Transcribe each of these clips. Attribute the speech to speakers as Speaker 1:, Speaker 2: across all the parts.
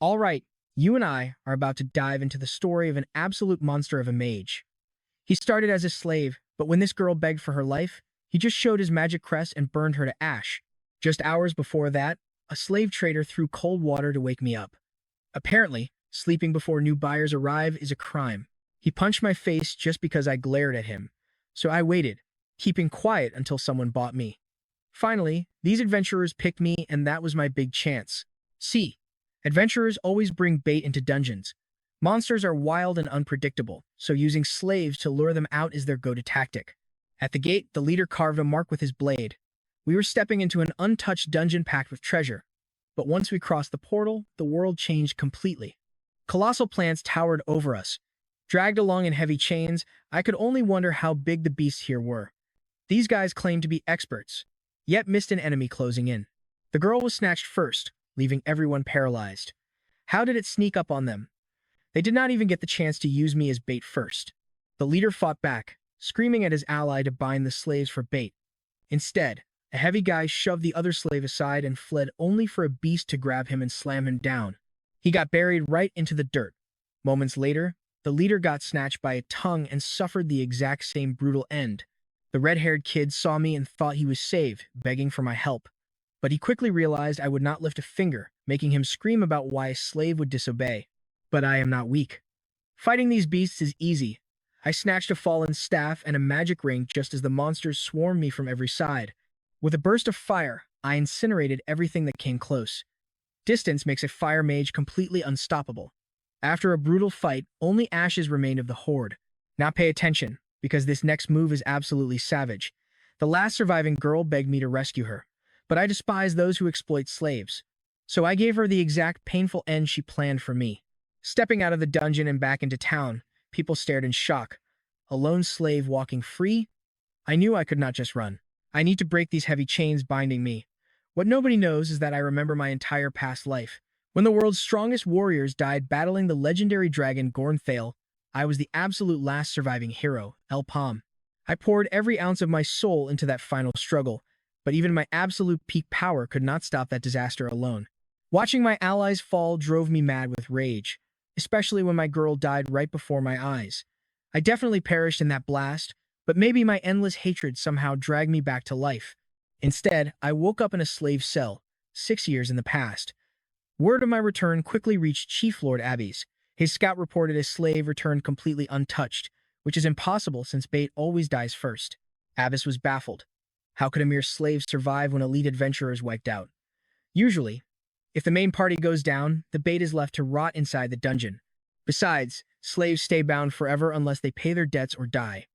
Speaker 1: All right, you and I are about to dive into the story of an absolute monster of a mage. He started as a slave, but when this girl begged for her life, he just showed his magic crest and burned her to ash. Just hours before that, a slave trader threw cold water to wake me up. Apparently, sleeping before new buyers arrive is a crime. He punched my face just because I glared at him, so I waited, keeping quiet until someone bought me. Finally, these adventurers picked me, and that was my big chance. See, adventurers always bring bait into dungeons. Monsters are wild and unpredictable, so using slaves to lure them out is their go-to tactic. At the gate, the leader carved a mark with his blade. We were stepping into an untouched dungeon packed with treasure. But once we crossed the portal, the world changed completely. Colossal plants towered over us. Dragged along in heavy chains, I could only wonder how big the beasts here were. These guys claimed to be experts, yet missed an enemy closing in. The girl was snatched first, leaving everyone paralyzed. How did it sneak up on them? They did not even get the chance to use me as bait first. The leader fought back, screaming at his ally to bind the slaves for bait. Instead, a heavy guy shoved the other slave aside and fled only for a beast to grab him and slam him down. He got buried right into the dirt. Moments later, the leader got snatched by a tongue and suffered the exact same brutal end. The red-haired kid saw me and thought he was saved, begging for my help. But he quickly realized I would not lift a finger, making him scream about why a slave would disobey. But I am not weak. Fighting these beasts is easy. I snatched a fallen staff and a magic ring just as the monsters swarmed me from every side. With a burst of fire, I incinerated everything that came close. Distance makes a fire mage completely unstoppable. After a brutal fight, only ashes remained of the horde. Now pay attention, because this next move is absolutely savage. The last surviving girl begged me to rescue her, but I despise those who exploit slaves. So I gave her the exact painful end she planned for me. Stepping out of the dungeon and back into town, people stared in shock. A lone slave walking free? I knew I could not just run. I need to break these heavy chains binding me. What nobody knows is that I remember my entire past life. When the world's strongest warriors died battling the legendary dragon Gornthale, I was the absolute last surviving hero, Elpam. I poured every ounce of my soul into that final struggle, but even my absolute peak power could not stop that disaster alone. Watching my allies fall drove me mad with rage, especially when my girl died right before my eyes. I definitely perished in that blast, but maybe my endless hatred somehow dragged me back to life. Instead, I woke up in a slave cell, 6 years in the past. Word of my return quickly reached Chief Lord Abbey's. His scout reported a slave returned completely untouched, which is impossible since bait always dies first. Abbas was baffled. How could a mere slave survive when elite adventurers wiped out? Usually, if the main party goes down, the bait is left to rot inside the dungeon. Besides, slaves stay bound forever unless they pay their debts or die.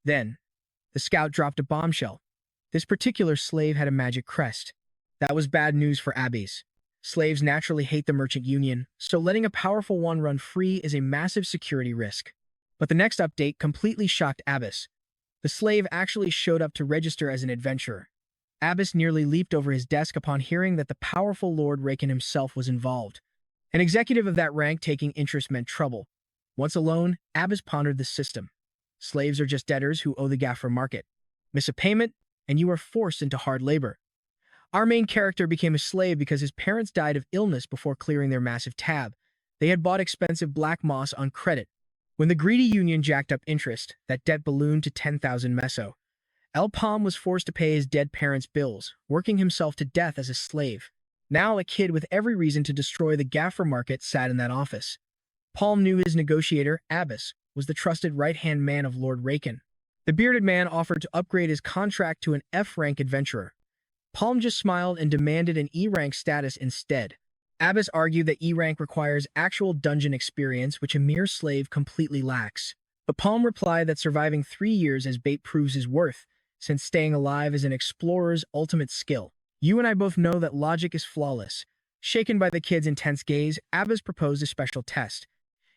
Speaker 1: Then, the scout dropped a bombshell. This particular slave had a magic crest. That was bad news for Abbeys. Slaves naturally hate the merchant union, so letting a powerful one run free is a massive security risk. But the next update completely shocked Abbas. The slave actually showed up to register as an adventurer. Abbas nearly leaped over his desk upon hearing that the powerful Lord Raken himself was involved. An executive of that rank taking interest meant trouble. Once alone, Abbas pondered the system. Slaves are just debtors who owe the Gaffer market. Miss a payment, and you are forced into hard labor. Our main character became a slave because his parents died of illness before clearing their massive tab. They had bought expensive black moss on credit. When the greedy union jacked up interest, that debt ballooned to 10,000 meso. Elpam was forced to pay his dead parents' bills, working himself to death as a slave. Now a kid with every reason to destroy the Gaffer market sat in that office. Palm knew his negotiator, Abbas, was the trusted right-hand man of Lord Raken. The bearded man offered to upgrade his contract to an F-rank adventurer. Palm just smiled and demanded an E-rank status instead. Abbas argued that E-rank requires actual dungeon experience, which a mere slave completely lacks. But Palm replied that surviving 3 years as bait proves his worth, since staying alive is an explorer's ultimate skill. You and I both know that logic is flawless. Shaken by the kid's intense gaze, Abbas proposed a special test.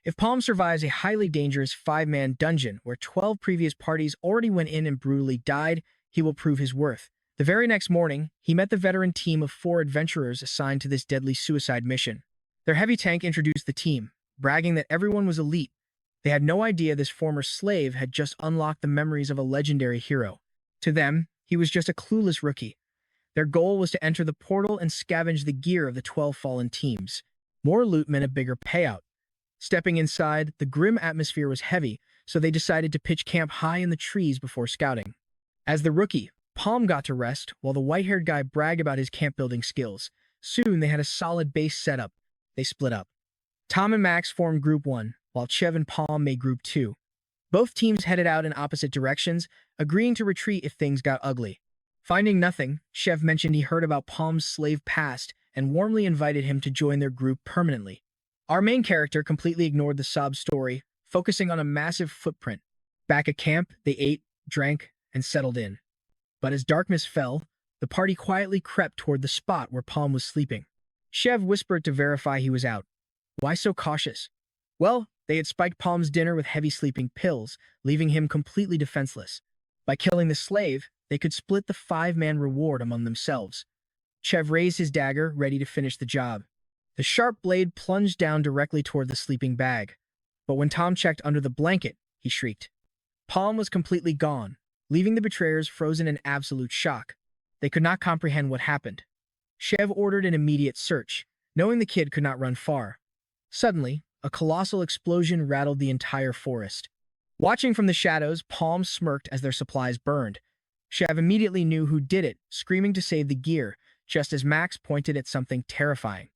Speaker 1: If Palm survives a highly dangerous 5-man dungeon where 12 previous parties already went in and brutally died, he will prove his worth. The very next morning, he met the veteran team of 4 adventurers assigned to this deadly suicide mission. Their heavy tank introduced the team, bragging that everyone was elite. They had no idea this former slave had just unlocked the memories of a legendary hero. To them, he was just a clueless rookie. Their goal was to enter the portal and scavenge the gear of the 12 fallen teams. More loot meant a bigger payout. Stepping inside, the grim atmosphere was heavy, so they decided to pitch camp high in the trees before scouting. As the rookie, Palm got to rest, while the white-haired guy bragged about his camp-building skills. Soon they had a solid base set up. They split up. Tom and Max formed Group 1, while Chev and Palm made Group 2. Both teams headed out in opposite directions, agreeing to retreat if things got ugly. Finding nothing, Chev mentioned he heard about Palm's slave past and warmly invited him to join their group permanently. Our main character completely ignored the sob story, focusing on a massive footprint. Back at camp, they ate, drank, and settled in. But as darkness fell, the party quietly crept toward the spot where Palm was sleeping. Chev whispered to verify he was out. Why so cautious? Well, they had spiked Palm's dinner with heavy sleeping pills, leaving him completely defenseless. By killing the slave, they could split the 5-man reward among themselves. Chev raised his dagger, ready to finish the job. The sharp blade plunged down directly toward the sleeping bag. But when Tom checked under the blanket, he shrieked. Palm was completely gone, leaving the betrayers frozen in absolute shock. They could not comprehend what happened. Chev ordered an immediate search, knowing the kid could not run far. Suddenly, a colossal explosion rattled the entire forest. Watching from the shadows, Palm smirked as their supplies burned. Chev immediately knew who did it, screaming to save the gear, just as Max pointed at something terrifying.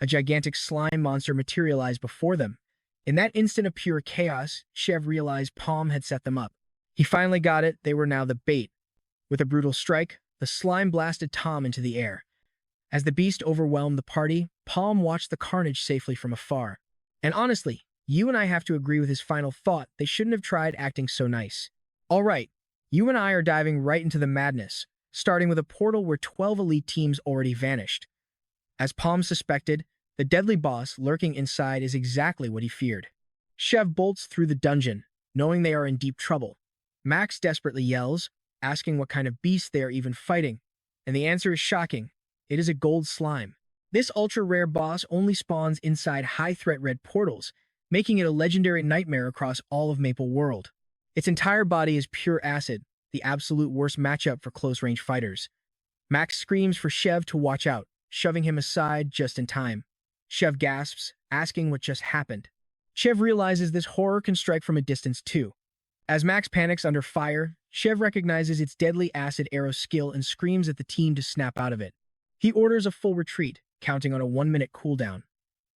Speaker 1: A gigantic slime monster materialized before them. In that instant of pure chaos, Chev realized Palm had set them up. He finally got it, they were now the bait. With a brutal strike, the slime blasted Tom into the air. As the beast overwhelmed the party, Palm watched the carnage safely from afar. And honestly, you and I have to agree with his final thought. They shouldn't have tried acting so nice. All right, you and I are diving right into the madness, starting with a portal where 12 elite teams already vanished. As Palm suspected, the deadly boss lurking inside is exactly what he feared. Chev bolts through the dungeon, knowing they are in deep trouble. Max desperately yells, asking what kind of beast they are even fighting, and the answer is shocking. It is a gold slime. This ultra-rare boss only spawns inside high-threat red portals, making it a legendary nightmare across all of Maple World. Its entire body is pure acid, the absolute worst matchup for close-range fighters. Max screams for Chev to watch out, shoving him aside just in time. Chev gasps, asking what just happened. Chev realizes this horror can strike from a distance too. As Max panics under fire, Chev recognizes its deadly acid arrow skill and screams at the team to snap out of it. He orders a full retreat, counting on a 1-minute cooldown.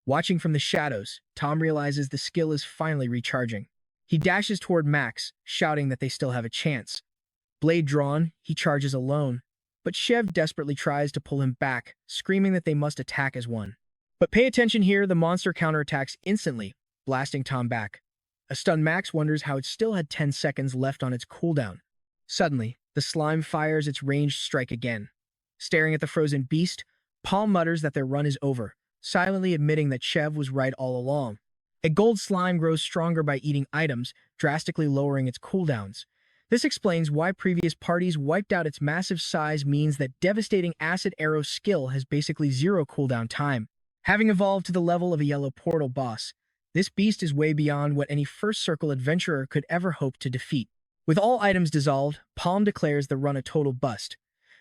Speaker 1: Watching from the shadows, Tom realizes the skill is finally recharging. He dashes toward Max, shouting that they still have a chance. Blade drawn, he charges alone, but Chev desperately tries to pull him back, screaming that they must attack as one. But pay attention here, the monster counterattacks instantly, blasting Tom back. A stunned Max wonders how it still had 10 seconds left on its cooldown. Suddenly, the slime fires its ranged strike again. Staring at the frozen beast, Palm mutters that their run is over, silently admitting that Chev was right all along. A gold slime grows stronger by eating items, drastically lowering its cooldowns. This explains why previous parties wiped out its massive size, means that devastating acid arrow skill has basically 0 cooldown time. Having evolved to the level of a yellow portal boss, this beast is way beyond what any First Circle adventurer could ever hope to defeat. With all items dissolved, Palm declares the run a total bust.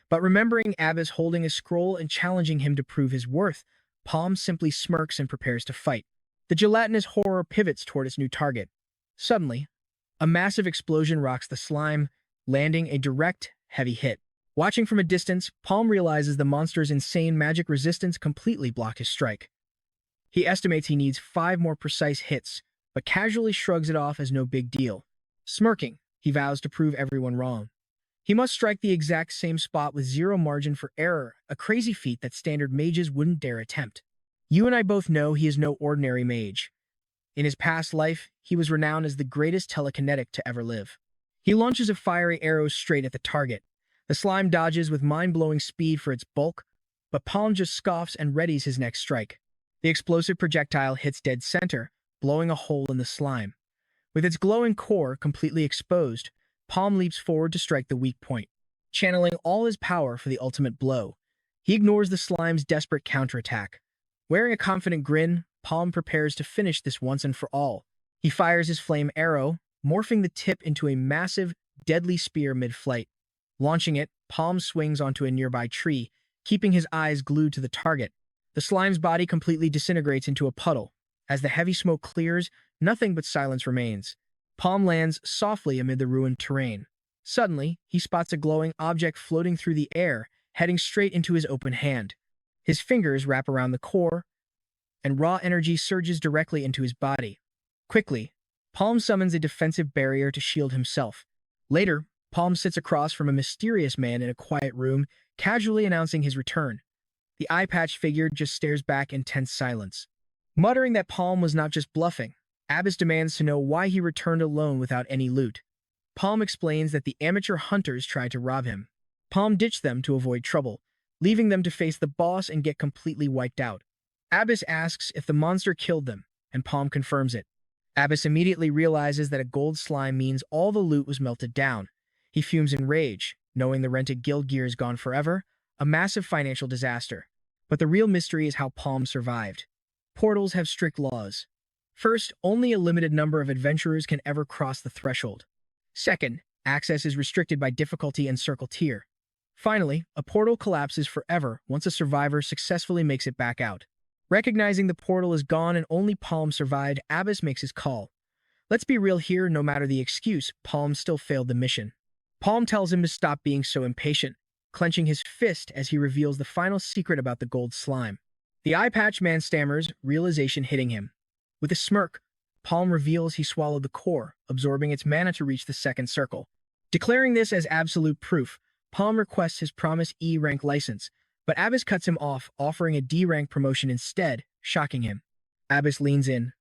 Speaker 1: But remembering Abbas holding a scroll and challenging him to prove his worth, Palm simply smirks and prepares to fight. The gelatinous horror pivots toward its new target. Suddenly, a massive explosion rocks the slime, landing a direct, heavy hit. Watching from a distance, Palm realizes the monster's insane magic resistance completely blocked his strike. He estimates he needs 5 more precise hits, but casually shrugs it off as no big deal. Smirking, he vows to prove everyone wrong. He must strike the exact same spot with 0 margin for error, a crazy feat that standard mages wouldn't dare attempt. You and I both know he is no ordinary mage. In his past life, he was renowned as the greatest telekinetic to ever live. He launches a fiery arrow straight at the target. The slime dodges with mind-blowing speed for its bulk, but Palm just scoffs and readies his next strike. The explosive projectile hits dead center, blowing a hole in the slime. With its glowing core completely exposed, Palm leaps forward to strike the weak point, channeling all his power for the ultimate blow. He ignores the slime's desperate counterattack. Wearing a confident grin, Palm prepares to finish this once and for all. He fires his flame arrow, morphing the tip into a massive, deadly spear mid-flight. Launching it, Palm swings onto a nearby tree, keeping his eyes glued to the target. The slime's body completely disintegrates into a puddle. As the heavy smoke clears, nothing but silence remains. Palm lands softly amid the ruined terrain. Suddenly, he spots a glowing object floating through the air, heading straight into his open hand. His fingers wrap around the core, and raw energy surges directly into his body. Quickly, Palm summons a defensive barrier to shield himself. Later, Palm sits across from a mysterious man in a quiet room, casually announcing his return. The eye-patched figure just stares back in tense silence. Muttering that Palm was not just bluffing, Abbas demands to know why he returned alone without any loot. Palm explains that the amateur hunters tried to rob him. Palm ditched them to avoid trouble, leaving them to face the boss and get completely wiped out. Abbas asks if the monster killed them, and Palm confirms it. Abbas immediately realizes that a gold slime means all the loot was melted down. He fumes in rage, knowing the rented guild gear is gone forever, a massive financial disaster. But the real mystery is how Palm survived. Portals have strict laws. First, only a limited number of adventurers can ever cross the threshold. Second, access is restricted by difficulty and circle tier. Finally, a portal collapses forever once a survivor successfully makes it back out. Recognizing the portal is gone and only Palm survived, Abbas makes his call. Let's be real here, no matter the excuse, Palm still failed the mission. Palm tells him to stop being so impatient, clenching his fist as he reveals the final secret about the gold slime. The eye-patch man stammers, realization hitting him. With a smirk, Palm reveals he swallowed the core, absorbing its mana to reach the second circle. Declaring this as absolute proof, Palm requests his promised E-rank license, but Abbas cuts him off, offering a D-rank promotion instead, shocking him. Abbas leans in,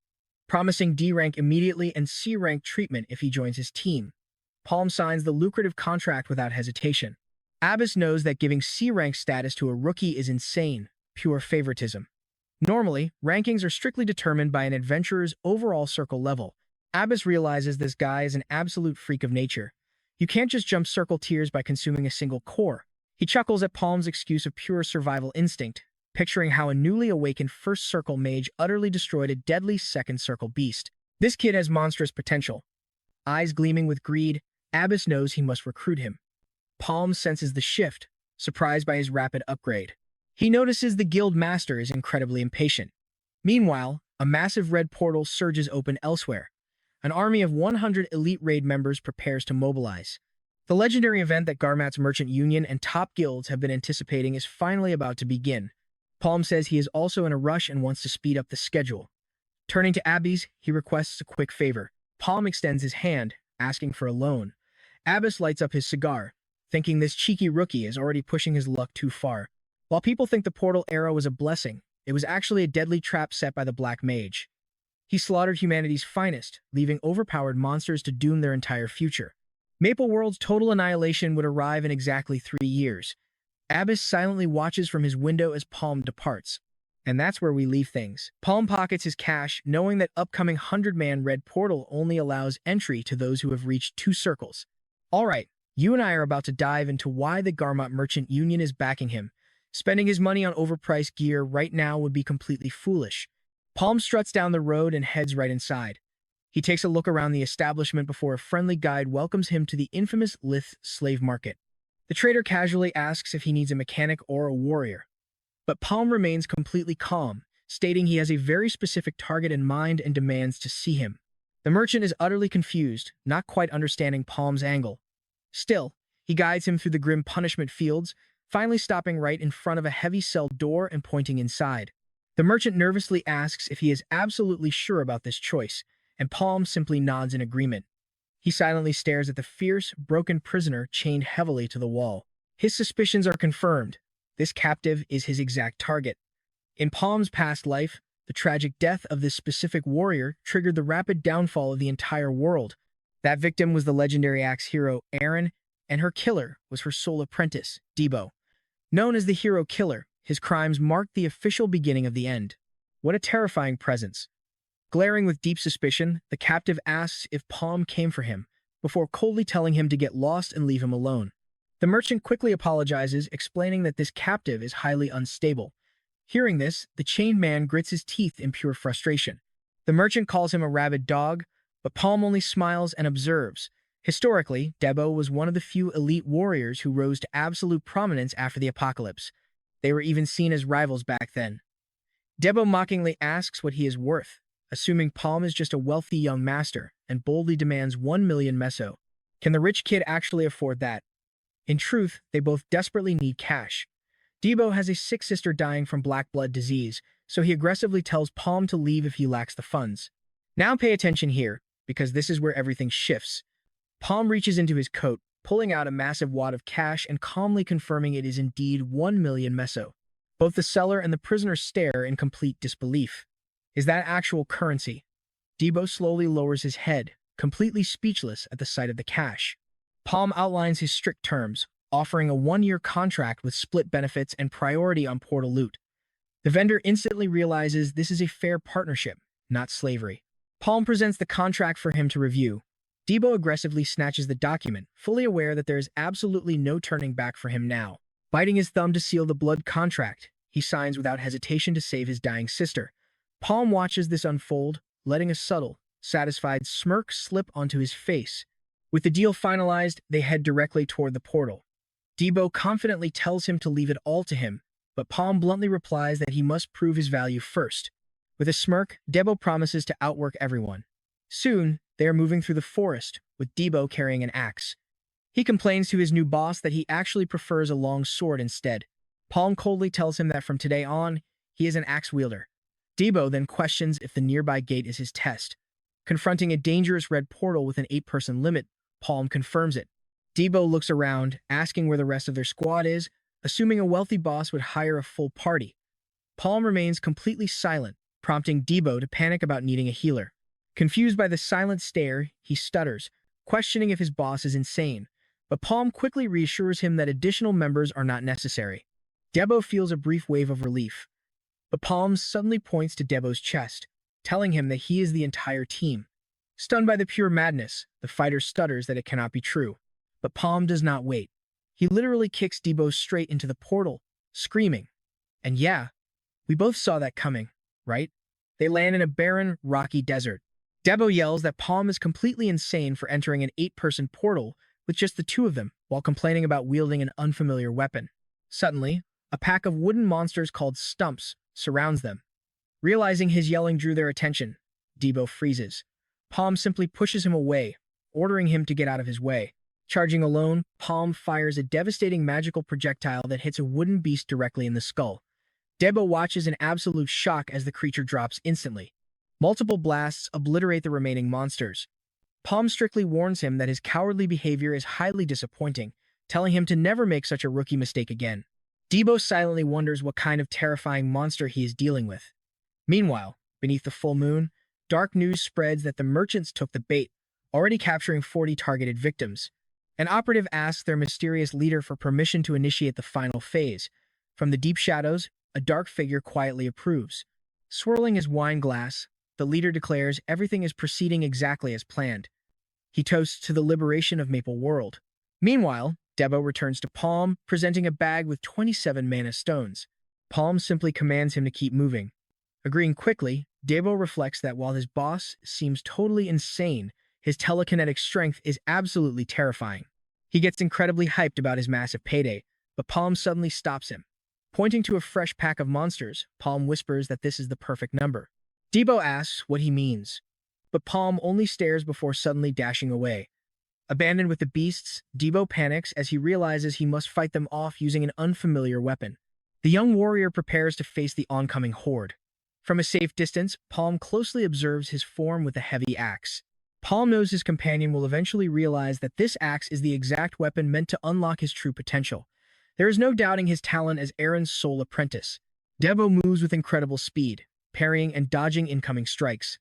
Speaker 1: promising D-rank immediately and C-rank treatment if he joins his team. Palm signs the lucrative contract without hesitation. Abbas knows that giving C-rank status to a rookie is insane, pure favoritism. Normally, rankings are strictly determined by an adventurer's overall circle level. Abbas realizes this guy is an absolute freak of nature. You can't just jump circle tiers by consuming a single core. He chuckles at Palm's excuse of pure survival instinct, picturing how a newly awakened first circle mage utterly destroyed a deadly second circle beast. This kid has monstrous potential. Eyes gleaming with greed, Abbas knows he must recruit him. Palm senses the shift, surprised by his rapid upgrade. He notices the guild master is incredibly impatient. Meanwhile, a massive red portal surges open elsewhere. An army of 100 elite raid members prepares to mobilize. The legendary event that Garmat's merchant union and top guilds have been anticipating is finally about to begin. Palm says he is also in a rush and wants to speed up the schedule. Turning to Abbas, he requests a quick favor. Palm extends his hand, asking for a loan. Abbas lights up his cigar, thinking this cheeky rookie is already pushing his luck too far. While people think the portal era was a blessing, it was actually a deadly trap set by the Black Mage. He slaughtered humanity's finest, leaving overpowered monsters to doom their entire future. Maple World's total annihilation would arrive in exactly 3 years. Abbas silently watches from his window as Palm departs. And that's where we leave things. Palm pockets his cash, knowing that upcoming 100-man red portal only allows entry to those who have reached 2 circles. Alright, you and I are about to dive into why the Garmat Merchant Union is backing him. Spending his money on overpriced gear right now would be completely foolish. Palm struts down the road and heads right inside. He takes a look around the establishment before a friendly guide welcomes him to the infamous Lith slave market. The trader casually asks if he needs a mechanic or a warrior. But Palm remains completely calm, stating he has a very specific target in mind and demands to see him. The merchant is utterly confused, not quite understanding Palm's angle. Still, he guides him through the grim punishment fields, finally stopping right in front of a heavy cell door and pointing inside. The merchant nervously asks if he is absolutely sure about this choice, and Palm simply nods in agreement. He silently stares at the fierce, broken prisoner chained heavily to the wall. His suspicions are confirmed. This captive is his exact target. In Palm's past life, the tragic death of this specific warrior triggered the rapid downfall of the entire world. That victim was the legendary axe hero, Aaron, and her killer was her sole apprentice, Debo. Known as the Hero Killer, his crimes marked the official beginning of the end. What a terrifying presence. Glaring with deep suspicion, the captive asks if Palm came for him, before coldly telling him to get lost and leave him alone. The merchant quickly apologizes, explaining that this captive is highly unstable. Hearing this, the chained man grits his teeth in pure frustration. The merchant calls him a rabid dog, but Palm only smiles and observes. Historically, Debo was one of the few elite warriors who rose to absolute prominence after the apocalypse. They were even seen as rivals back then. Debo mockingly asks what he is worth, assuming Palm is just a wealthy young master, and boldly demands 1 million meso. Can the rich kid actually afford that? In truth, they both desperately need cash. Debo has a sick sister dying from black blood disease, so he aggressively tells Palm to leave if he lacks the funds. Now pay attention here, because this is where everything shifts. Palm reaches into his coat, pulling out a massive wad of cash and calmly confirming it is indeed 1 million meso. Both the seller and the prisoner stare in complete disbelief. Is that actual currency? Debo slowly lowers his head, completely speechless at the sight of the cash. Palm outlines his strict terms, offering a 1-year contract with split benefits and priority on portal loot. The vendor instantly realizes this is a fair partnership, not slavery. Palm presents the contract for him to review. Debo aggressively snatches the document, fully aware that there is absolutely no turning back for him now. Biting his thumb to seal the blood contract, he signs without hesitation to save his dying sister. Palm watches this unfold, letting a subtle, satisfied smirk slip onto his face. With the deal finalized, they head directly toward the portal. Debo confidently tells him to leave it all to him, but Palm bluntly replies that he must prove his value first. With a smirk, Debo promises to outwork everyone. Soon, they are moving through the forest, with Debo carrying an axe. He complains to his new boss that he actually prefers a long sword instead. Palm coldly tells him that from today on, he is an axe wielder. Debo then questions if the nearby gate is his test. Confronting a dangerous red portal with an 8-person limit, Palm confirms it. Debo looks around, asking where the rest of their squad is, assuming a wealthy boss would hire a full party. Palm remains completely silent, prompting Debo to panic about needing a healer. Confused by the silent stare, he stutters, questioning if his boss is insane, but Palm quickly reassures him that additional members are not necessary. Debo feels a brief wave of relief, but Palm suddenly points to Debo's chest, telling him that he is the entire team. Stunned by the pure madness, the fighter stutters that it cannot be true. But Palm does not wait. He literally kicks Debo straight into the portal, screaming. And yeah, we both saw that coming, right? They land in a barren, rocky desert. Debo yells that Palm is completely insane for entering an 8-person portal with just the two of them, while complaining about wielding an unfamiliar weapon. Suddenly, a pack of wooden monsters called stumps surrounds them. Realizing his yelling drew their attention, Debo freezes. Palm simply pushes him away, ordering him to get out of his way. Charging alone, Palm fires a devastating magical projectile that hits a wooden beast directly in the skull. Debo watches in absolute shock as the creature drops instantly. Multiple blasts obliterate the remaining monsters. Palm strictly warns him that his cowardly behavior is highly disappointing, telling him to never make such a rookie mistake again. Debo silently wonders what kind of terrifying monster he is dealing with. Meanwhile, beneath the full moon, dark news spreads that the merchants took the bait, already capturing 40 targeted victims. An operative asks their mysterious leader for permission to initiate the final phase. From the deep shadows, a dark figure quietly approves. Swirling his wine glass, the leader declares everything is proceeding exactly as planned. He toasts to the liberation of Maple World. Meanwhile, Debo returns to Palm, presenting a bag with 27 mana stones. Palm simply commands him to keep moving. Agreeing quickly, Debo reflects that while his boss seems totally insane, his telekinetic strength is absolutely terrifying. He gets incredibly hyped about his massive payday, but Palm suddenly stops him. Pointing to a fresh pack of monsters, Palm whispers that this is the perfect number. Debo asks what he means, but Palm only stares before suddenly dashing away. Abandoned with the beasts, Debo panics as he realizes he must fight them off using an unfamiliar weapon. The young warrior prepares to face the oncoming horde. From a safe distance, Palm closely observes his form with a heavy axe. Palm knows his companion will eventually realize that this axe is the exact weapon meant to unlock his true potential. There is no doubting his talent as Aaron's sole apprentice. Debo moves with incredible speed, parrying and dodging incoming strikes.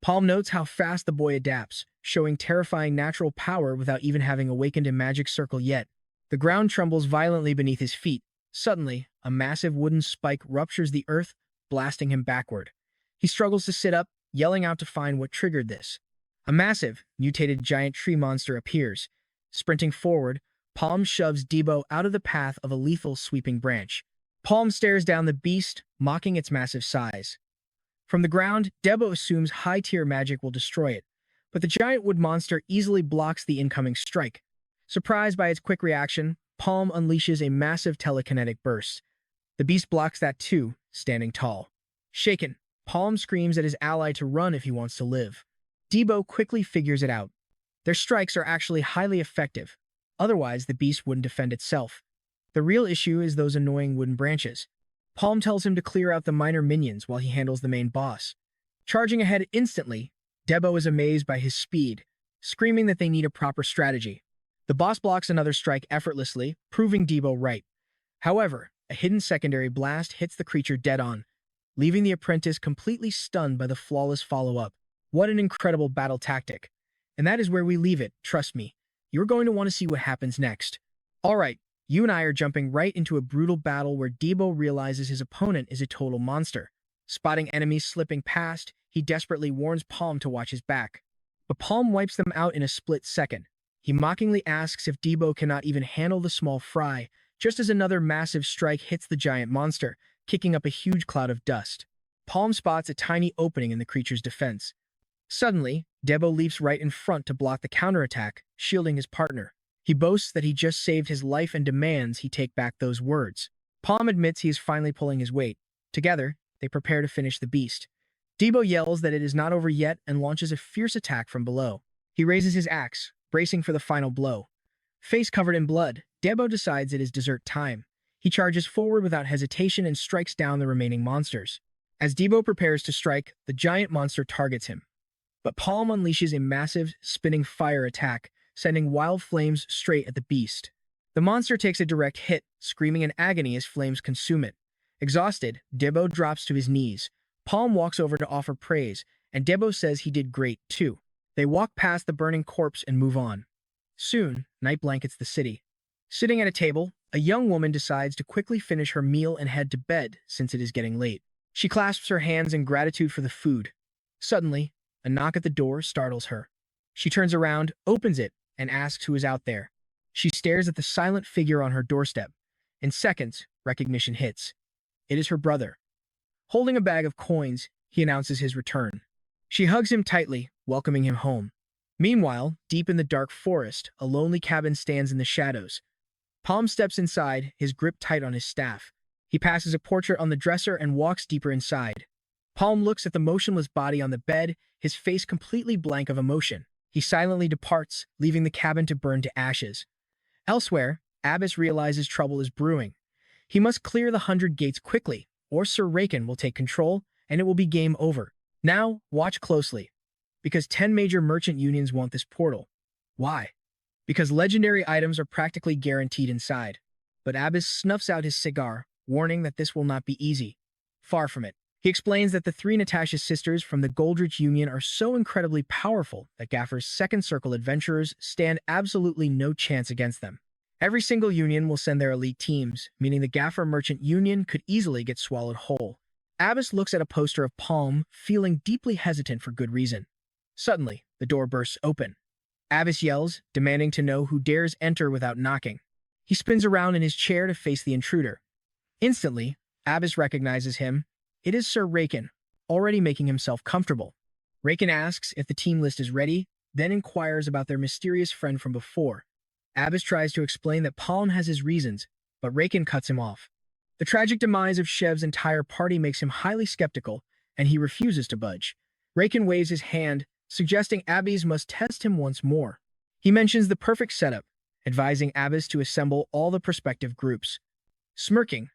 Speaker 1: Palm notes how fast the boy adapts, showing terrifying natural power without even having awakened a magic circle yet. The ground trembles violently beneath his feet. Suddenly, a massive wooden spike ruptures the earth, blasting him backward. He struggles to sit up, yelling out to find what triggered this. A massive, mutated giant tree monster appears. Sprinting forward, Palm shoves Debo out of the path of a lethal sweeping branch. Palm stares down the beast, mocking its massive size. From the ground, Debo assumes high-tier magic will destroy it, but the giant wood monster easily blocks the incoming strike. Surprised by its quick reaction, Palm unleashes a massive telekinetic burst. The beast blocks that too, standing tall. Shaken, Palm screams at his ally to run if he wants to live. Debo quickly figures it out. Their strikes are actually highly effective. Otherwise, the beast wouldn't defend itself. The real issue is those annoying wooden branches. Palm tells him to clear out the minor minions while he handles the main boss. Charging ahead instantly, Debo is amazed by his speed, screaming that they need a proper strategy. The boss blocks another strike effortlessly, proving Debo right. However, a hidden secondary blast hits the creature dead on, leaving the apprentice completely stunned by the flawless follow-up. What an incredible battle tactic. And that is where we leave it, trust me. You're going to want to see what happens next. Alright, you and I are jumping right into a brutal battle where Debo realizes his opponent is a total monster. Spotting enemies slipping past, he desperately warns Palm to watch his back. But Palm wipes them out in a split second. He mockingly asks if Debo cannot even handle the small fry, just as another massive strike hits the giant monster, kicking up a huge cloud of dust. Palm spots a tiny opening in the creature's defense. Suddenly, Debo leaps right in front to block the counterattack, shielding his partner. He boasts that he just saved his life and demands he take back those words. Palm admits he is finally pulling his weight. Together, they prepare to finish the beast. Debo yells that it is not over yet and launches a fierce attack from below. He raises his axe, bracing for the final blow. Face covered in blood, Debo decides it is dessert time. He charges forward without hesitation and strikes down the remaining monsters. As Debo prepares to strike, the giant monster targets him. But Palm unleashes a massive, spinning fire attack, sending wild flames straight at the beast. The monster takes a direct hit, screaming in agony as flames consume it. Exhausted, Debo drops to his knees. Palm walks over to offer praise, and Debo says he did great, too. They walk past the burning corpse and move on. Soon, night blankets the city. Sitting at a table, a young woman decides to quickly finish her meal and head to bed since it is getting late. She clasps her hands in gratitude for the food. Suddenly, a knock at the door startles her. She turns around, opens it, and asks who is out there. She stares at the silent figure on her doorstep. In seconds, recognition hits. It is her brother. Holding a bag of coins, he announces his return. She hugs him tightly, welcoming him home. Meanwhile, deep in the dark forest, a lonely cabin stands in the shadows. Palm steps inside, his grip tight on his staff. He passes a portrait on the dresser and walks deeper inside. Palm looks at the motionless body on the bed, his face completely blank of emotion. He silently departs, leaving the cabin to burn to ashes. Elsewhere, Abbas realizes trouble is brewing. He must clear the 100 gates quickly, or Sir Raken will take control, and it will be game over. Now, watch closely. Because 10 major merchant unions want this portal. Why? Because legendary items are practically guaranteed inside. But Abbas snuffs out his cigar, warning that this will not be easy. Far from it. He explains that the 3 Natasha sisters from the Goldrich Union are so incredibly powerful that Gaffer's second circle adventurers stand absolutely no chance against them. Every single union will send their elite teams, meaning the Gaffer Merchant Union could easily get swallowed whole. Abbas looks at a poster of Palm, feeling deeply hesitant for good reason. Suddenly, the door bursts open. Abbas yells, demanding to know who dares enter without knocking. He spins around in his chair to face the intruder. Instantly, Abbas recognizes him. It is Sir Raken, already making himself comfortable. Raken asks if the team list is ready, then inquires about their mysterious friend from before. Abbas tries to explain that Palm has his reasons, but Raken cuts him off. The tragic demise of Shev's entire party makes him highly skeptical, and he refuses to budge. Raken waves his hand, suggesting Abbas must test him once more. He mentions the perfect setup, advising Abbas to assemble all the prospective groups. Smirking,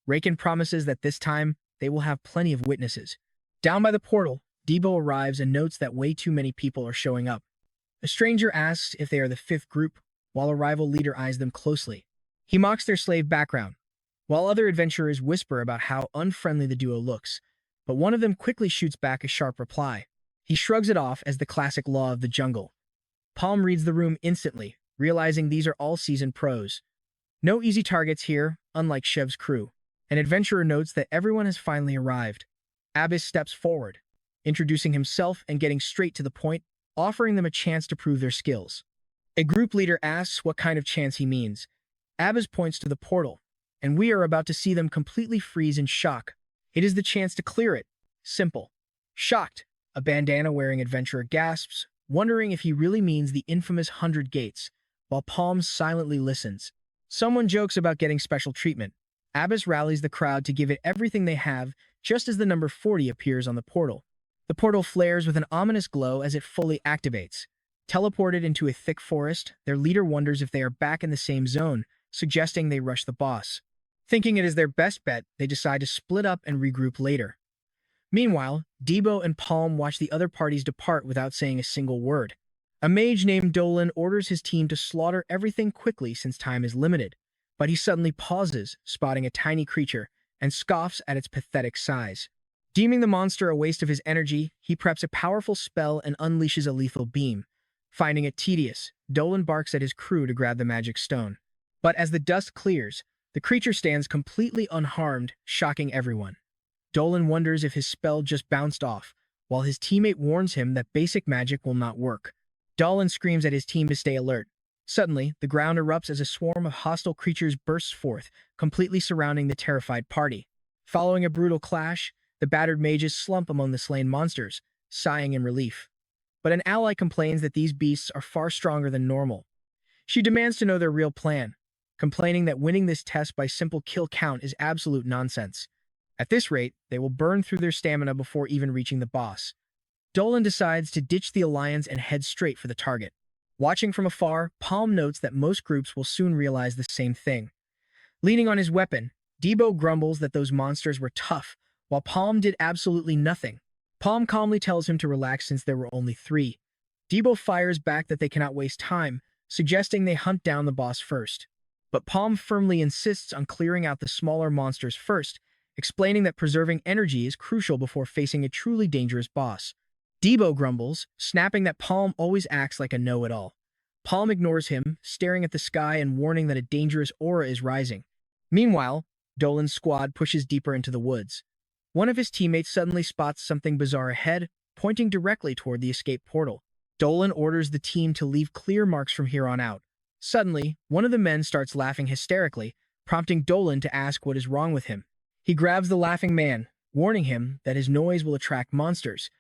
Speaker 1: Raken promises that this time, they will have plenty of witnesses. Down by the portal, Debo arrives and notes that way too many people are showing up. A stranger asks if they are the 5th group, while a rival leader eyes them closely. He mocks their slave background, while other adventurers whisper about how unfriendly the duo looks, but one of them quickly shoots back a sharp reply. He shrugs it off as the classic law of the jungle. Palm reads the room instantly, realizing these are all seasoned pros. No easy targets here, unlike Shev's crew. An adventurer notes that everyone has finally arrived. Abbas steps forward, introducing himself and getting straight to the point, offering them a chance to prove their skills. A group leader asks what kind of chance he means. Abbas points to the portal, and we are about to see them completely freeze in shock. It is the chance to clear it. Simple. Shocked, a bandana-wearing adventurer gasps, wondering if he really means the infamous 100 gates, while Palm silently listens. Someone jokes about getting special treatment, Abbas rallies the crowd to give it everything they have just as the number 40 appears on the portal. The portal flares with an ominous glow as it fully activates. Teleported into a thick forest, their leader wonders if they are back in the same zone, suggesting they rush the boss. Thinking it is their best bet, they decide to split up and regroup later. Meanwhile, Debo and Palm watch the other parties depart without saying a single word. A mage named Dolan orders his team to slaughter everything quickly since time is limited, but he suddenly pauses, spotting a tiny creature, and scoffs at its pathetic size. Deeming the monster a waste of his energy, he preps a powerful spell and unleashes a lethal beam. Finding it tedious, Dolan barks at his crew to grab the magic stone. But as the dust clears, the creature stands completely unharmed, shocking everyone. Dolan wonders if his spell just bounced off, while his teammate warns him that basic magic will not work. Dolan screams at his team to stay alert. Suddenly, the ground erupts as a swarm of hostile creatures bursts forth, completely surrounding the terrified party. Following a brutal clash, the battered mages slump among the slain monsters, sighing in relief. But an ally complains that these beasts are far stronger than normal. She demands to know their real plan, complaining that winning this test by simple kill count is absolute nonsense. At this rate, they will burn through their stamina before even reaching the boss. Dolan decides to ditch the alliance and head straight for the target. Watching from afar, Palm notes that most groups will soon realize the same thing. Leaning on his weapon, Debo grumbles that those monsters were tough, while Palm did absolutely nothing. Palm calmly tells him to relax since there were only 3. Debo fires back that they cannot waste time, suggesting they hunt down the boss first. But Palm firmly insists on clearing out the smaller monsters first, explaining that preserving energy is crucial before facing a truly dangerous boss. Debo grumbles, snapping that Palm always acts like a know-it-all. Palm ignores him, staring at the sky and warning that a dangerous aura is rising. Meanwhile, Dolan's squad pushes deeper into the woods. One of his teammates suddenly spots something bizarre ahead, pointing directly toward the escape portal. Dolan orders the team to leave clear marks from here on out. Suddenly, one of the men starts laughing hysterically, prompting Dolan to ask what is wrong with him. He grabs the laughing man, warning him that his noise will attract monsters.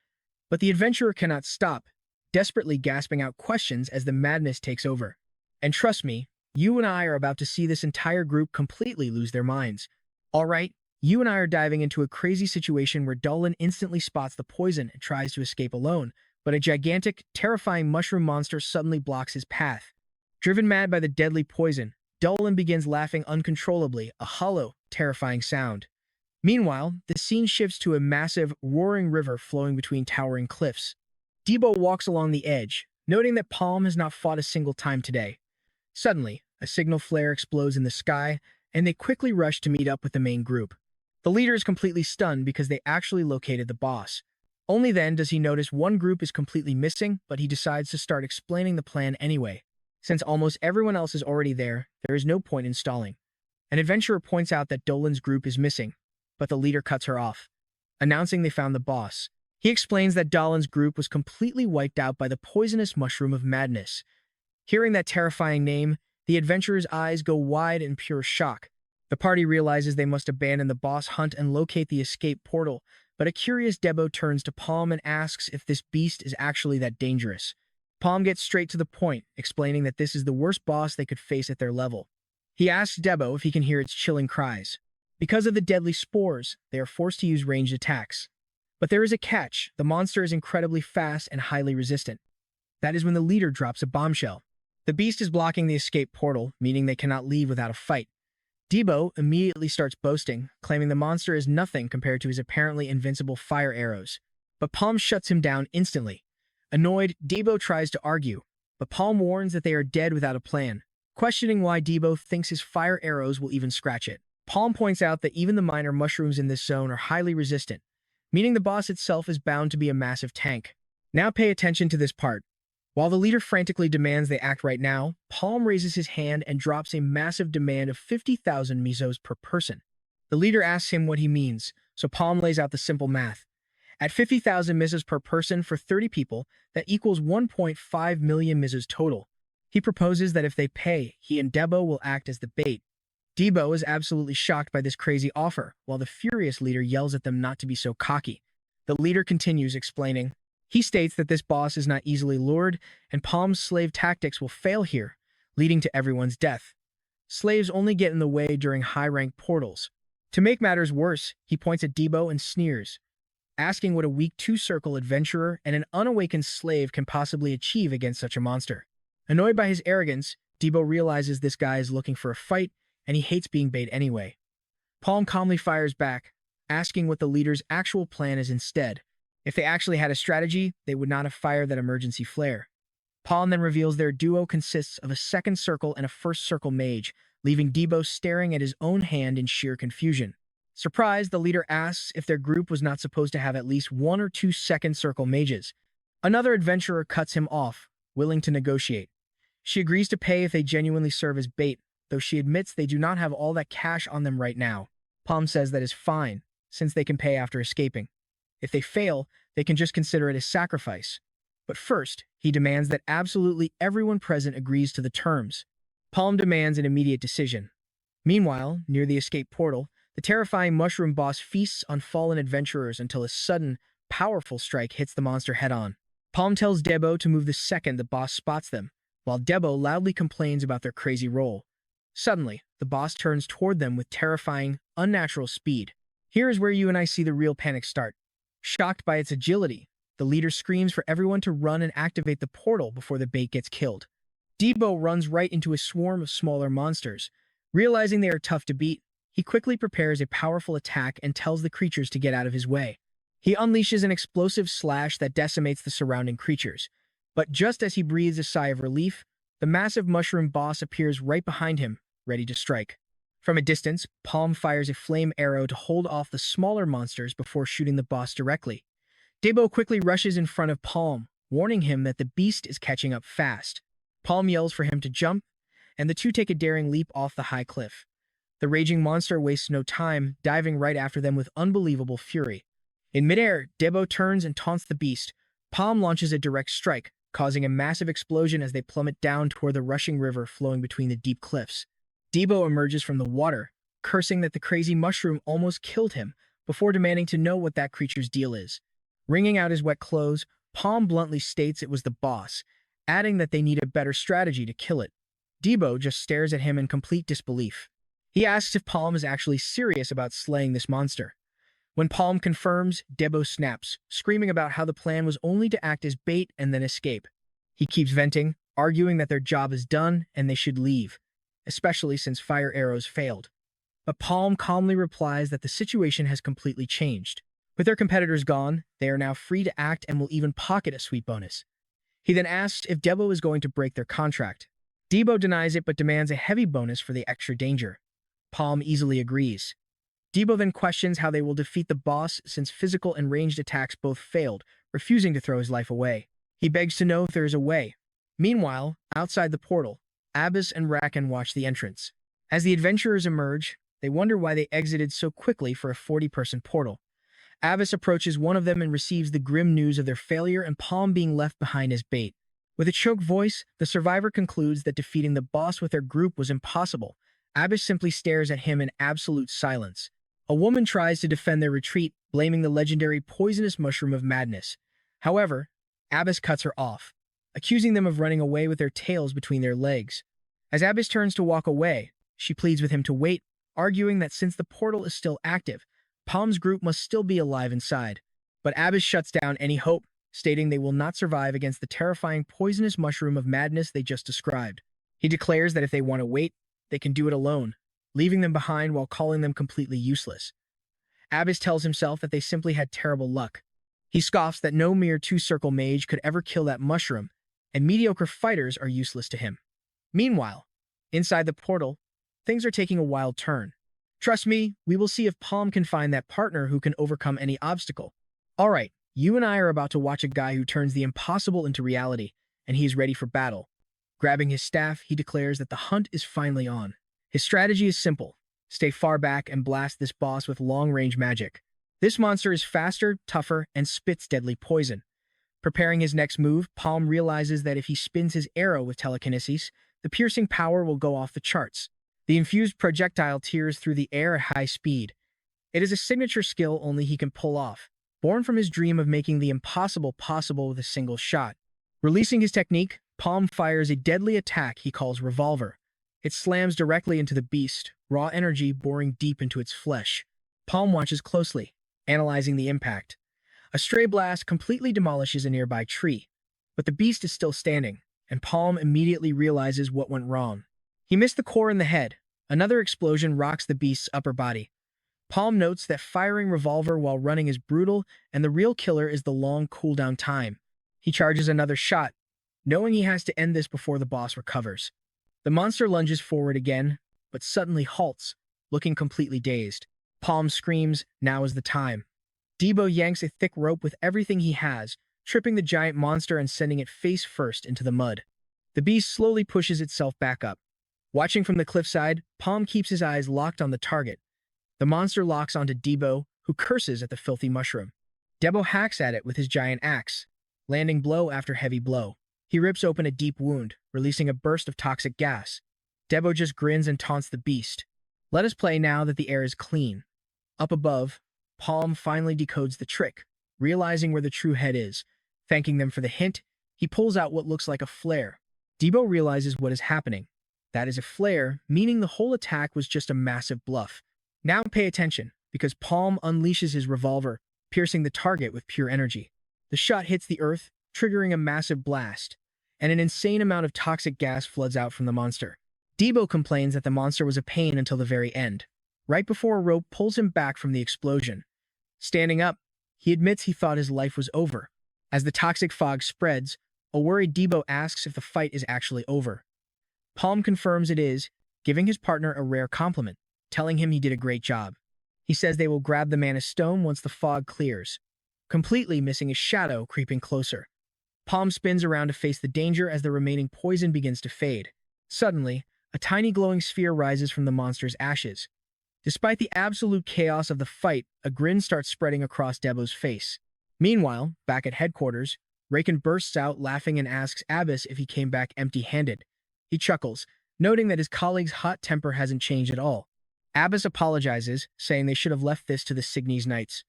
Speaker 1: But the adventurer cannot stop, desperately gasping out questions as the madness takes over. And trust me, you and I are about to see this entire group completely lose their minds. Alright, you and I are diving into a crazy situation where Dolan instantly spots the poison and tries to escape alone, but a gigantic, terrifying mushroom monster suddenly blocks his path. Driven mad by the deadly poison, Dolan begins laughing uncontrollably, a hollow, terrifying sound. Meanwhile, the scene shifts to a massive, roaring river flowing between towering cliffs. Debo walks along the edge, noting that Palm has not fought a single time today. Suddenly, a signal flare explodes in the sky, and they quickly rush to meet up with the main group. The leader is completely stunned because they actually located the boss. Only then does he notice one group is completely missing, but he decides to start explaining the plan anyway. Since almost everyone else is already there, there is no point in stalling. An adventurer points out that Dolan's group is missing, but the leader cuts her off, announcing they found the boss. He explains that Dolan's group was completely wiped out by the poisonous mushroom of madness. Hearing that terrifying name, the adventurer's eyes go wide in pure shock. The party realizes they must abandon the boss hunt and locate the escape portal, but a curious Debo turns to Palm and asks if this beast is actually that dangerous. Palm gets straight to the point, explaining that this is the worst boss they could face at their level. He asks Debo if he can hear its chilling cries. Because of the deadly spores, they are forced to use ranged attacks. But there is a catch. The monster is incredibly fast and highly resistant. That is when the leader drops a bombshell. The beast is blocking the escape portal, meaning they cannot leave without a fight. Debo immediately starts boasting, claiming the monster is nothing compared to his apparently invincible fire arrows. But Palm shuts him down instantly. Annoyed, Debo tries to argue, but Palm warns that they are dead without a plan, questioning why Debo thinks his fire arrows will even scratch it. Palm points out that even the minor mushrooms in this zone are highly resistant, meaning the boss itself is bound to be a massive tank. Now pay attention to this part. While the leader frantically demands they act right now, Palm raises his hand and drops a massive demand of 50,000 mesos per person. The leader asks him what he means, so Palm lays out the simple math. At 50,000 mesos per person for 30 people, that equals 1.5 million mesos total. He proposes that if they pay, he and Debo will act as the bait. Debo is absolutely shocked by this crazy offer, while the furious leader yells at them not to be so cocky. The leader continues explaining. He states that this boss is not easily lured, and Palm's slave tactics will fail here, leading to everyone's death. Slaves only get in the way during high-rank portals. To make matters worse, he points at Debo and sneers, asking what a weak two-circle adventurer and an unawakened slave can possibly achieve against such a monster. Annoyed by his arrogance, Debo realizes this guy is looking for a fight, and he hates being bait anyway. Palm calmly fires back, asking what the leader's actual plan is instead. If they actually had a strategy, they would not have fired that emergency flare. Palm then reveals their duo consists of a second circle and a first circle mage, leaving Debo staring at his own hand in sheer confusion. Surprised, the leader asks if their group was not supposed to have at least 1 or 2 second circle mages. Another adventurer cuts him off, willing to negotiate. She agrees to pay if they genuinely serve as bait, though she admits they do not have all that cash on them right now. Palm says that is fine, since they can pay after escaping. If they fail, they can just consider it a sacrifice. But first, he demands that absolutely everyone present agrees to the terms. Palm demands an immediate decision. Meanwhile, near the escape portal, the terrifying mushroom boss feasts on fallen adventurers until a sudden, powerful strike hits the monster head-on. Palm tells Debo to move the second the boss spots them, while Debo loudly complains about their crazy roll. Suddenly, the boss turns toward them with terrifying, unnatural speed. Here is where you and I see the real panic start. Shocked by its agility, the leader screams for everyone to run and activate the portal before the bait gets killed. Debo runs right into a swarm of smaller monsters. Realizing they are tough to beat, he quickly prepares a powerful attack and tells the creatures to get out of his way. He unleashes an explosive slash that decimates the surrounding creatures. But just as he breathes a sigh of relief, the massive mushroom boss appears right behind him, ready to strike. From a distance, Palm fires a flame arrow to hold off the smaller monsters before shooting the boss directly. Debo quickly rushes in front of Palm, warning him that the beast is catching up fast. Palm yells for him to jump, and the two take a daring leap off the high cliff. The raging monster wastes no time, diving right after them with unbelievable fury. In midair, Debo turns and taunts the beast. Palm launches a direct strike, causing a massive explosion as they plummet down toward the rushing river flowing between the deep cliffs. Debo emerges from the water, cursing that the crazy mushroom almost killed him, before demanding to know what that creature's deal is. Wringing out his wet clothes, Palm bluntly states it was the boss, adding that they need a better strategy to kill it. Debo just stares at him in complete disbelief. He asks if Palm is actually serious about slaying this monster. When Palm confirms, Debo snaps, screaming about how the plan was only to act as bait and then escape. He keeps venting, arguing that their job is done and they should leave, especially since fire arrows failed. But Palm calmly replies that the situation has completely changed. With their competitors gone, they are now free to act and will even pocket a sweet bonus. He then asks if Debo is going to break their contract. Debo denies it but demands a heavy bonus for the extra danger. Palm easily agrees. Debo then questions how they will defeat the boss since physical and ranged attacks both failed, refusing to throw his life away. He begs to know if there is a way. Meanwhile, outside the portal, Abbas and Rakan watch the entrance. As the adventurers emerge, they wonder why they exited so quickly for a 40-person portal. Abbas approaches one of them and receives the grim news of their failure and Palm being left behind as bait. With a choked voice, the survivor concludes that defeating the boss with their group was impossible. Abbas simply stares at him in absolute silence. A woman tries to defend their retreat, blaming the legendary poisonous mushroom of madness. However, Abbas cuts her off, accusing them of running away with their tails between their legs. As Abbas turns to walk away, she pleads with him to wait, arguing that since the portal is still active, Palm's group must still be alive inside. But Abbas shuts down any hope, stating they will not survive against the terrifying poisonous mushroom of madness they just described. He declares that if they want to wait, they can do it alone, leaving them behind while calling them completely useless. Abbas tells himself that they simply had terrible luck. He scoffs that no mere two-circle mage could ever kill that mushroom, and mediocre fighters are useless to him. Meanwhile, inside the portal, things are taking a wild turn. Trust me, we will see if Palm can find that partner who can overcome any obstacle. Alright, you and I are about to watch a guy who turns the impossible into reality, and he is ready for battle. Grabbing his staff, he declares that the hunt is finally on. His strategy is simple: stay far back and blast this boss with long-range magic. This monster is faster, tougher, and spits deadly poison. Preparing his next move, Palm realizes that if he spins his arrow with telekinesis, the piercing power will go off the charts. The infused projectile tears through the air at high speed. It is a signature skill only he can pull off, born from his dream of making the impossible possible with a single shot. Releasing his technique, Palm fires a deadly attack he calls Revolver. It slams directly into the beast, raw energy boring deep into its flesh. Palm watches closely, analyzing the impact. A stray blast completely demolishes a nearby tree, but the beast is still standing, and Palm immediately realizes what went wrong. He missed the core in the head. Another explosion rocks the beast's upper body. Palm notes that firing revolver while running is brutal, and the real killer is the long cooldown time. He charges another shot, knowing he has to end this before the boss recovers. The monster lunges forward again, but suddenly halts, looking completely dazed. Palm screams, "Now is the time." Debo yanks a thick rope with everything he has, tripping the giant monster and sending it face first into the mud. The beast slowly pushes itself back up. Watching from the cliffside, Palm keeps his eyes locked on the target. The monster locks onto Debo, who curses at the filthy mushroom. Debo hacks at it with his giant axe, landing blow after heavy blow. He rips open a deep wound, releasing a burst of toxic gas. Debo just grins and taunts the beast. Let us play now that the air is clean. Up above, Palm finally decodes the trick, realizing where the true head is. Thanking them for the hint, he pulls out what looks like a flare. Debo realizes what is happening. That is a flare, meaning the whole attack was just a massive bluff. Now pay attention, because Palm unleashes his revolver, piercing the target with pure energy. The shot hits the earth, triggering a massive blast, and an insane amount of toxic gas floods out from the monster. Debo complains that the monster was a pain until the very end, right before a rope pulls him back from the explosion. Standing up, he admits he thought his life was over. As the toxic fog spreads, a worried Debo asks if the fight is actually over. Palm confirms it is, giving his partner a rare compliment, telling him he did a great job. He says they will grab the Mana Stone once the fog clears, completely missing his shadow creeping closer. Palm spins around to face the danger as the remaining poison begins to fade. Suddenly, a tiny glowing sphere rises from the monster's ashes. Despite the absolute chaos of the fight, a grin starts spreading across Debo's face. Meanwhile, back at headquarters, Raken bursts out laughing and asks Abbas if he came back empty-handed. He chuckles, noting that his colleague's hot temper hasn't changed at all. Abbas apologizes, saying they should have left this to the Cygnes Knights.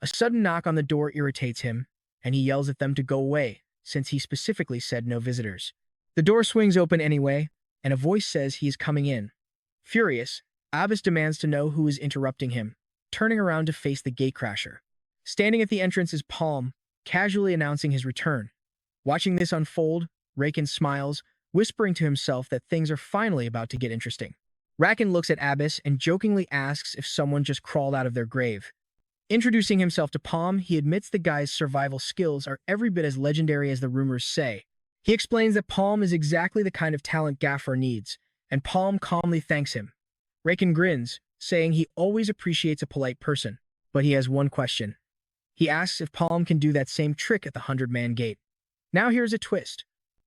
Speaker 1: A sudden knock on the door irritates him, and he yells at them to go away, since he specifically said no visitors. The door swings open anyway, and a voice says he is coming in. Furious, Abbas demands to know who is interrupting him, turning around to face the gatecrasher. Standing at the entrance is Palm, casually announcing his return. Watching this unfold, Raken smiles, whispering to himself that things are finally about to get interesting. Raken looks at Abbas and jokingly asks if someone just crawled out of their grave. Introducing himself to Palm, he admits the guy's survival skills are every bit as legendary as the rumors say. He explains that Palm is exactly the kind of talent Gaffer needs, and Palm calmly thanks him. Raken grins, saying he always appreciates a polite person, but he has one question. He asks if Palm can do that same trick at the 100-man gate. Now here's a twist.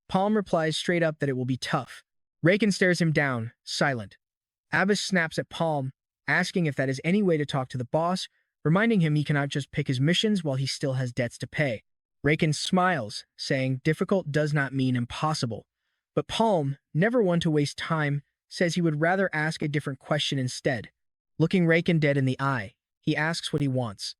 Speaker 1: Palm replies straight up that it will be tough. Raken stares him down, silent. Abbas snaps at Palm, asking if that is any way to talk to the boss, reminding him he cannot just pick his missions while he still has debts to pay. Raken smiles, saying difficult does not mean impossible. But Palm, never one to waste time, says he would rather ask a different question instead. Looking Raken dead in the eye, he asks what he wants.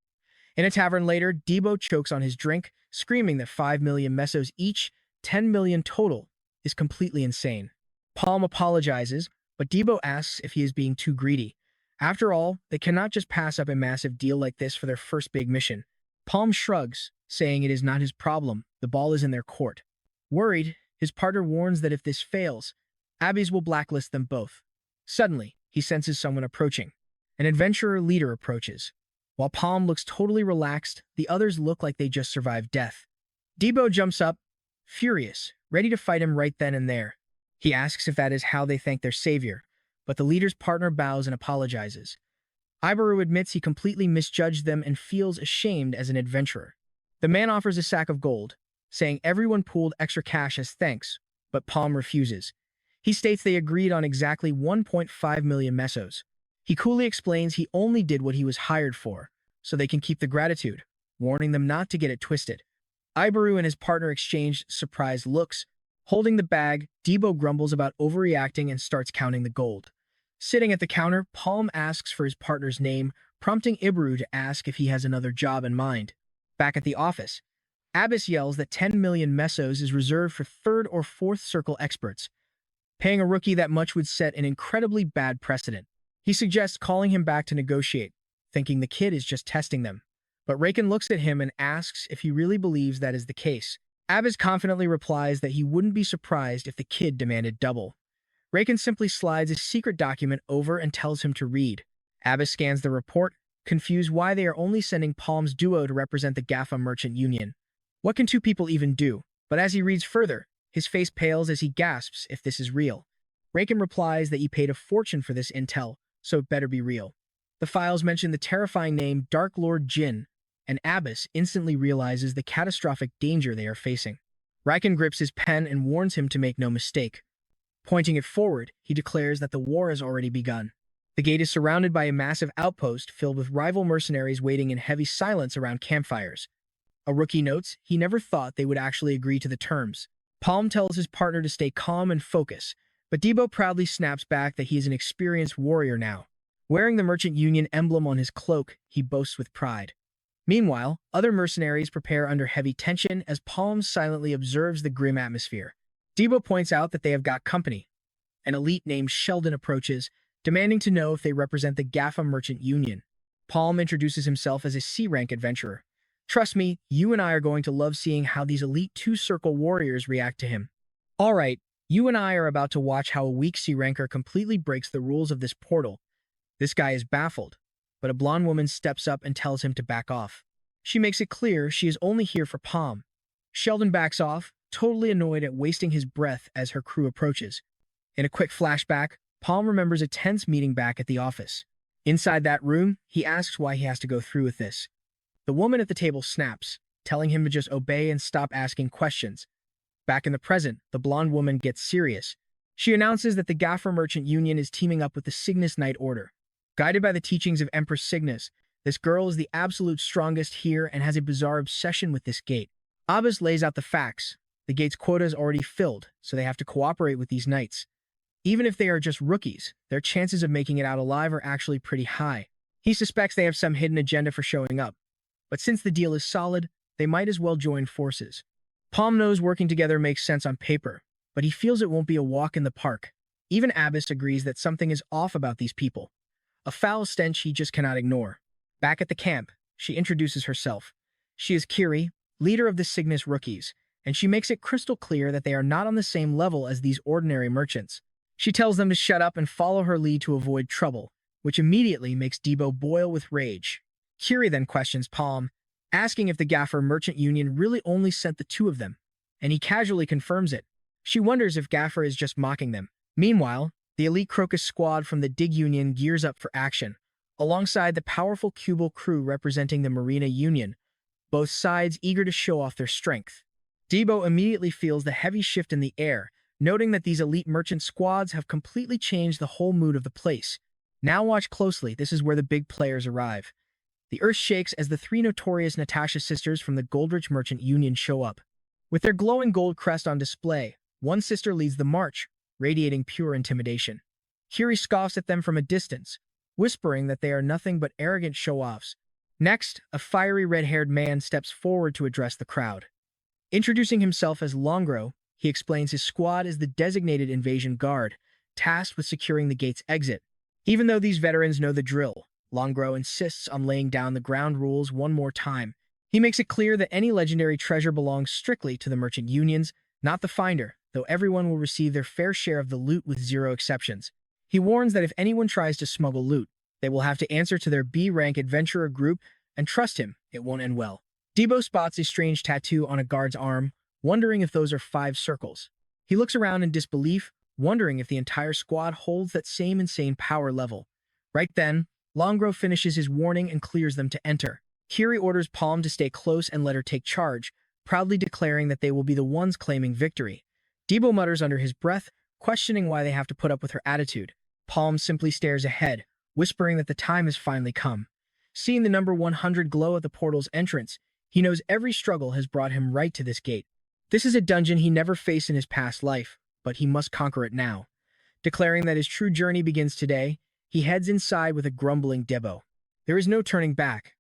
Speaker 1: In a tavern later, Debo chokes on his drink, screaming that 5 million mesos each, 10 million total, is completely insane. Palm apologizes, but Debo asks if he is being too greedy. After all, they cannot just pass up a massive deal like this for their first big mission. Palm shrugs, saying it is not his problem, the ball is in their court. Worried, his partner warns that if this fails, Abbas will blacklist them both. Suddenly, he senses someone approaching. An adventurer leader approaches. While Palm looks totally relaxed, the others look like they just survived death. Debo jumps up, furious, ready to fight him right then and there. He asks if that is how they thank their savior, but the leader's partner bows and apologizes. Ibaru admits he completely misjudged them and feels ashamed as an adventurer. The man offers a sack of gold, saying everyone pooled extra cash as thanks, but Palm refuses. He states they agreed on exactly 1.5 million mesos. He coolly explains he only did what he was hired for, so they can keep the gratitude, warning them not to get it twisted. Ibaru and his partner exchanged surprised looks. Holding the bag, Debo grumbles about overreacting and starts counting the gold. Sitting at the counter, Palm asks for his partner's name, prompting Ibaru to ask if he has another job in mind. Back at the office, Abbas yells that 10 million mesos is reserved for third or fourth circle experts. Paying a rookie that much would set an incredibly bad precedent. He suggests calling him back to negotiate, thinking the kid is just testing them. But Raken looks at him and asks if he really believes that is the case. Abbas confidently replies that he wouldn't be surprised if the kid demanded double. Raken simply slides a secret document over and tells him to read. Abbas scans the report, confused why they are only sending Palm's duo to represent the GAFA Merchant Union. What can two people even do? But as he reads further, his face pales as he gasps if this is real. Raken replies that he paid a fortune for this intel, so it better be real. The files mention the terrifying name Dark Lord Jin, and Abbas instantly realizes the catastrophic danger they are facing. Raken grips his pen and warns him to make no mistake. Pointing it forward, he declares that the war has already begun. The gate is surrounded by a massive outpost filled with rival mercenaries waiting in heavy silence around campfires. A rookie notes he never thought they would actually agree to the terms. Palm tells his partner to stay calm and focus, but Debo proudly snaps back that he is an experienced warrior now. Wearing the Merchant Union emblem on his cloak, he boasts with pride. Meanwhile, other mercenaries prepare under heavy tension as Palm silently observes the grim atmosphere. Debo points out that they have got company. An elite named Sheldon approaches, demanding to know if they represent the GAFA Merchant Union. Palm introduces himself as a C-rank adventurer. Trust me, you and I are going to love seeing how these elite two-circle warriors react to him. Alright, you and I are about to watch how a weak C-ranker completely breaks the rules of this portal. This guy is baffled, but a blonde woman steps up and tells him to back off. She makes it clear she is only here for Palm. Sheldon backs off, totally annoyed at wasting his breath as her crew approaches. In a quick flashback, Palm remembers a tense meeting back at the office. Inside that room, he asks why he has to go through with this. The woman at the table snaps, telling him to just obey and stop asking questions. Back in the present, the blonde woman gets serious. She announces that the GAFA Merchant Union is teaming up with the Cygnus Knight Order. Guided by the teachings of Empress Cygnus, this girl is the absolute strongest here and has a bizarre obsession with this gate. Abbas lays out the facts. The gate's quota is already filled, so they have to cooperate with these knights. Even if they are just rookies, their chances of making it out alive are actually pretty high. He suspects they have some hidden agenda for showing up. But since the deal is solid, they might as well join forces. Palm knows working together makes sense on paper, but he feels it won't be a walk in the park. Even Abbas agrees that something is off about these people. A foul stench he just cannot ignore. Back at the camp, she introduces herself. She is Kiri, leader of the Cygnus rookies, and she makes it crystal clear that they are not on the same level as these ordinary merchants. She tells them to shut up and follow her lead to avoid trouble, which immediately makes Debo boil with rage. Kiri then questions Palm, asking if the GAFA Merchant Union really only sent the two of them, and he casually confirms it. She wonders if GAFA is just mocking them. Meanwhile, the elite Crocus squad from the Dig Union gears up for action, alongside the powerful Cubal crew representing the Marina Union, both sides eager to show off their strength. Debo immediately feels the heavy shift in the air, noting that these elite merchant squads have completely changed the whole mood of the place. Now watch closely, this is where the big players arrive. The earth shakes as the three notorious Natasha sisters from the Goldrich Merchant Union show up. With their glowing gold crest on display, one sister leads the march, radiating pure intimidation. Kiri scoffs at them from a distance, whispering that they are nothing but arrogant show-offs. Next, a fiery red-haired man steps forward to address the crowd. Introducing himself as Longro, he explains his squad is the designated invasion guard, tasked with securing the gate's exit. Even though these veterans know the drill, Longro insists on laying down the ground rules one more time. He makes it clear that any legendary treasure belongs strictly to the merchant unions, not the finder, though everyone will receive their fair share of the loot with zero exceptions. He warns that if anyone tries to smuggle loot, they will have to answer to their B-rank adventurer group, and trust him, it won't end well. Debo spots a strange tattoo on a guard's arm, wondering if those are 5 circles. He looks around in disbelief, wondering if the entire squad holds that same insane power level. Right then, Longro finishes his warning and clears them to enter. Kiri orders Palm to stay close and let her take charge, proudly declaring that they will be the ones claiming victory. Debo mutters under his breath, questioning why they have to put up with her attitude. Palm simply stares ahead, whispering that the time has finally come. Seeing the number 100 glow at the portal's entrance, he knows every struggle has brought him right to this gate. This is a dungeon he never faced in his past life, but he must conquer it now. Declaring that his true journey begins today, he heads inside with a grumbling Debo. There is no turning back.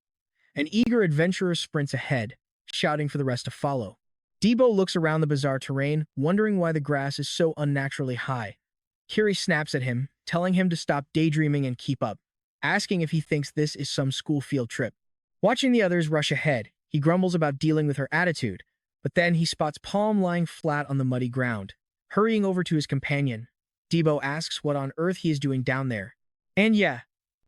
Speaker 1: An eager adventurer sprints ahead, shouting for the rest to follow. Debo looks around the bizarre terrain, wondering why the grass is so unnaturally high. Kiri snaps at him, telling him to stop daydreaming and keep up, asking if he thinks this is some school field trip. Watching the others rush ahead, he grumbles about dealing with her attitude, but then he spots Palm lying flat on the muddy ground. Hurrying over to his companion, Debo asks what on earth he is doing down there. And yeah,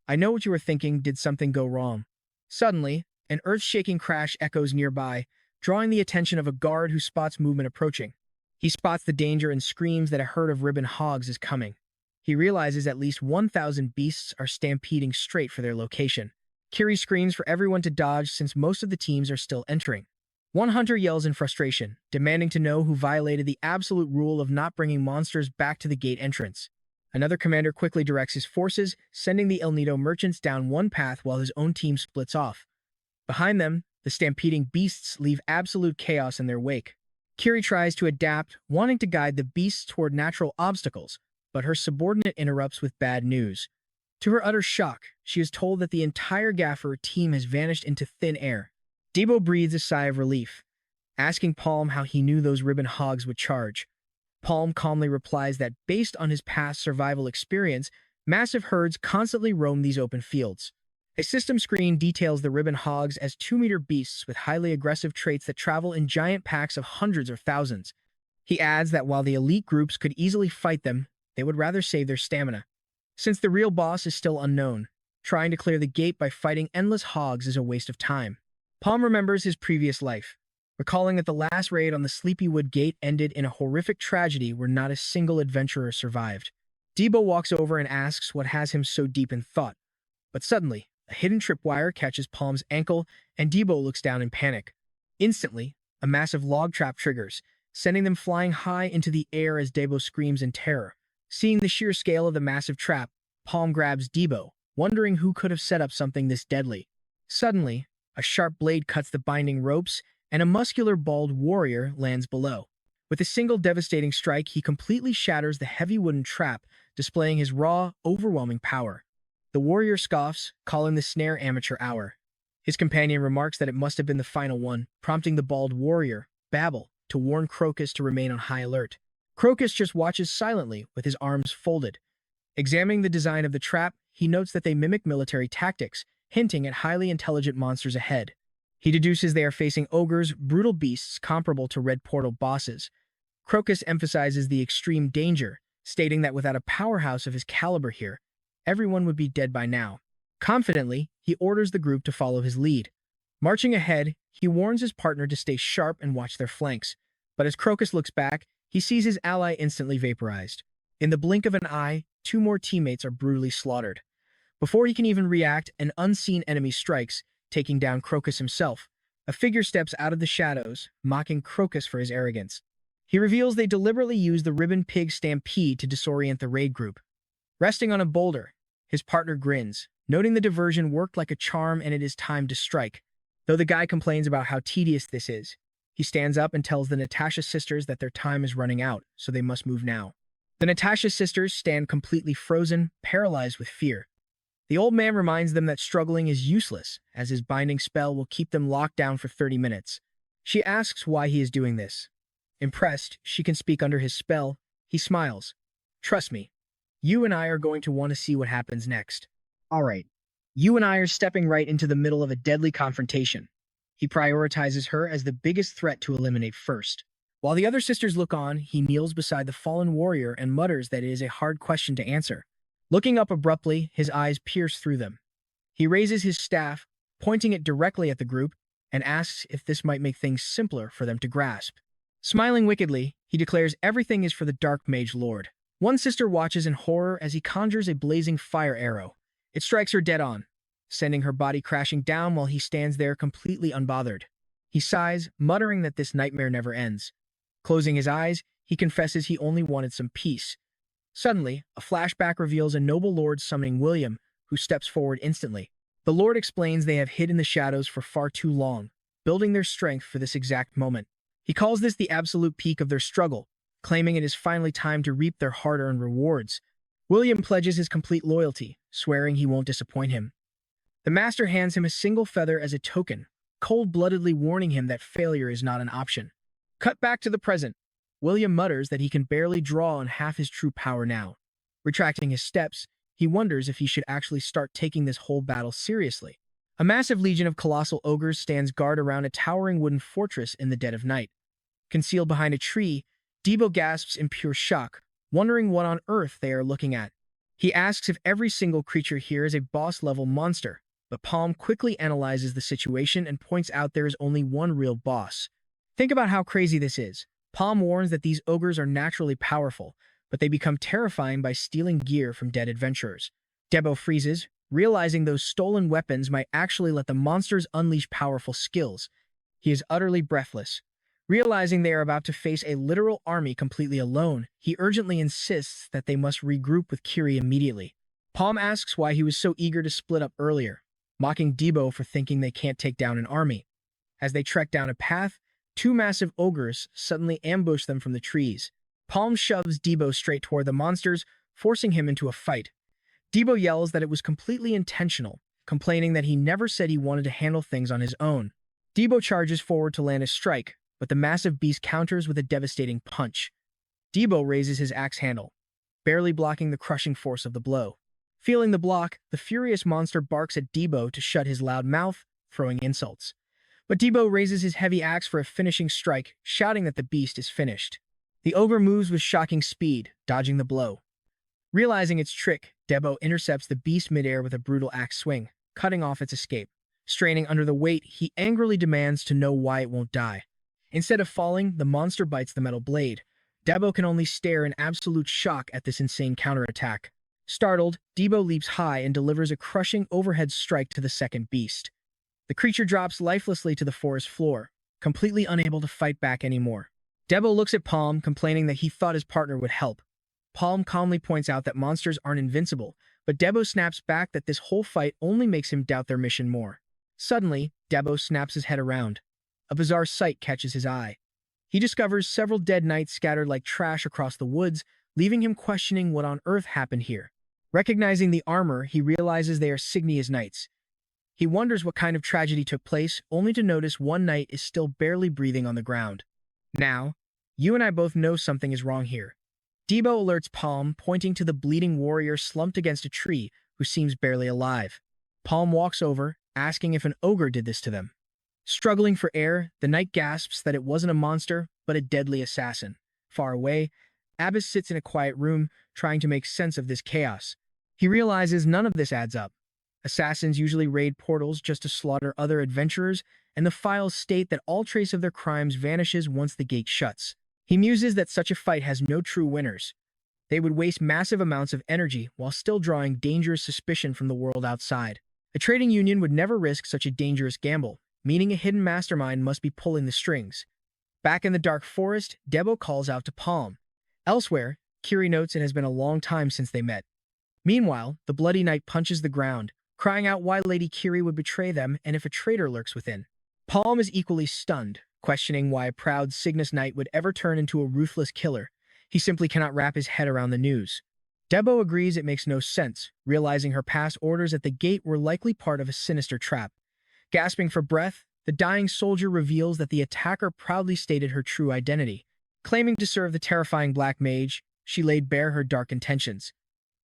Speaker 1: I know what you were thinking, did something go wrong? Suddenly, an earth-shaking crash echoes nearby, drawing the attention of a guard who spots movement approaching. He spots the danger and screams that a herd of ribbon hogs is coming. He realizes at least 1,000 beasts are stampeding straight for their location. Kiri screams for everyone to dodge since most of the teams are still entering. One hunter yells in frustration, demanding to know who violated the absolute rule of not bringing monsters back to the gate entrance. Another commander quickly directs his forces, sending the El Nido merchants down one path while his own team splits off. Behind them, the stampeding beasts leave absolute chaos in their wake. Kiri tries to adapt, wanting to guide the beasts toward natural obstacles, but her subordinate interrupts with bad news. To her utter shock, she is told that the entire Gaffer team has vanished into thin air. Debo breathes a sigh of relief, asking Palm how he knew those ribbon hogs would charge. Palm calmly replies that based on his past survival experience, massive herds constantly roam these open fields. A system screen details the ribbon hogs as 2-meter beasts with highly aggressive traits that travel in giant packs of hundreds or thousands. He adds that while the elite groups could easily fight them, they would rather save their stamina. Since the real boss is still unknown, trying to clear the gate by fighting endless hogs is a waste of time. Palm remembers his previous life, recalling that the last raid on the Sleepywood Gate ended in a horrific tragedy where not a single adventurer survived. Debo walks over and asks what has him so deep in thought, but suddenly, a hidden tripwire catches Palm's ankle, and Debo looks down in panic. Instantly, a massive log trap triggers, sending them flying high into the air as Debo screams in terror. Seeing the sheer scale of the massive trap, Palm grabs Debo, wondering who could have set up something this deadly. Suddenly, a sharp blade cuts the binding ropes, and a muscular bald warrior lands below. With a single devastating strike, he completely shatters the heavy wooden trap, displaying his raw, overwhelming power. The warrior scoffs, calling the snare amateur hour. His companion remarks that it must have been the final one, prompting the bald warrior, Babel, to warn Crocus to remain on high alert. Crocus just watches silently, with his arms folded. Examining the design of the trap, he notes that they mimic military tactics, hinting at highly intelligent monsters ahead. He deduces they are facing ogres, brutal beasts comparable to Red Portal bosses. Crocus emphasizes the extreme danger, stating that without a powerhouse of his caliber here, everyone would be dead by now. Confidently, he orders the group to follow his lead. Marching ahead, he warns his partner to stay sharp and watch their flanks. But as Crocus looks back, he sees his ally instantly vaporized. In the blink of an eye, 2 more teammates are brutally slaughtered. Before he can even react, an unseen enemy strikes, taking down Crocus himself. A figure steps out of the shadows, mocking Crocus for his arrogance. He reveals they deliberately used the Ribbon Pig Stampede to disorient the raid group. Resting on a boulder, his partner grins, noting the diversion worked like a charm and it is time to strike. Though the guy complains about how tedious this is, he stands up and tells the Natasha sisters that their time is running out, so they must move now. The Natasha sisters stand completely frozen, paralyzed with fear. The old man reminds them that struggling is useless, as his binding spell will keep them locked down for 30 minutes. She asks why he is doing this. Impressed, she can speak under his spell. He smiles. Trust me, you and I are going to want to see what happens next. All right, you and I are stepping right into the middle of a deadly confrontation. He prioritizes her as the biggest threat to eliminate first. While the other sisters look on, he kneels beside the fallen warrior and mutters that it is a hard question to answer. Looking up abruptly, his eyes pierce through them. He raises his staff, pointing it directly at the group, and asks if this might make things simpler for them to grasp. Smiling wickedly, he declares everything is for the Dark Mage Lord. One sister watches in horror as he conjures a blazing fire arrow. It strikes her dead on, sending her body crashing down while he stands there completely unbothered. He sighs, muttering that this nightmare never ends. Closing his eyes, he confesses he only wanted some peace. Suddenly, a flashback reveals a noble lord summoning William, who steps forward instantly. The lord explains they have hid in the shadows for far too long, building their strength for this exact moment. He calls this the absolute peak of their struggle, claiming it is finally time to reap their hard-earned rewards. William pledges his complete loyalty, swearing he won't disappoint him. The master hands him a single feather as a token, cold-bloodedly warning him that failure is not an option. Cut back to the present. William mutters that he can barely draw on half his true power now. Retracting his steps, he wonders if he should actually start taking this whole battle seriously. A massive legion of colossal ogres stands guard around a towering wooden fortress in the dead of night. Concealed behind a tree, Debo gasps in pure shock, wondering what on earth they are looking at. He asks if every single creature here is a boss-level monster, but Palm quickly analyzes the situation and points out there is only one real boss. Think about how crazy this is. Palm warns that these ogres are naturally powerful, but they become terrifying by stealing gear from dead adventurers. Debo freezes, realizing those stolen weapons might actually let the monsters unleash powerful skills. He is utterly breathless. Realizing they are about to face a literal army completely alone, he urgently insists that they must regroup with Kiri immediately. Palm asks why he was so eager to split up earlier, mocking Debo for thinking they can't take down an army. As they trek down a path, two massive ogres suddenly ambush them from the trees. Palm shoves Debo straight toward the monsters, forcing him into a fight. Debo yells that it was completely intentional, complaining that he never said he wanted to handle things on his own. Debo charges forward to land a strike, but the massive beast counters with a devastating punch. Debo raises his axe handle, barely blocking the crushing force of the blow. Feeling the block, the furious monster barks at Debo to shut his loud mouth, throwing insults. But Debo raises his heavy axe for a finishing strike, shouting that the beast is finished. The ogre moves with shocking speed, dodging the blow. Realizing its trick, Debo intercepts the beast midair with a brutal axe swing, cutting off its escape. Straining under the weight, he angrily demands to know why it won't die. Instead of falling, the monster bites the metal blade. Debo can only stare in absolute shock at this insane counterattack. Startled, Debo leaps high and delivers a crushing overhead strike to the second beast. The creature drops lifelessly to the forest floor, completely unable to fight back anymore. Debo looks at Palm, complaining that he thought his partner would help. Palm calmly points out that monsters aren't invincible, but Debo snaps back that this whole fight only makes him doubt their mission more. Suddenly, Debo snaps his head around. A bizarre sight catches his eye. He discovers several dead knights scattered like trash across the woods, leaving him questioning what on earth happened here. Recognizing the armor, he realizes they are Signia's knights. He wonders what kind of tragedy took place, only to notice one knight is still barely breathing on the ground. Now, you and I both know something is wrong here. Debo alerts Palm, pointing to the bleeding warrior slumped against a tree, who seems barely alive. Palm walks over, asking if an ogre did this to them. Struggling for air, the knight gasps that it wasn't a monster, but a deadly assassin. Far away, Abbas sits in a quiet room, trying to make sense of this chaos. He realizes none of this adds up. Assassins usually raid portals just to slaughter other adventurers, and the files state that all trace of their crimes vanishes once the gate shuts. He muses that such a fight has no true winners. They would waste massive amounts of energy while still drawing dangerous suspicion from the world outside. A trading union would never risk such a dangerous gamble, meaning a hidden mastermind must be pulling the strings. Back in the dark forest, Debo calls out to Palm. Elsewhere, Kiri notes it has been a long time since they met. Meanwhile, the bloody knight punches the ground, crying out why Lady Kiri would betray them and if a traitor lurks within. Palm is equally stunned, questioning why a proud Cygnus knight would ever turn into a ruthless killer. He simply cannot wrap his head around the news. Debo agrees it makes no sense, realizing her past orders at the gate were likely part of a sinister trap. Gasping for breath, the dying soldier reveals that the attacker proudly stated her true identity. Claiming to serve the terrifying black mage, she laid bare her dark intentions.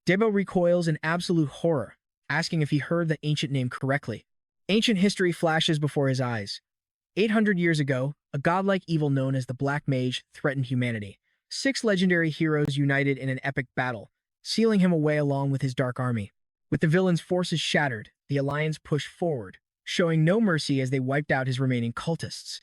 Speaker 1: Debo recoils in absolute horror, asking if he heard the ancient name correctly. Ancient history flashes before his eyes. 800 years ago, a godlike evil known as the Black Mage threatened humanity. 6 legendary heroes united in an epic battle, sealing him away along with his dark army. With the villain's forces shattered, the alliance pushed forward, showing no mercy as they wiped out his remaining cultists.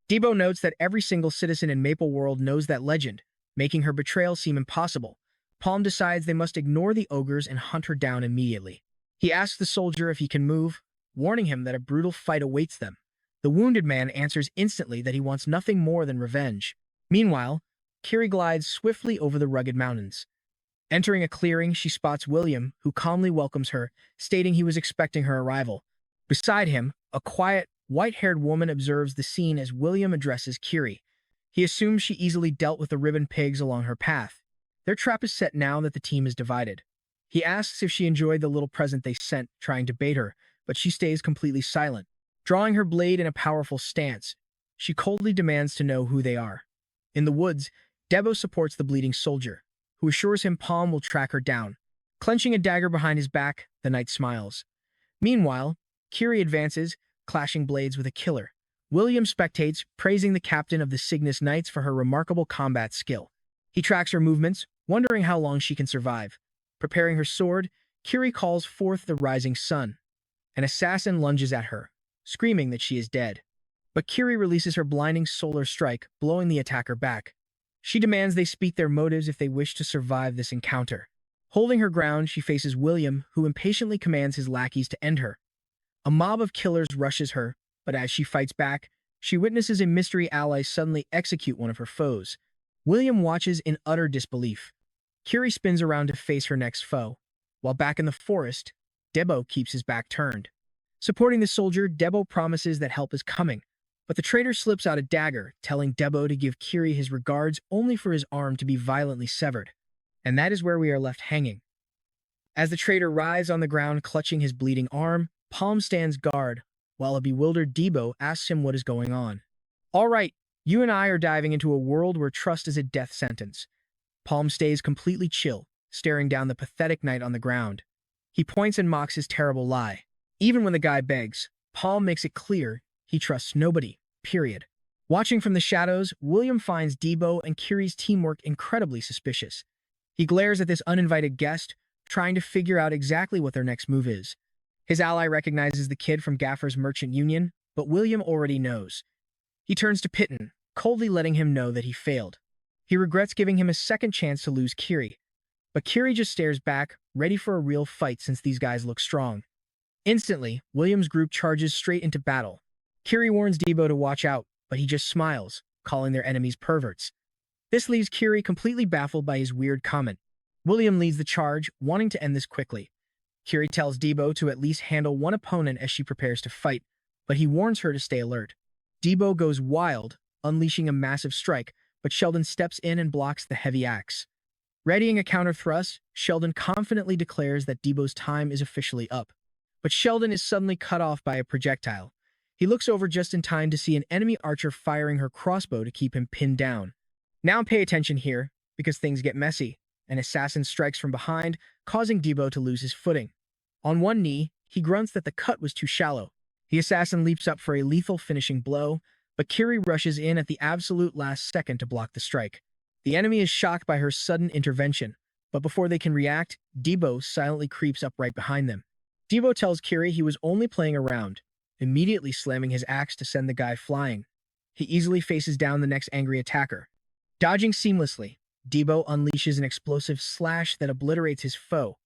Speaker 1: Debo notes that every single citizen in Maple World knows that legend, making her betrayal seem impossible. Palm decides they must ignore the ogres and hunt her down immediately. He asks the soldier if he can move, warning him that a brutal fight awaits them. The wounded man answers instantly that he wants nothing more than revenge. Meanwhile, Kiri glides swiftly over the rugged mountains. Entering a clearing, she spots William, who calmly welcomes her, stating he was expecting her arrival. Beside him, a quiet, white-haired woman observes the scene as William addresses Kiri. He assumes she easily dealt with the ribbon pigs along her path. Their trap is set now that the team is divided. He asks if she enjoyed the little present they sent, trying to bait her, but she stays completely silent. Drawing her blade in a powerful stance, she coldly demands to know who they are. In the woods, Debo supports the bleeding soldier. who assures him Palm will track her down. Clenching a dagger behind his back, the knight smiles. Meanwhile, Kiri advances, clashing blades with a killer. William spectates, praising the captain of the Cygnus Knights for her remarkable combat skill. He tracks her movements, wondering how long she can survive. Preparing her sword, Kiri calls forth the rising sun. An assassin lunges at her, screaming that she is dead. But Kiri releases her blinding solar strike, blowing the attacker back. She demands they speak their motives if they wish to survive this encounter. Holding her ground, she faces William, who impatiently commands his lackeys to end her. A mob of killers rushes her, but as she fights back, she witnesses a mystery ally suddenly execute one of her foes. William watches in utter disbelief. Kiri spins around to face her next foe. While back in the forest, Debo keeps his back turned. Supporting the soldier, Debo promises that help is coming, but the traitor slips out a dagger, telling Debo to give Kiri his regards only for his arm to be violently severed. And that is where we are left hanging. As the traitor writhes on the ground clutching his bleeding arm, Palm stands guard, while a bewildered Debo asks him what is going on. All right, you and I are diving into a world where trust is a death sentence. Palm stays completely chill, staring down the pathetic knight on the ground. He points and mocks his terrible lie. Even when the guy begs, Palm makes it clear he trusts nobody, period. Watching from the shadows, William finds Debo and Kiri's teamwork incredibly suspicious. He glares at this uninvited guest, trying to figure out exactly what their next move is. His ally recognizes the kid from Gaffer's merchant union, but William already knows. He turns to Piton, coldly letting him know that he failed. He regrets giving him a second chance to lose Kiri, but Kiri just stares back, ready for a real fight since these guys look strong. Instantly, William's group charges straight into battle. Kiri warns Debo to watch out, but he just smiles, calling their enemies perverts. This leaves Kiri completely baffled by his weird comment. William leads the charge, wanting to end this quickly. Kiri tells Debo to at least handle one opponent as she prepares to fight, but he warns her to stay alert. Debo goes wild, unleashing a massive strike, but Sheldon steps in and blocks the heavy axe. Readying a counter thrust, Sheldon confidently declares that Debo's time is officially up. But Sheldon is suddenly cut off by a projectile. He looks over just in time to see an enemy archer firing her crossbow to keep him pinned down. Now pay attention here, because things get messy. An assassin strikes from behind, causing Debo to lose his footing. On one knee, he grunts that the cut was too shallow. The assassin leaps up for a lethal finishing blow, but Kiri rushes in at the absolute last second to block the strike. The enemy is shocked by her sudden intervention, but before they can react, Debo silently creeps up right behind them. Debo tells Kiri he was only playing around, immediately slamming his axe to send the guy flying. He easily faces down the next angry attacker. Dodging seamlessly, Debo unleashes an explosive slash that obliterates his foe.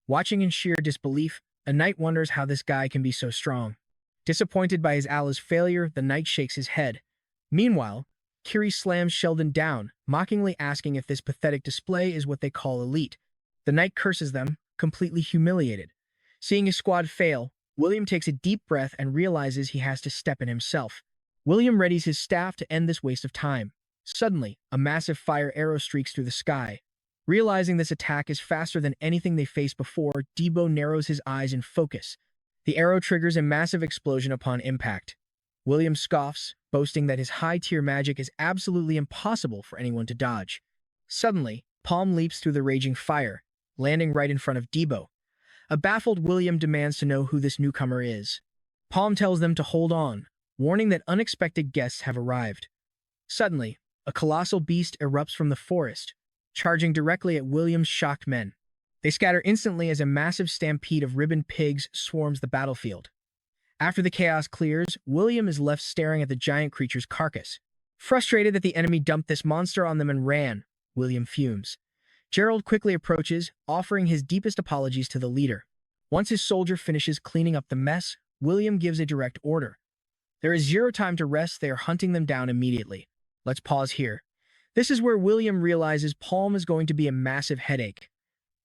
Speaker 1: Watching in sheer disbelief, a knight wonders how this guy can be so strong. Disappointed by his ally's failure, the knight shakes his head. Meanwhile, Kiri slams Sheldon down, mockingly asking if this pathetic display is what they call elite. The knight curses them, completely humiliated. Seeing his squad fail, William takes a deep breath and realizes he has to step in himself. William readies his staff to end this waste of time. Suddenly, a massive fire arrow streaks through the sky. Realizing this attack is faster than anything they faced before, Debo narrows his eyes in focus. The arrow triggers a massive explosion upon impact. William scoffs, boasting that his high-tier magic is absolutely impossible for anyone to dodge. Suddenly, Palm leaps through the raging fire, landing right in front of Debo. A baffled William demands to know who this newcomer is. Palm tells them to hold on, warning that unexpected guests have arrived. Suddenly, a colossal beast erupts from the forest, charging directly at William's shocked men. They scatter instantly as a massive stampede of ribboned pigs swarms the battlefield. After the chaos clears, William is left staring at the giant creature's carcass. Frustrated that the enemy dumped this monster on them and ran, William fumes. Gerald quickly approaches, offering his deepest apologies to the leader. Once his soldier finishes cleaning up the mess, William gives a direct order. There is zero time to rest, they are hunting them down immediately. Let's pause here. This is where William realizes Palm is going to be a massive headache.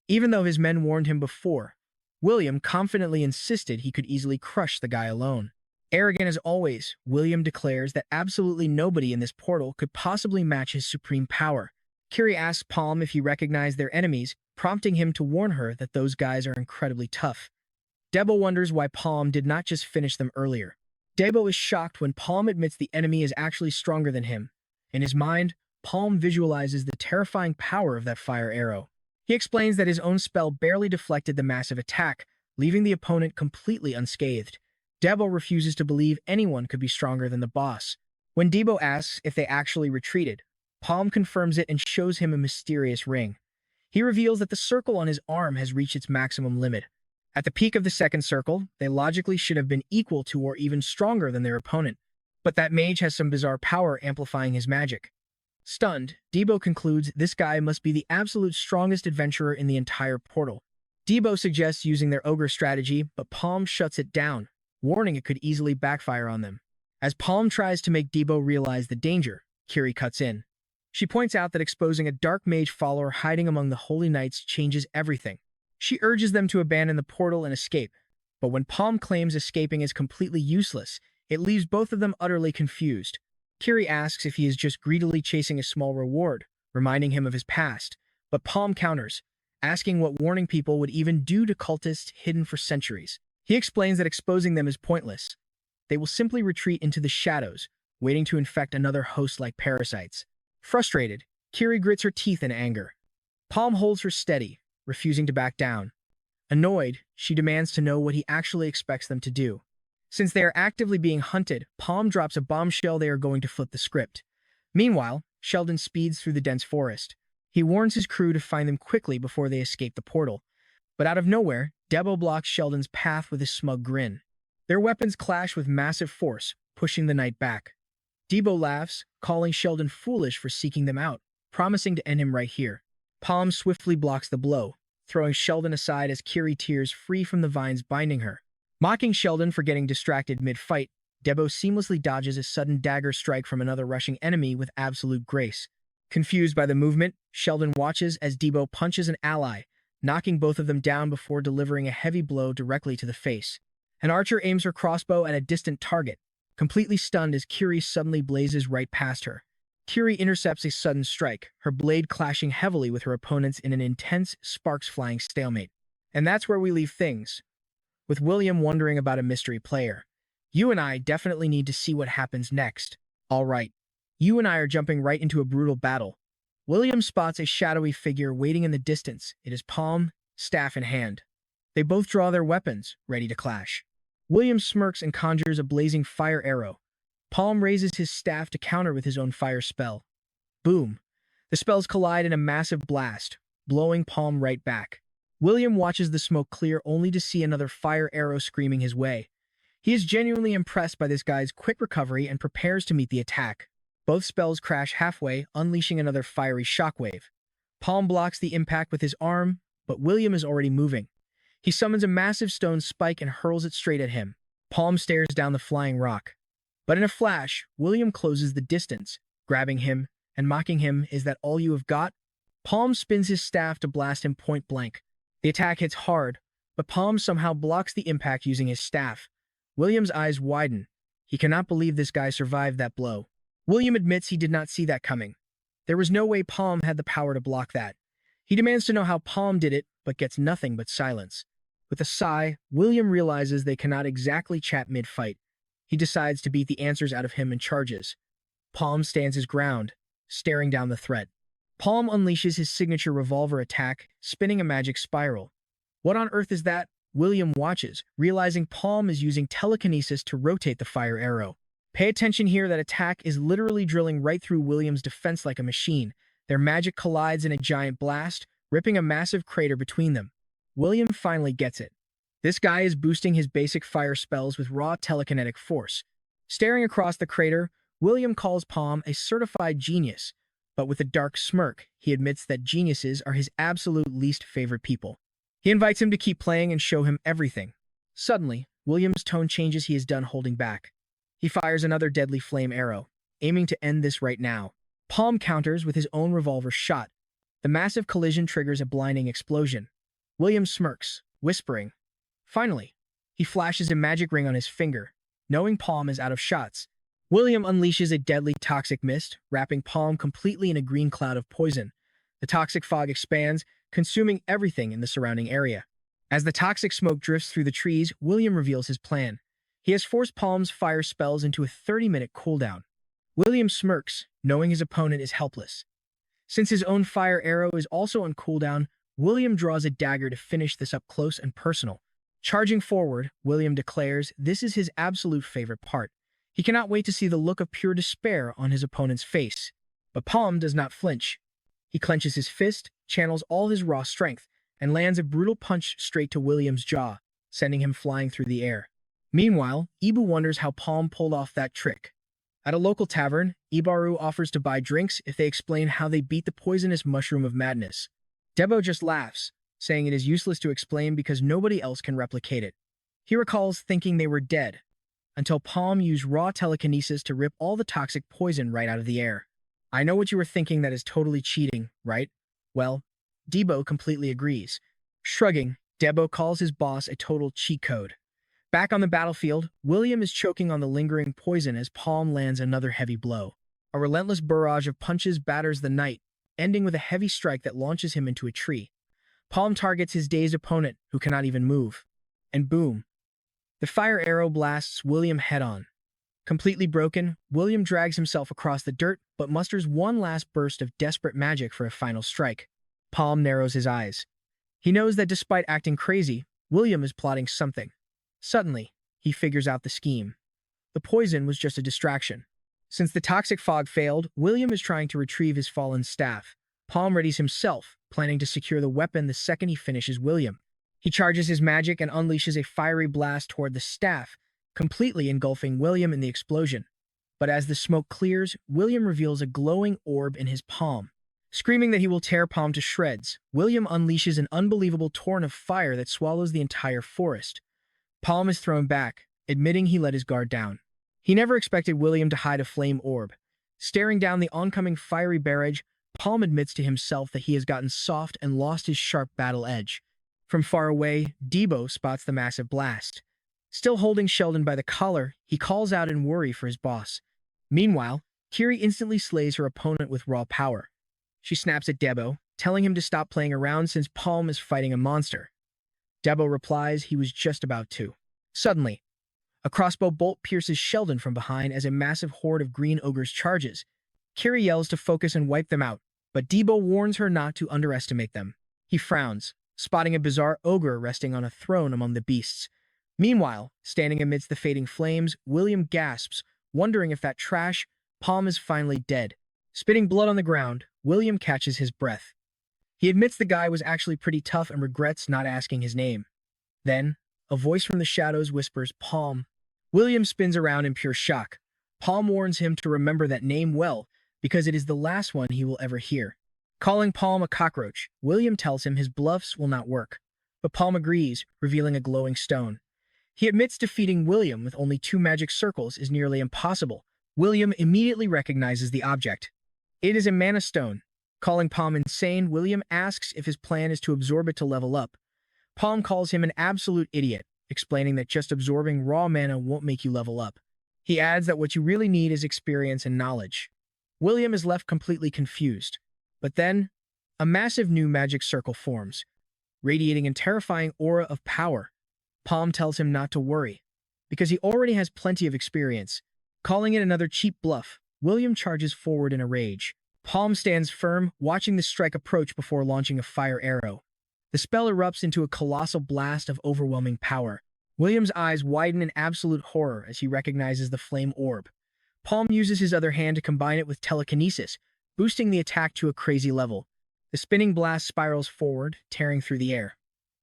Speaker 1: Even though his men warned him before, William confidently insisted he could easily crush the guy alone. Arrogant as always, William declares that absolutely nobody in this portal could possibly match his supreme power. Kiri asks Palm if he recognized their enemies, prompting him to warn her that those guys are incredibly tough. Debo wonders why Palm did not just finish them earlier. Debo is shocked when Palm admits the enemy is actually stronger than him. In his mind, Palm visualizes the terrifying power of that fire arrow. He explains that his own spell barely deflected the massive attack, leaving the opponent completely unscathed. Debo refuses to believe anyone could be stronger than the boss. When Debo asks if they actually retreated, Palm confirms it and shows him a mysterious ring. He reveals that the circle on his arm has reached its maximum limit. At the peak of the second circle, they logically should have been equal to or even stronger than their opponent. But that mage has some bizarre power amplifying his magic. Stunned, Debo concludes this guy must be the absolute strongest adventurer in the entire portal. Debo suggests using their ogre strategy, but Palm shuts it down, warning it could easily backfire on them. As Palm tries to make Debo realize the danger, Kiri cuts in. She points out that exposing a dark mage follower hiding among the holy knights changes everything. She urges them to abandon the portal and escape, but when Palm claims escaping is completely useless, it leaves both of them utterly confused. Kiri asks if he is just greedily chasing a small reward, reminding him of his past, but Palm counters, asking what warning people would even do to cultists hidden for centuries. He explains that exposing them is pointless. They will simply retreat into the shadows, waiting to infect another host like parasites. Frustrated, Kiri grits her teeth in anger. Palm holds her steady, refusing to back down. Annoyed, she demands to know what he actually expects them to do. Since they are actively being hunted, Palm drops a bombshell they are going to flip the script. Meanwhile, Sheldon speeds through the dense forest. He warns his crew to find them quickly before they escape the portal. But out of nowhere, Debo blocks Sheldon's path with his smug grin. Their weapons clash with massive force, pushing the knight back. Debo laughs, calling Sheldon foolish for seeking them out, promising to end him right here. Palm swiftly blocks the blow, throwing Sheldon aside as Kiri tears free from the vines binding her. Mocking Sheldon for getting distracted mid-fight, Debo seamlessly dodges a sudden dagger strike from another rushing enemy with absolute grace. Confused by the movement, Sheldon watches as Debo punches an ally, knocking both of them down before delivering a heavy blow directly to the face. An archer aims her crossbow at a distant target, completely stunned as Kiri suddenly blazes right past her. Kiri intercepts a sudden strike, her blade clashing heavily with her opponent's in an intense, sparks-flying stalemate. And that's where we leave things, with William wondering about a mystery player. You and I definitely need to see what happens next. All right. You and I are jumping right into a brutal battle. William spots a shadowy figure waiting in the distance. It is Palm, staff in hand. They both draw their weapons, ready to clash. William smirks and conjures a blazing fire arrow. Palm raises his staff to counter with his own fire spell. Boom. The spells collide in a massive blast, blowing Palm right back. William watches the smoke clear only to see another fire arrow screaming his way. He is genuinely impressed by this guy's quick recovery and prepares to meet the attack. Both spells crash halfway, unleashing another fiery shockwave. Palm blocks the impact with his arm, but William is already moving. He summons a massive stone spike and hurls it straight at him. Palm stares down the flying rock. But in a flash, William closes the distance, grabbing him and mocking him. Is that all you have got? Palm spins his staff to blast him point blank. The attack hits hard, but Palm somehow blocks the impact using his staff. William's eyes widen. He cannot believe this guy survived that blow. William admits he did not see that coming. There was no way Palm had the power to block that. He demands to know how Palm did it, but gets nothing but silence. With a sigh, William realizes they cannot exactly chat mid-fight. He decides to beat the answers out of him and charges. Palm stands his ground, staring down the threat. Palm unleashes his signature revolver attack, spinning a magic spiral. What on earth is that? William watches, realizing Palm is using telekinesis to rotate the fire arrow. Pay attention here, that attack is literally drilling right through William's defense like a machine. Their magic collides in a giant blast, ripping a massive crater between them. William finally gets it. This guy is boosting his basic fire spells with raw telekinetic force. Staring across the crater, William calls Palm a certified genius, but with a dark smirk, he admits that geniuses are his absolute least favorite people. He invites him to keep playing and show him everything. Suddenly, William's tone changes. He is done holding back. He fires another deadly flame arrow, aiming to end this right now. Palm counters with his own revolver shot. The massive collision triggers a blinding explosion. William smirks, whispering. Finally, he flashes a magic ring on his finger, knowing Palm is out of shots. William unleashes a deadly toxic mist, wrapping Palm completely in a green cloud of poison. The toxic fog expands, consuming everything in the surrounding area. As the toxic smoke drifts through the trees, William reveals his plan. He has forced Palm's fire spells into a 30-minute cooldown. William smirks, knowing his opponent is helpless. Since his own fire arrow is also on cooldown, William draws a dagger to finish this up close and personal. Charging forward, William declares this is his absolute favorite part. He cannot wait to see the look of pure despair on his opponent's face. But Palm does not flinch. He clenches his fist, channels all his raw strength, and lands a brutal punch straight to William's jaw, sending him flying through the air. Meanwhile, Ibu wonders how Palm pulled off that trick. At a local tavern, Ibaru offers to buy drinks if they explain how they beat the poisonous mushroom of madness. Debo just laughs, saying it is useless to explain because nobody else can replicate it. He recalls thinking they were dead, until Palm used raw telekinesis to rip all the toxic poison right out of the air. I know what you were thinking, that is totally cheating, right? Well, Debo completely agrees. Shrugging, Debo calls his boss a total cheat code. Back on the battlefield, William is choking on the lingering poison as Palm lands another heavy blow. A relentless barrage of punches batters the knight, ending with a heavy strike that launches him into a tree. Palm targets his dazed opponent, who cannot even move. And boom. The fire arrow blasts William head-on. Completely broken, William drags himself across the dirt, but musters one last burst of desperate magic for a final strike. Palm narrows his eyes. He knows that despite acting crazy, William is plotting something. Suddenly, he figures out the scheme. The poison was just a distraction. Since the toxic fog failed, William is trying to retrieve his fallen staff. Palm readies himself, planning to secure the weapon the second he finishes William. He charges his magic and unleashes a fiery blast toward the staff, completely engulfing William in the explosion. But as the smoke clears, William reveals a glowing orb in his palm. Screaming that he will tear Palm to shreds, William unleashes an unbelievable torrent of fire that swallows the entire forest. Palm is thrown back, admitting he let his guard down. He never expected William to hide a flame orb. Staring down the oncoming fiery barrage, Palm admits to himself that he has gotten soft and lost his sharp battle edge. From far away, Debo spots the massive blast. Still holding Sheldon by the collar, he calls out in worry for his boss. Meanwhile, Kiri instantly slays her opponent with raw power. She snaps at Debo, telling him to stop playing around since Palm is fighting a monster. Debo replies he was just about to. Suddenly, a crossbow bolt pierces Sheldon from behind as a massive horde of green ogres charges. Kiri yells to focus and wipe them out, but Debo warns her not to underestimate them. He frowns, spotting a bizarre ogre resting on a throne among the beasts. Meanwhile, standing amidst the fading flames, William gasps, wondering if that trash, Palm, is finally dead. Spitting blood on the ground, William catches his breath. He admits the guy was actually pretty tough and regrets not asking his name. Then, a voice from the shadows whispers, "Palm." William spins around in pure shock. Palm warns him to remember that name well, because it is the last one he will ever hear. Calling Palm a cockroach, William tells him his bluffs will not work. But Palm agrees, revealing a glowing stone. He admits defeating William with only 2 magic circles is nearly impossible. William immediately recognizes the object. It is a mana stone. Calling Palm insane, William asks if his plan is to absorb it to level up. Palm calls him an absolute idiot, explaining that just absorbing raw mana won't make you level up. He adds that what you really need is experience and knowledge. William is left completely confused. But then, a massive new magic circle forms, radiating a terrifying aura of power. Palm tells him not to worry, because he already has plenty of experience. Calling it another cheap bluff, William charges forward in a rage. Palm stands firm, watching the strike approach before launching a fire arrow. The spell erupts into a colossal blast of overwhelming power. William's eyes widen in absolute horror as he recognizes the flame orb. Palm uses his other hand to combine it with telekinesis, boosting the attack to a crazy level. The spinning blast spirals forward, tearing through the air.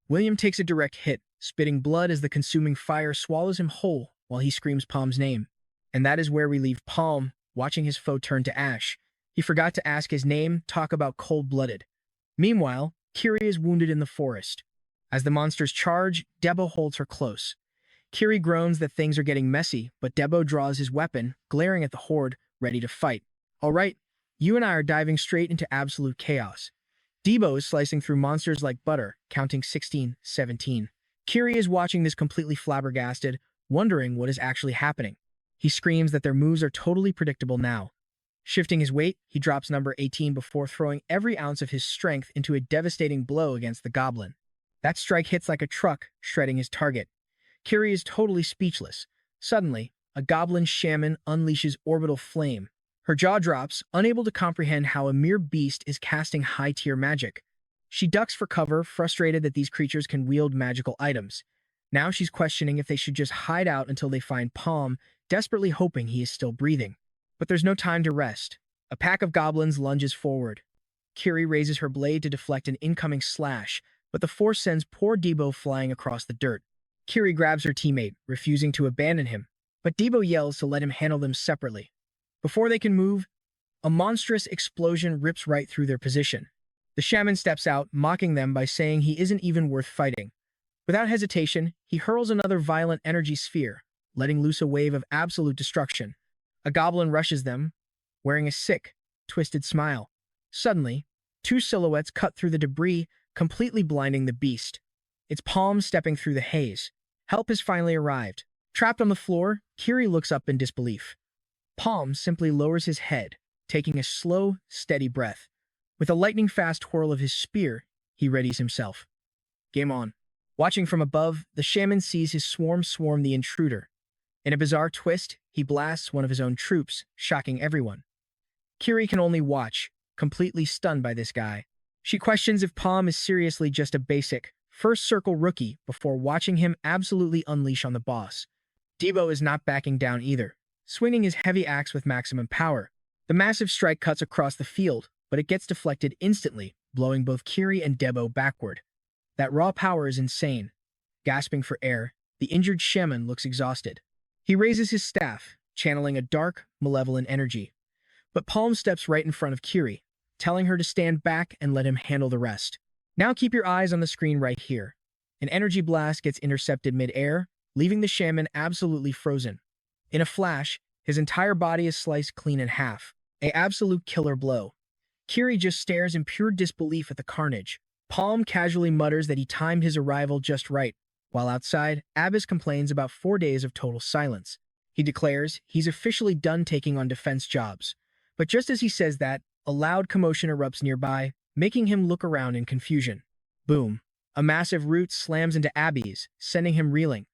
Speaker 1: William takes a direct hit, spitting blood as the consuming fire swallows him whole while he screams Palm's name. And that is where we leave Palm, watching his foe turn to ash. He forgot to ask his name, talk about cold-blooded. Meanwhile, Kiri is wounded in the forest. As the monsters charge, Debo holds her close. Kiri groans that things are getting messy, but Debo draws his weapon, glaring at the horde, ready to fight. All right, you and I are diving straight into absolute chaos. Debo is slicing through monsters like butter, counting 16, 17. Kiri is watching this completely flabbergasted, wondering what is actually happening. He screams that their moves are totally predictable now. Shifting his weight, he drops number 18 before throwing every ounce of his strength into a devastating blow against the goblin. That strike hits like a truck, shredding his target. Kiri is totally speechless. Suddenly, a goblin shaman unleashes orbital flame. Her jaw drops, unable to comprehend how a mere beast is casting high-tier magic. She ducks for cover, frustrated that these creatures can wield magical items. Now she's questioning if they should just hide out until they find Palm, desperately hoping he is still breathing. But there's no time to rest. A pack of goblins lunges forward. Kiri raises her blade to deflect an incoming slash, but the force sends poor Debo flying across the dirt. Kiri grabs her teammate, refusing to abandon him, but Debo yells to let him handle them separately. Before they can move, a monstrous explosion rips right through their position. The shaman steps out, mocking them by saying he isn't even worth fighting. Without hesitation, he hurls another violent energy sphere, letting loose a wave of absolute destruction. A goblin rushes them, wearing a sick, twisted smile. Suddenly, two silhouettes cut through the debris, completely blinding the beast. Its palm stepping through the haze. Help has finally arrived. Trapped on the floor, Kiri looks up in disbelief. Palm simply lowers his head, taking a slow, steady breath. With a lightning-fast twirl of his spear, he readies himself. Game on. Watching from above, the shaman sees his swarm the intruder. In a bizarre twist, he blasts one of his own troops, shocking everyone. Kiri can only watch, completely stunned by this guy. She questions if Palm is seriously just a basic, first-circle rookie before watching him absolutely unleash on the boss. Debo is not backing down either, swinging his heavy axe with maximum power. The massive strike cuts across the field, but it gets deflected instantly, blowing both Kiri and Debo backward. That raw power is insane. Gasping for air, the injured shaman looks exhausted. He raises his staff, channeling a dark, malevolent energy. But Palm steps right in front of Kiri, telling her to stand back and let him handle the rest. Now keep your eyes on the screen right here. An energy blast gets intercepted mid-air, leaving the shaman absolutely frozen. In a flash, his entire body is sliced clean in half. An absolute killer blow. Kiri just stares in pure disbelief at the carnage. Palm casually mutters that he timed his arrival just right, while outside, Abbas complains about 4 days of total silence. He declares he's officially done taking on defense jobs. But just as he says that, a loud commotion erupts nearby, making him look around in confusion. Boom. A massive root slams into Abbas, sending him reeling.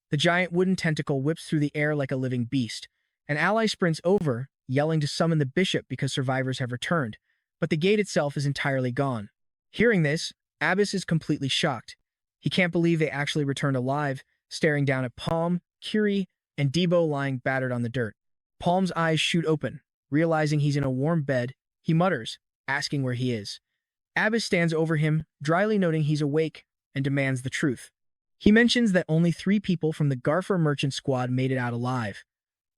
Speaker 1: The giant wooden tentacle whips through the air like a living beast. An ally sprints over, yelling to summon the bishop because survivors have returned, but the gate itself is entirely gone. Hearing this, Abbas is completely shocked. He can't believe they actually returned alive, staring down at Palm, Kiri, and Debo lying battered on the dirt. Palm's eyes shoot open. Realizing he's in a warm bed, he mutters, asking where he is. Abbas stands over him, dryly noting he's awake, and demands the truth. He mentions that only 3 people from the Garfer merchant squad made it out alive.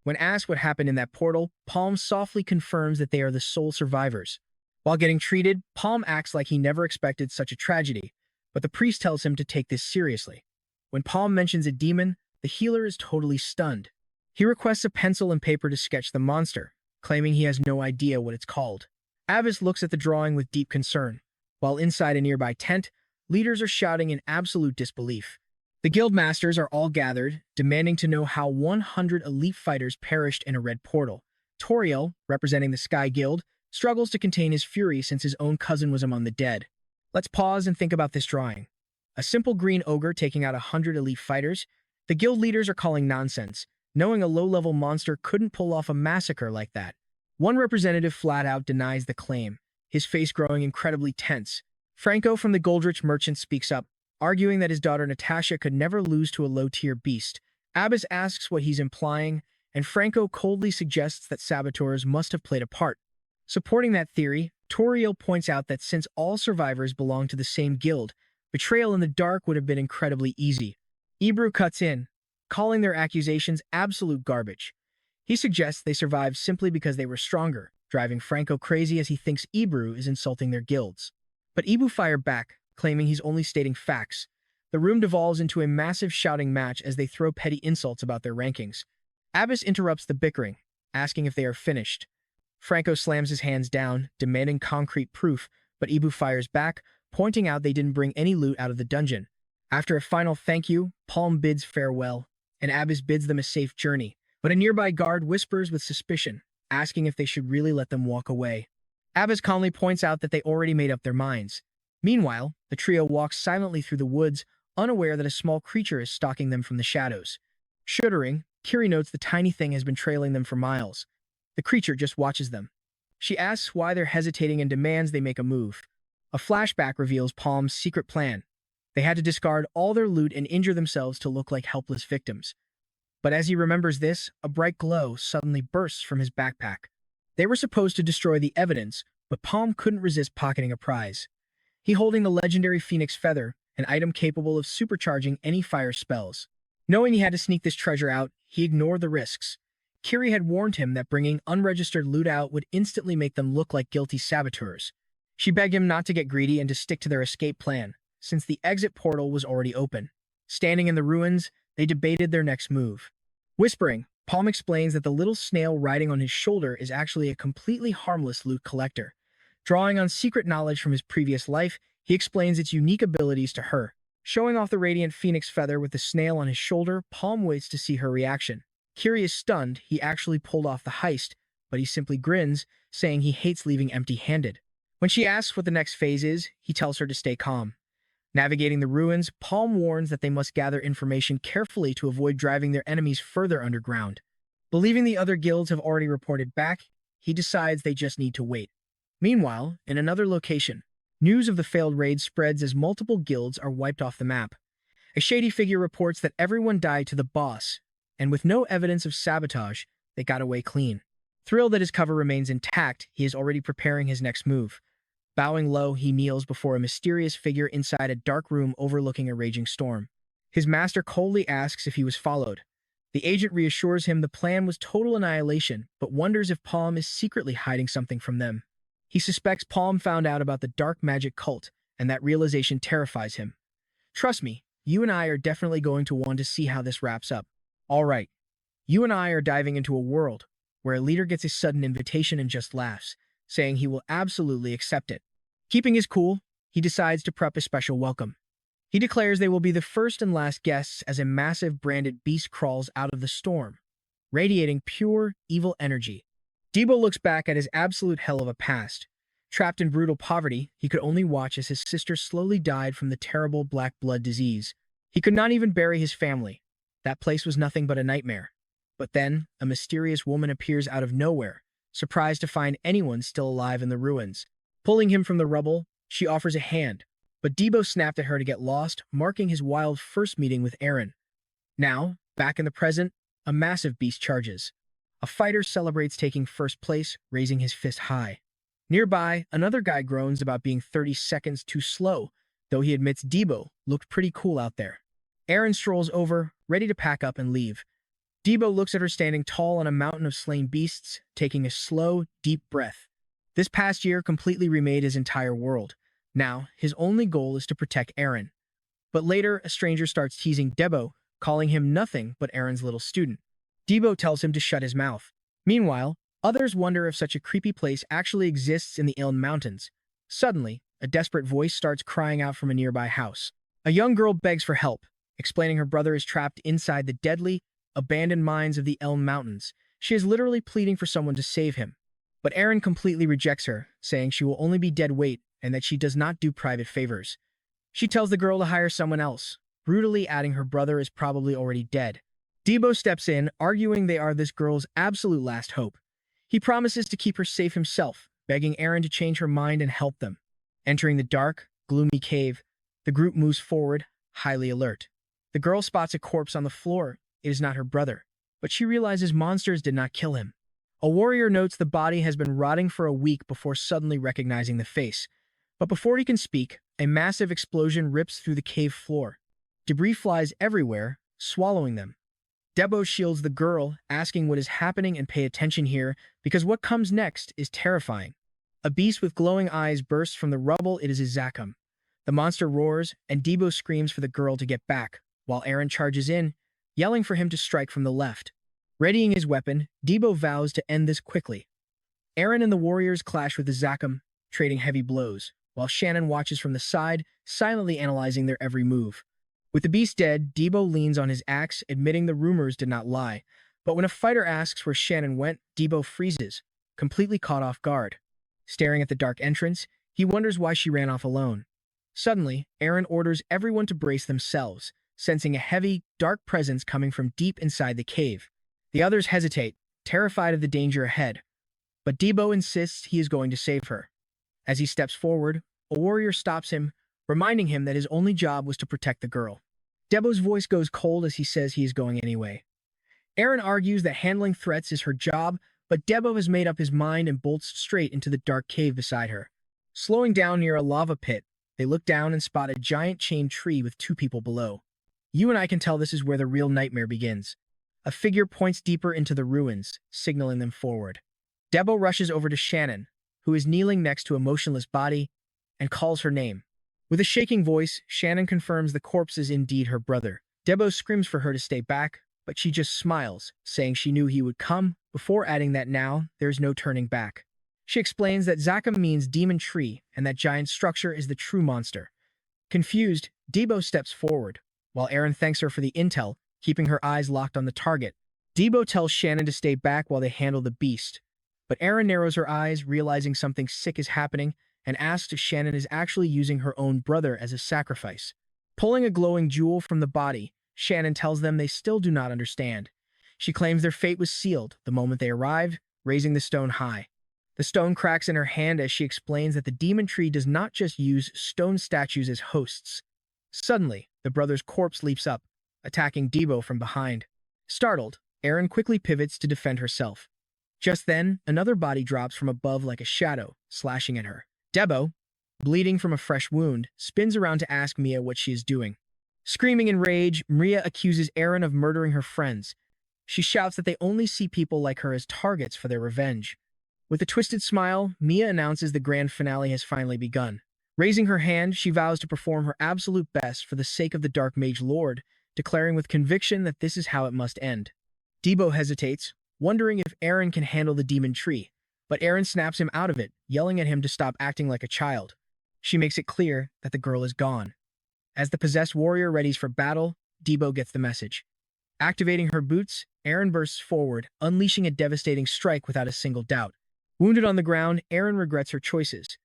Speaker 1: When asked what happened in that portal, Palm softly confirms that they are the sole survivors. While getting treated, Palm acts like he never expected such a tragedy, but the priest tells him to take this seriously. When Palm mentions a demon, the healer is totally stunned. He requests a pencil and paper to sketch the monster, claiming he has no idea what it's called. Abbas looks at the drawing with deep concern, while inside a nearby tent, leaders are shouting in absolute disbelief. The guild masters are all gathered, demanding to know how 100 elite fighters perished in a red portal. Toriel, representing the Sky Guild, struggles to contain his fury since his own cousin was among the dead. Let's pause and think about this drawing. A simple green ogre taking out 100 elite fighters? The guild leaders are calling nonsense, knowing a low-level monster couldn't pull off a massacre like that. One representative flat-out denies the claim, his face growing incredibly tense. Franco from the Goldrich merchant speaks up, arguing that his daughter Natasha could never lose to a low-tier beast. Abbas asks what he's implying, and Franco coldly suggests that saboteurs must have played a part. Supporting that theory, Toriel points out that since all survivors belong to the same guild, betrayal in the dark would have been incredibly easy. Ebru cuts in, calling their accusations absolute garbage. He suggests they survived simply because they were stronger, driving Franco crazy as he thinks Ebru is insulting their guilds. But Ebru fires back, claiming he's only stating facts. The room devolves into a massive shouting match as they throw petty insults about their rankings. Abbas interrupts the bickering, asking if they are finished. Franco slams his hands down, demanding concrete proof, but Ebru fires back, pointing out they didn't bring any loot out of the dungeon. After a final thank you, Palm bids farewell, and Abbas bids them a safe journey. But a nearby guard whispers with suspicion, asking if they should really let them walk away. Abbas calmly points out that they already made up their minds. Meanwhile, the trio walks silently through the woods, unaware that a small creature is stalking them from the shadows. Shuddering, Kiri notes the tiny thing has been trailing them for miles. The creature just watches them. She asks why they're hesitating and demands they make a move. A flashback reveals Palm's secret plan. They had to discard all their loot and injure themselves to look like helpless victims. But as he remembers this, a bright glow suddenly bursts from his backpack. They were supposed to destroy the evidence, but Palm couldn't resist pocketing a prize. He holding the legendary Phoenix Feather, an item capable of supercharging any fire spells. Knowing he had to sneak this treasure out, he ignored the risks. Kiri had warned him that bringing unregistered loot out would instantly make them look like guilty saboteurs. She begged him not to get greedy and to stick to their escape plan, since the exit portal was already open. Standing in the ruins, they debated their next move. Whispering, Palm explains that the little snail riding on his shoulder is actually a completely harmless loot collector. Drawing on secret knowledge from his previous life, he explains its unique abilities to her. Showing off the radiant phoenix feather with the snail on his shoulder, Palm waits to see her reaction. Kiri is stunned. He actually pulled off the heist, but he simply grins, saying he hates leaving empty-handed. When she asks what the next phase is, he tells her to stay calm. Navigating the ruins, Palm warns that they must gather information carefully to avoid driving their enemies further underground. Believing the other guilds have already reported back, he decides they just need to wait. Meanwhile, in another location, news of the failed raid spreads as multiple guilds are wiped off the map. A shady figure reports that everyone died to the boss, and with no evidence of sabotage, they got away clean. Thrilled that his cover remains intact, he is already preparing his next move. Bowing low, he kneels before a mysterious figure inside a dark room overlooking a raging storm. His master coldly asks if he was followed. The agent reassures him the plan was total annihilation, but wonders if Palm is secretly hiding something from them. He suspects Palm found out about the dark magic cult, and that realization terrifies him. Trust me, you and I are definitely going to want to see how this wraps up. All right, you and I are diving into a world where a leader gets a sudden invitation and just laughs, saying he will absolutely accept it. Keeping his cool, he decides to prep a special welcome. He declares they will be the first and last guests as a massive branded beast crawls out of the storm, radiating pure, evil energy. Debo looks back at his absolute hell of a past. Trapped in brutal poverty, he could only watch as his sister slowly died from the terrible black blood disease. He could not even bury his family. That place was nothing but a nightmare. But then, a mysterious woman appears out of nowhere, surprised to find anyone still alive in the ruins. Pulling him from the rubble, she offers a hand, but Debo snapped at her to get lost, marking his wild first meeting with Eren. Now, back in the present, a massive beast charges. A fighter celebrates taking first place, raising his fist high. Nearby, another guy groans about being 30 seconds too slow, though he admits Debo looked pretty cool out there. Eren strolls over, ready to pack up and leave. Debo looks at her standing tall on a mountain of slain beasts, taking a slow, deep breath. This past year completely remade his entire world. Now, his only goal is to protect Eren. But later, a stranger starts teasing Debo, calling him nothing but Eren's little student. Debo tells him to shut his mouth. Meanwhile, others wonder if such a creepy place actually exists in the Ilm Mountains. Suddenly, a desperate voice starts crying out from a nearby house. A young girl begs for help, explaining her brother is trapped inside the deadly, abandoned mines of the Elm Mountains. She is literally pleading for someone to save him. But Eren completely rejects her, saying she will only be dead weight and that she does not do private favors. She tells the girl to hire someone else, brutally adding her brother is probably already dead. Debo steps in, arguing they are this girl's absolute last hope. He promises to keep her safe himself, begging Eren to change her mind and help them. Entering the dark, gloomy cave, the group moves forward, highly alert. The girl spots a corpse on the floor. It is not her brother, but she realizes monsters did not kill him. A warrior notes the body has been rotting for a week before suddenly recognizing the face. But before he can speak, a massive explosion rips through the cave floor. Debris flies everywhere, swallowing them. Debo shields the girl, asking what is happening and pay attention here, because what comes next is terrifying. A beast with glowing eyes bursts from the rubble. It is a Zakum. The monster roars, and Debo screams for the girl to get back, while Eren charges in, yelling for him to strike from the left. Readying his weapon, Debo vows to end this quickly. Eren and the warriors clash with the Zakum, trading heavy blows, while Shannon watches from the side, silently analyzing their every move. With the beast dead, Debo leans on his axe, admitting the rumors did not lie. But when a fighter asks where Shannon went, Debo freezes, completely caught off guard. Staring at the dark entrance, he wonders why she ran off alone. Suddenly, Eren orders everyone to brace themselves, sensing a heavy, dark presence coming from deep inside the cave. The others hesitate, terrified of the danger ahead, but Debo insists he is going to save her. As he steps forward, a warrior stops him, reminding him that his only job was to protect the girl. Debo's voice goes cold as he says he is going anyway. Aaron argues that handling threats is her job, but Debo has made up his mind and bolts straight into the dark cave beside her. Slowing down near a lava pit, they look down and spot a giant chained tree with two people below. You and I can tell this is where the real nightmare begins. A figure points deeper into the ruins, signaling them forward. Debo rushes over to Shannon, who is kneeling next to a motionless body, and calls her name. With a shaking voice, Shannon confirms the corpse is indeed her brother. Debo screams for her to stay back, but she just smiles, saying she knew he would come, before adding that now, there's no turning back. She explains that Zaka means demon tree, and that giant structure is the true monster. Confused, Debo steps forward, while Aaron thanks her for the intel, keeping her eyes locked on the target. Debo tells Shannon to stay back while they handle the beast, but Aaron narrows her eyes, realizing something sick is happening, and asks if Shannon is actually using her own brother as a sacrifice. Pulling a glowing jewel from the body, Shannon tells them they still do not understand. She claims their fate was sealed the moment they arrived, raising the stone high. The stone cracks in her hand as she explains that the demon tree does not just use stone statues as hosts. Suddenly, the brother's corpse leaps up, attacking Debo from behind. Startled, Aaron quickly pivots to defend herself. Just then, another body drops from above like a shadow, slashing at her. Debo, bleeding from a fresh wound, spins around to ask Mia what she is doing. Screaming in rage, Mia accuses Aaron of murdering her friends. She shouts that they only see people like her as targets for their revenge. With a twisted smile, Mia announces the grand finale has finally begun. Raising her hand, she vows to perform her absolute best for the sake of the Dark Mage Lord, declaring with conviction that this is how it must end. Debo hesitates, wondering if Aaron can handle the demon tree, but Aaron snaps him out of it, yelling at him to stop acting like a child. She makes it clear that the girl is gone. As the possessed warrior readies for battle, Debo gets the message. Activating her boots, Aaron bursts forward, unleashing a devastating strike without a single doubt. Wounded on the ground, Aaron regrets her choices.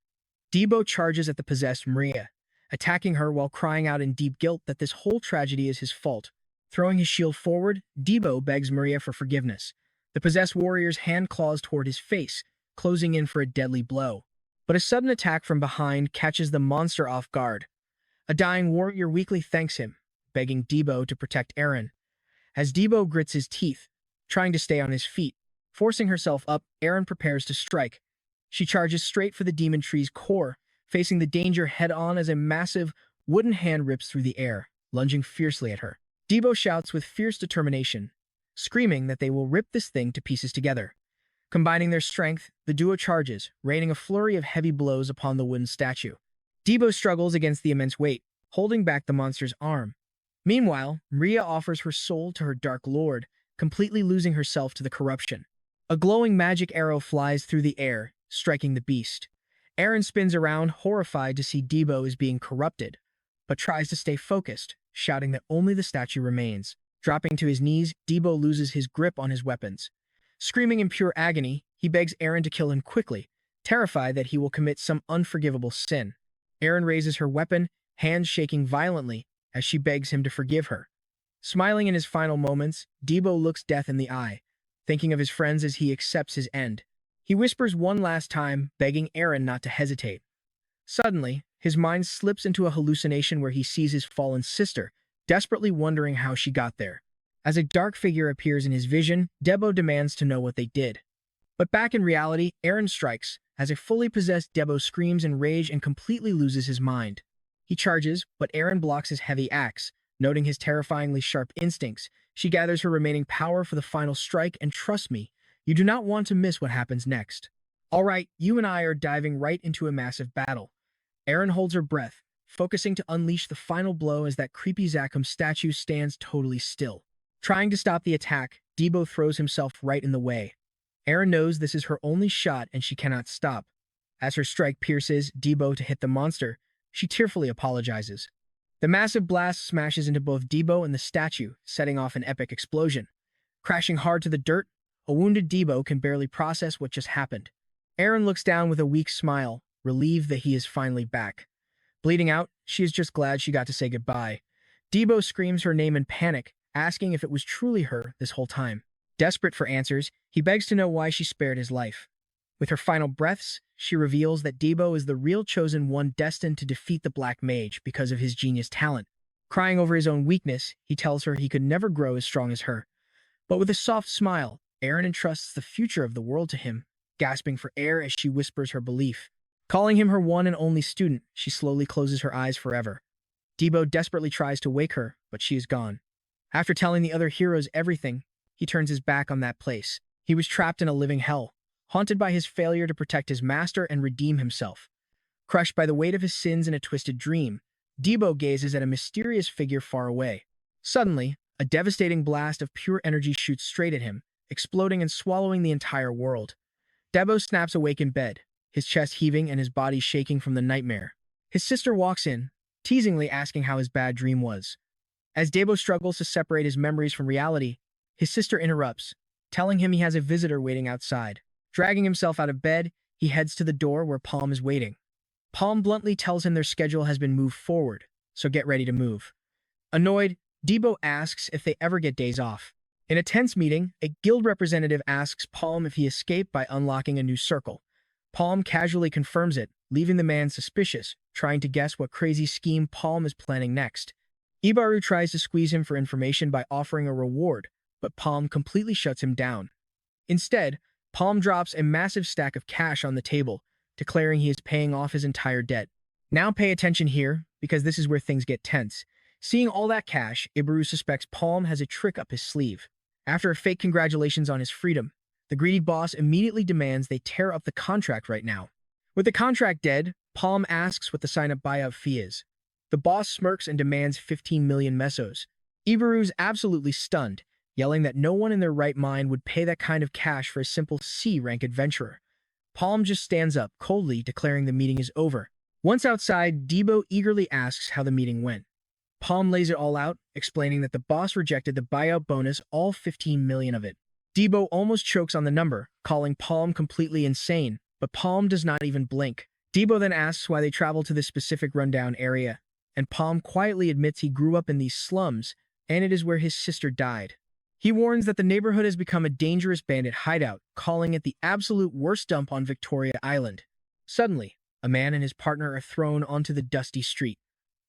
Speaker 1: Debo charges at the possessed Maria, attacking her while crying out in deep guilt that this whole tragedy is his fault. Throwing his shield forward, Debo begs Maria for forgiveness. The possessed warrior's hand claws toward his face, closing in for a deadly blow. But a sudden attack from behind catches the monster off guard. A dying warrior weakly thanks him, begging Debo to protect Aaron. As Debo grits his teeth, trying to stay on his feet, forcing herself up, Aaron prepares to strike. She charges straight for the demon tree's core, facing the danger head-on as a massive, wooden hand rips through the air, lunging fiercely at her. Debo shouts with fierce determination, screaming that they will rip this thing to pieces together. Combining their strength, the duo charges, raining a flurry of heavy blows upon the wooden statue. Debo struggles against the immense weight, holding back the monster's arm. Meanwhile, Maria offers her soul to her dark lord, completely losing herself to the corruption. A glowing magic arrow flies through the air, striking the beast. Aaron spins around, horrified to see Debo is being corrupted, but tries to stay focused, shouting that only the statue remains. Dropping to his knees, Debo loses his grip on his weapons. Screaming in pure agony, he begs Aaron to kill him quickly, terrified that he will commit some unforgivable sin. Aaron raises her weapon, hands shaking violently, as she begs him to forgive her. Smiling in his final moments, Debo looks death in the eye, thinking of his friends as he accepts his end. He whispers one last time, begging Aaron not to hesitate. Suddenly, his mind slips into a hallucination where he sees his fallen sister, desperately wondering how she got there. As a dark figure appears in his vision, Debo demands to know what they did. But back in reality, Aaron strikes, as a fully possessed Debo screams in rage and completely loses his mind. He charges, but Aaron blocks his heavy axe. Noting his terrifyingly sharp instincts, she gathers her remaining power for the final strike, and trust me, you do not want to miss what happens next. Alright, you and I are diving right into a massive battle. Aaron holds her breath, focusing to unleash the final blow as that creepy Zakum statue stands totally still. Trying to stop the attack, Debo throws himself right in the way. Aaron knows this is her only shot and she cannot stop. As her strike pierces Debo to hit the monster, she tearfully apologizes. The massive blast smashes into both Debo and the statue, setting off an epic explosion. Crashing hard to the dirt, a wounded Debo can barely process what just happened. Aaron looks down with a weak smile, relieved that he is finally back. Bleeding out, she is just glad she got to say goodbye. Debo screams her name in panic, asking if it was truly her this whole time. Desperate for answers, he begs to know why she spared his life. With her final breaths, she reveals that Debo is the real chosen one destined to defeat the Black Mage because of his genius talent. Crying over his own weakness, he tells her he could never grow as strong as her. But with a soft smile, Aaron entrusts the future of the world to him, gasping for air as she whispers her belief. Calling him her one and only student, she slowly closes her eyes forever. Debo desperately tries to wake her, but she is gone. After telling the other heroes everything, he turns his back on that place. He was trapped in a living hell, haunted by his failure to protect his master and redeem himself. Crushed by the weight of his sins in a twisted dream, Debo gazes at a mysterious figure far away. Suddenly, a devastating blast of pure energy shoots straight at him, exploding and swallowing the entire world. Debo snaps awake in bed, his chest heaving and his body shaking from the nightmare. His sister walks in, teasingly asking how his bad dream was. As Debo struggles to separate his memories from reality, his sister interrupts, telling him he has a visitor waiting outside. Dragging himself out of bed, he heads to the door where Palm is waiting. Palm bluntly tells him their schedule has been moved forward, so get ready to move. Annoyed, Debo asks if they ever get days off. In a tense meeting, a guild representative asks Palm if he escaped by unlocking a new circle. Palm casually confirms it, leaving the man suspicious, trying to guess what crazy scheme Palm is planning next. Ibaru tries to squeeze him for information by offering a reward, but Palm completely shuts him down. Instead, Palm drops a massive stack of cash on the table, declaring he is paying off his entire debt. Now pay attention here, because this is where things get tense. Seeing all that cash, Ibaru suspects Palm has a trick up his sleeve. After a fake congratulations on his freedom, the greedy boss immediately demands they tear up the contract right now. With the contract dead, Palm asks what the sign-up buyout fee is. The boss smirks and demands 15 million mesos. Ibaru's absolutely stunned, yelling that no one in their right mind would pay that kind of cash for a simple C-rank adventurer. Palm just stands up, coldly declaring the meeting is over. Once outside, Debo eagerly asks how the meeting went. Palm lays it all out, explaining that the boss rejected the buyout bonus, all 15 million of it. Debo almost chokes on the number, calling Palm completely insane, but Palm does not even blink. Debo then asks why they travel to this specific rundown area, and Palm quietly admits he grew up in these slums, and it is where his sister died. He warns that the neighborhood has become a dangerous bandit hideout, calling it the absolute worst dump on Victoria Island. Suddenly, a man and his partner are thrown onto the dusty street.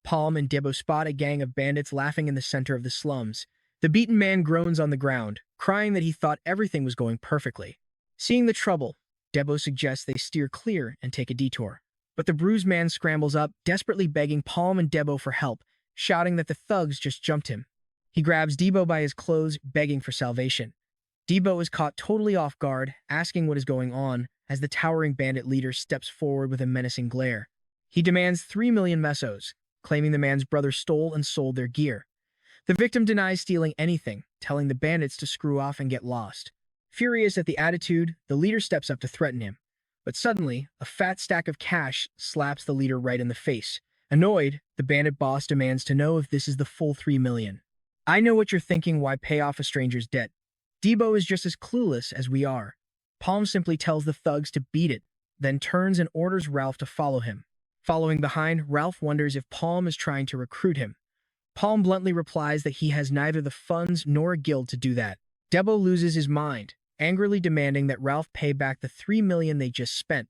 Speaker 1: Palm and Debo spot a gang of bandits laughing in the center of the slums. The beaten man groans on the ground, crying that he thought everything was going perfectly. Seeing the trouble, Debo suggests they steer clear and take a detour. But the bruised man scrambles up, desperately begging Palm and Debo for help, shouting that the thugs just jumped him. He grabs Debo by his clothes, begging for salvation. Debo is caught totally off guard, asking what is going on, as the towering bandit leader steps forward with a menacing glare. He demands 3 million mesos, claiming the man's brother stole and sold their gear. The victim denies stealing anything, telling the bandits to screw off and get lost. Furious at the attitude, the leader steps up to threaten him. But suddenly, a fat stack of cash slaps the leader right in the face. Annoyed, the bandit boss demands to know if this is the full 3 million. I know what you're thinking, why pay off a stranger's debt? Debo is just as clueless as we are. Palm simply tells the thugs to beat it, then turns and orders Ralph to follow him. Following behind, Ralph wonders if Palm is trying to recruit him. Palm bluntly replies that he has neither the funds nor a guild to do that. Debo loses his mind, angrily demanding that Ralph pay back the 3 million they just spent.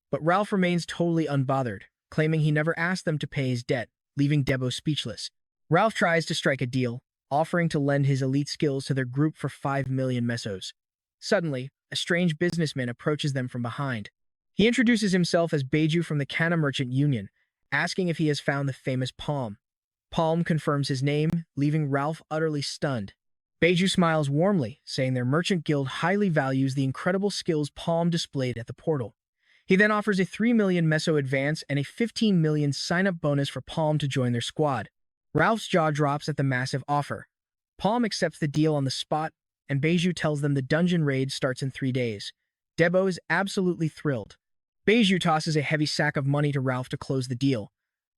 Speaker 1: But Ralph remains totally unbothered, claiming he never asked them to pay his debt, leaving Debo speechless. Ralph tries to strike a deal, offering to lend his elite skills to their group for 5 million mesos. Suddenly, a strange businessman approaches them from behind. He introduces himself as Beiju from the Kana Merchant Union, asking if he has found the famous Palm. Palm confirms his name, leaving Ralph utterly stunned. Beiju smiles warmly, saying their merchant guild highly values the incredible skills Palm displayed at the portal. He then offers a 3 million meso advance and a 15 million sign-up bonus for Palm to join their squad. Ralph's jaw drops at the massive offer. Palm accepts the deal on the spot, and Beiju tells them the dungeon raid starts in 3 days. Debo is absolutely thrilled. Beiju tosses a heavy sack of money to Ralph to close the deal.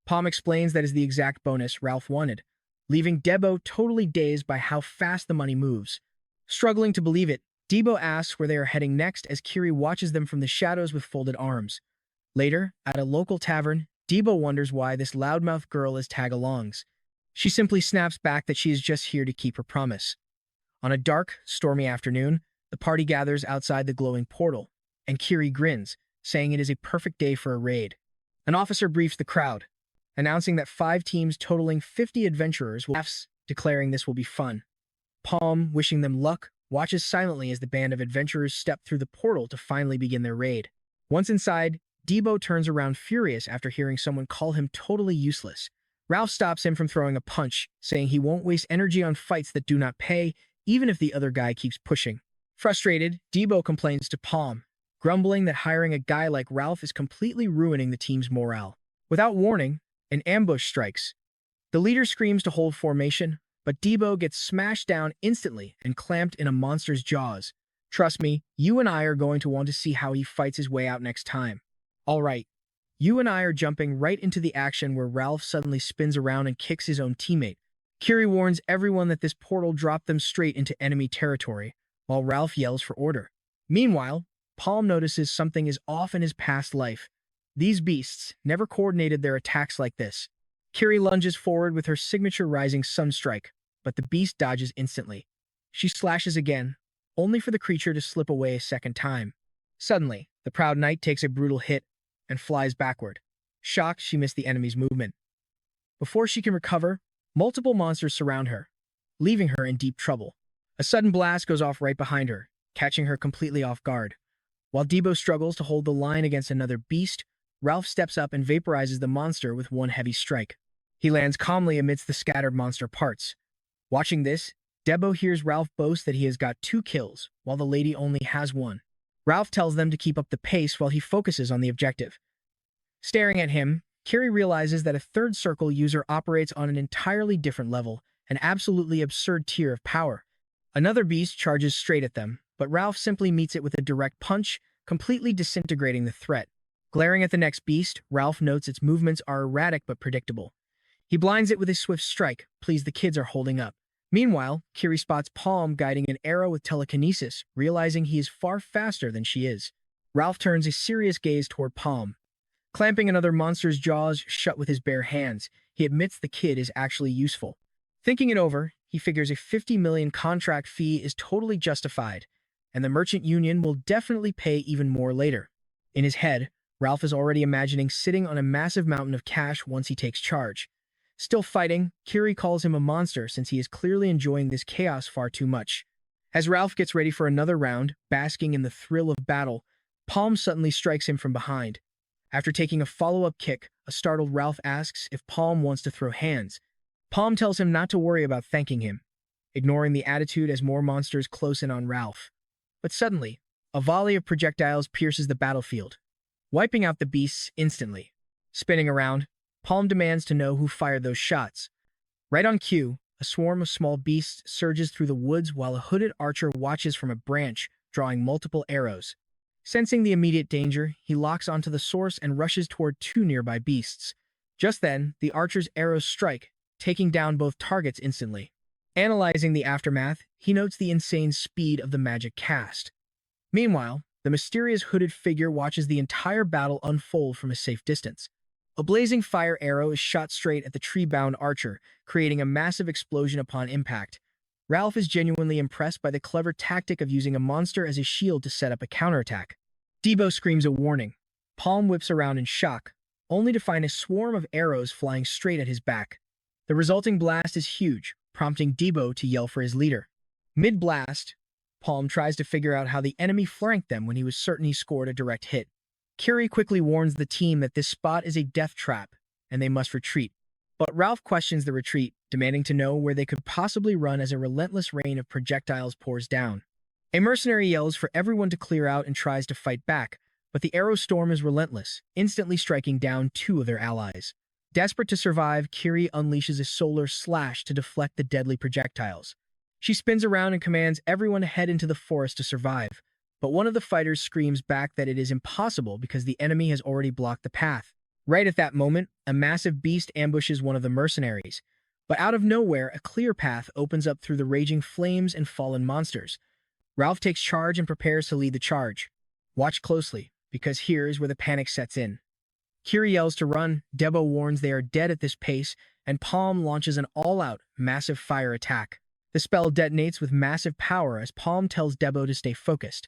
Speaker 1: Palm explains that is the exact bonus Ralph wanted, leaving Debo totally dazed by how fast the money moves. Struggling to believe it, Debo asks where they are heading next as Kiri watches them from the shadows with folded arms. Later, at a local tavern, Debo wonders why this loudmouth girl is tag-alongs. She simply snaps back that she is just here to keep her promise. On a dark, stormy afternoon, the party gathers outside the glowing portal. and Kiri grins, saying it is a perfect day for a raid. An officer briefs the crowd, announcing that 5 teams totaling 50 adventurers will declaring this will be fun. Palm, wishing them luck, watches silently as the band of adventurers step through the portal to finally begin their raid. Once inside, Debo turns around furious after hearing someone call him totally useless. Ralph stops him from throwing a punch, saying he won't waste energy on fights that do not pay, even if the other guy keeps pushing. Frustrated, Debo complains to Palm, grumbling that hiring a guy like Ralph is completely ruining the team's morale. Without warning, an ambush strikes. The leader screams to hold formation, but Debo gets smashed down instantly and clamped in a monster's jaws. Trust me, you and I are going to want to see how he fights his way out next time. Alright, you and I are jumping right into the action where Ralph suddenly spins around and kicks his own teammate. Kiri warns everyone that this portal dropped them straight into enemy territory, while Ralph yells for order. Meanwhile, Palm notices something is off in his past life. These beasts never coordinated their attacks like this. Kiri lunges forward with her signature rising sun strike, but the beast dodges instantly. She slashes again, only for the creature to slip away a second time. Suddenly, the proud knight takes a brutal hit and flies backward. Shocked, she missed the enemy's movement. Before she can recover, multiple monsters surround her, leaving her in deep trouble. A sudden blast goes off right behind her, catching her completely off guard. While Debo struggles to hold the line against another beast, Ralph steps up and vaporizes the monster with one heavy strike. He lands calmly amidst the scattered monster parts. Watching this, Debo hears Ralph boast that he has got 2 kills, while the lady only has 1. Ralph tells them to keep up the pace while he focuses on the objective. Staring at him, Kiri realizes that a third circle user operates on an entirely different level, an absolutely absurd tier of power. Another beast charges straight at them, but Ralph simply meets it with a direct punch, completely disintegrating the threat. Glaring at the next beast, Ralph notes its movements are erratic but predictable. He blinds it with a swift strike, pleased the kids are holding up. Meanwhile, Kiri spots Palm guiding an arrow with telekinesis, realizing he is far faster than she is. Ralph turns a serious gaze toward Palm. Clamping another monster's jaws shut with his bare hands, he admits the kid is actually useful. Thinking it over, he figures a 50 million contract fee is totally justified, and the merchant union will definitely pay even more later. In his head, Ralph is already imagining sitting on a massive mountain of cash once he takes charge. Still fighting, Kiri calls him a monster since he is clearly enjoying this chaos far too much. As Ralph gets ready for another round, basking in the thrill of battle, Palm suddenly strikes him from behind. After taking a follow-up kick, a startled Ralph asks if Palm wants to throw hands. Palm tells him not to worry about thanking him, ignoring the attitude as more monsters close in on Ralph. But suddenly, a volley of projectiles pierces the battlefield, wiping out the beasts instantly. Spinning around, Palm demands to know who fired those shots. Right on cue, a swarm of small beasts surges through the woods while a hooded archer watches from a branch, drawing multiple arrows. Sensing the immediate danger, he locks onto the source and rushes toward 2 nearby beasts. Just then, the archer's arrows strike, taking down both targets instantly. Analyzing the aftermath, he notes the insane speed of the magic cast. Meanwhile, the mysterious hooded figure watches the entire battle unfold from a safe distance. A blazing fire arrow is shot straight at the tree-bound archer, creating a massive explosion upon impact. Ralph is genuinely impressed by the clever tactic of using a monster as a shield to set up a counterattack. Debo screams a warning. Palm whips around in shock, only to find a swarm of arrows flying straight at his back. The resulting blast is huge, prompting Debo to yell for his leader. Mid-blast, Palm tries to figure out how the enemy flanked them when he was certain he scored a direct hit. Kiri quickly warns the team that this spot is a death trap, and they must retreat. But Ralph questions the retreat, demanding to know where they could possibly run as a relentless rain of projectiles pours down. A mercenary yells for everyone to clear out and tries to fight back, but the arrow storm is relentless, instantly striking down 2 of their allies. Desperate to survive, Kiri unleashes a solar slash to deflect the deadly projectiles. She spins around and commands everyone to head into the forest to survive, but one of the fighters screams back that it is impossible because the enemy has already blocked the path. Right at that moment, a massive beast ambushes one of the mercenaries, but out of nowhere, a clear path opens up through the raging flames and fallen monsters. Ralph takes charge and prepares to lead the charge. Watch closely, because here is where the panic sets in. Kiri yells to run, Debo warns they are dead at this pace, and Palm launches an all-out, massive fire attack. The spell detonates with massive power as Palm tells Debo to stay focused.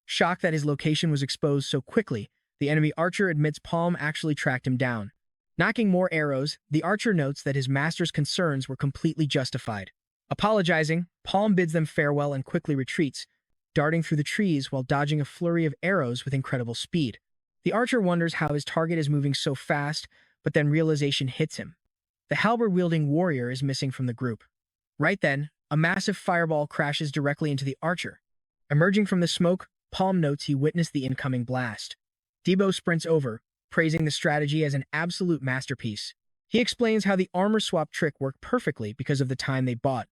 Speaker 1: Shocked that his location was exposed so quickly, the enemy archer admits Palm actually tracked him down. Knocking more arrows, the archer notes that his master's concerns were completely justified. Apologizing, Palm bids them farewell and quickly retreats, darting through the trees while dodging a flurry of arrows with incredible speed. The archer wonders how his target is moving so fast, but then realization hits him. The halberd-wielding warrior is missing from the group. Right then, a massive fireball crashes directly into the archer. Emerging from the smoke, Palm notes he witnessed the incoming blast. Debo sprints over, praising the strategy as an absolute masterpiece. He explains how the armor swap trick worked perfectly because of the time they bought.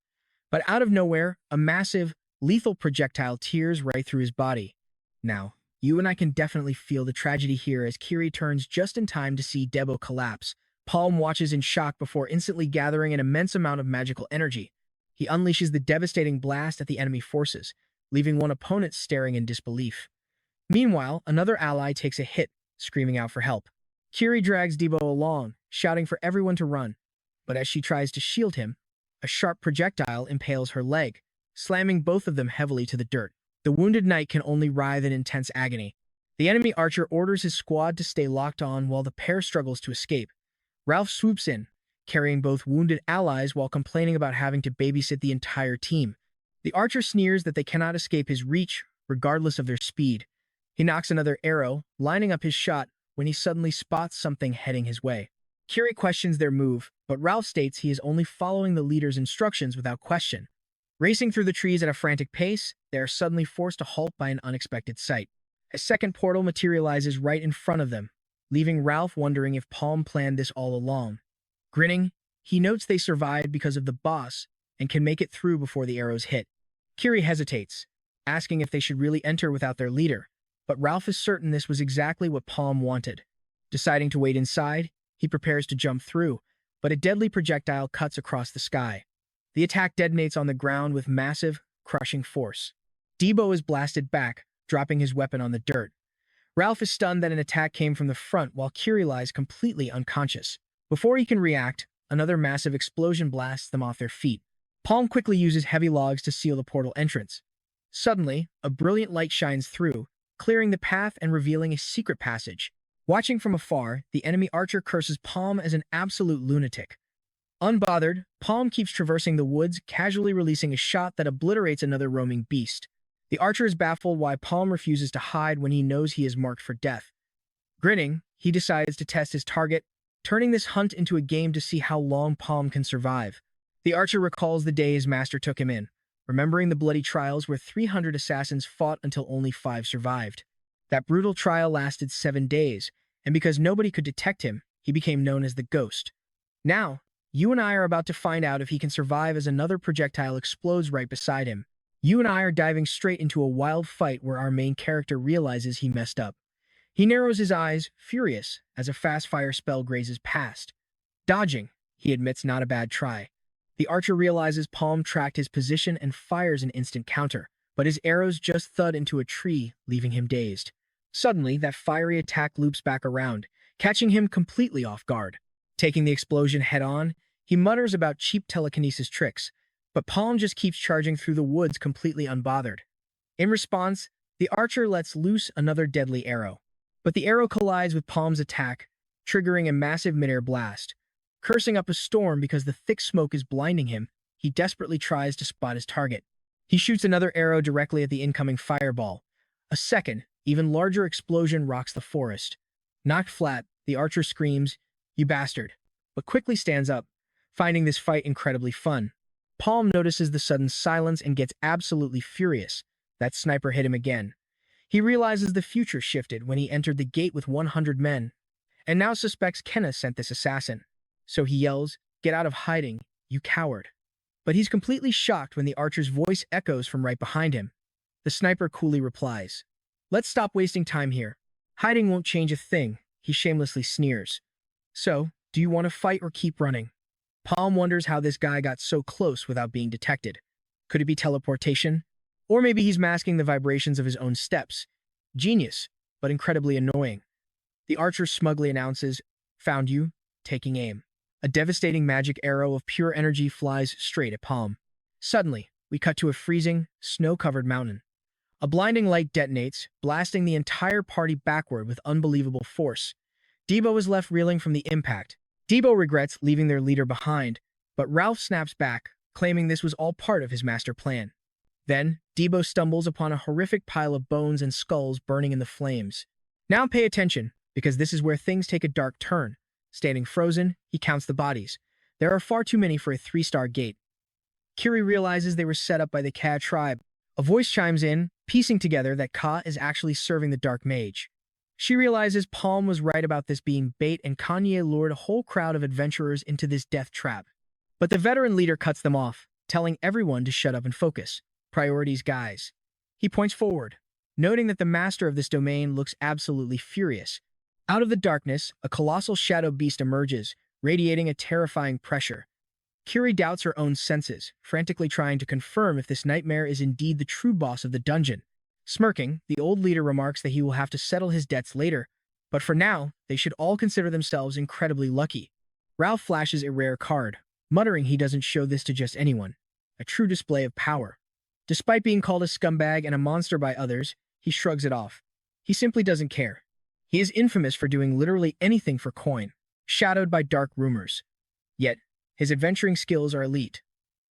Speaker 1: But out of nowhere, a massive, lethal projectile tears right through his body. Now, you and I can definitely feel the tragedy here as Kiri turns just in time to see Debo collapse. Palm watches in shock before instantly gathering an immense amount of magical energy. He unleashes the devastating blast at the enemy forces, leaving one opponent staring in disbelief. Meanwhile, another ally takes a hit, screaming out for help. Kiri drags Debo along, shouting for everyone to run. But as she tries to shield him, a sharp projectile impales her leg, slamming both of them heavily to the dirt. The wounded knight can only writhe in intense agony. The enemy archer orders his squad to stay locked on while the pair struggles to escape. Ralph swoops in, carrying both wounded allies while complaining about having to babysit the entire team. The archer sneers that they cannot escape his reach, regardless of their speed. He knocks another arrow, lining up his shot, when he suddenly spots something heading his way. Kiri questions their move, but Ralph states he is only following the leader's instructions without question. Racing through the trees at a frantic pace, they are suddenly forced to halt by an unexpected sight. A second portal materializes right in front of them, leaving Ralph wondering if Palm planned this all along. Grinning, he notes they survived because of the boss and can make it through before the arrows hit. Kiri hesitates, asking if they should really enter without their leader, but Ralph is certain this was exactly what Palm wanted. Deciding to wait inside, he prepares to jump through, but a deadly projectile cuts across the sky. The attack detonates on the ground with massive, crushing force. Debo is blasted back, dropping his weapon on the dirt. Ralph is stunned that an attack came from the front while Kiri lies completely unconscious. Before he can react, another massive explosion blasts them off their feet. Palm quickly uses heavy logs to seal the portal entrance. Suddenly, a brilliant light shines through, clearing the path and revealing a secret passage. Watching from afar, the enemy archer curses Palm as an absolute lunatic. Unbothered, Palm keeps traversing the woods, casually releasing a shot that obliterates another roaming beast. The archer is baffled why Palm refuses to hide when he knows he is marked for death. Grinning, he decides to test his target, turning this hunt into a game to see how long Palm can survive. The archer recalls the day his master took him in, remembering the bloody trials where 300 assassins fought until only 5 survived. That brutal trial lasted 7 days, and because nobody could detect him, he became known as the Ghost. Now, you and I are about to find out if he can survive as another projectile explodes right beside him. You and I are diving straight into a wild fight where our main character realizes he messed up. He narrows his eyes, furious, as a fast-fire spell grazes past. Dodging, he admits not a bad try. The archer realizes Palm tracked his position and fires an instant counter, but his arrows just thud into a tree, leaving him dazed. Suddenly, that fiery attack loops back around, catching him completely off guard. Taking the explosion head-on, he mutters about cheap telekinesis tricks, but Palm just keeps charging through the woods completely unbothered. In response, the archer lets loose another deadly arrow. But the arrow collides with Palm's attack, triggering a massive mid-air blast. Cursing up a storm because the thick smoke is blinding him, he desperately tries to spot his target. He shoots another arrow directly at the incoming fireball. A second, even larger explosion rocks the forest. Knocked flat, the archer screams, "You bastard," but quickly stands up, finding this fight incredibly fun. Palm notices the sudden silence and gets absolutely furious. That sniper hit him again. He realizes the future shifted when he entered the gate with 100 men, and now suspects Kenna sent this assassin. So he yells, "Get out of hiding, you coward." But he's completely shocked when the archer's voice echoes from right behind him. The sniper coolly replies, "Let's stop wasting time here. Hiding won't change a thing," he shamelessly sneers. "So, do you want to fight or keep running?" Palm wonders how this guy got so close without being detected. Could it be teleportation? Or maybe he's masking the vibrations of his own steps. Genius, but incredibly annoying. The archer smugly announces, "Found you," taking aim. A devastating magic arrow of pure energy flies straight at Palm. Suddenly, we cut to a freezing, snow-covered mountain. A blinding light detonates, blasting the entire party backward with unbelievable force. Debo is left reeling from the impact. Debo regrets leaving their leader behind, but Ralph snaps back, claiming this was all part of his master plan. Then, Debo stumbles upon a horrific pile of bones and skulls burning in the flames. Now pay attention, because this is where things take a dark turn. Standing frozen, he counts the bodies. There are far too many for a 3-star gate. Kiri realizes they were set up by the Ka tribe. A voice chimes in, piecing together that Ka is actually serving the Dark Mage. She realizes Palm was right about this being bait and Kanye lured a whole crowd of adventurers into this death trap. But the veteran leader cuts them off, telling everyone to shut up and focus. Priorities, guys. He points forward, noting that the master of this domain looks absolutely furious. Out of the darkness, a colossal shadow beast emerges, radiating a terrifying pressure. Kiri doubts her own senses, frantically trying to confirm if this nightmare is indeed the true boss of the dungeon. Smirking, the old leader remarks that he will have to settle his debts later, but for now, they should all consider themselves incredibly lucky. Ralph flashes a rare card, muttering he doesn't show this to just anyone. A true display of power. Despite being called a scumbag and a monster by others, he shrugs it off. He simply doesn't care. He is infamous for doing literally anything for coin, shadowed by dark rumors. Yet, his adventuring skills are elite.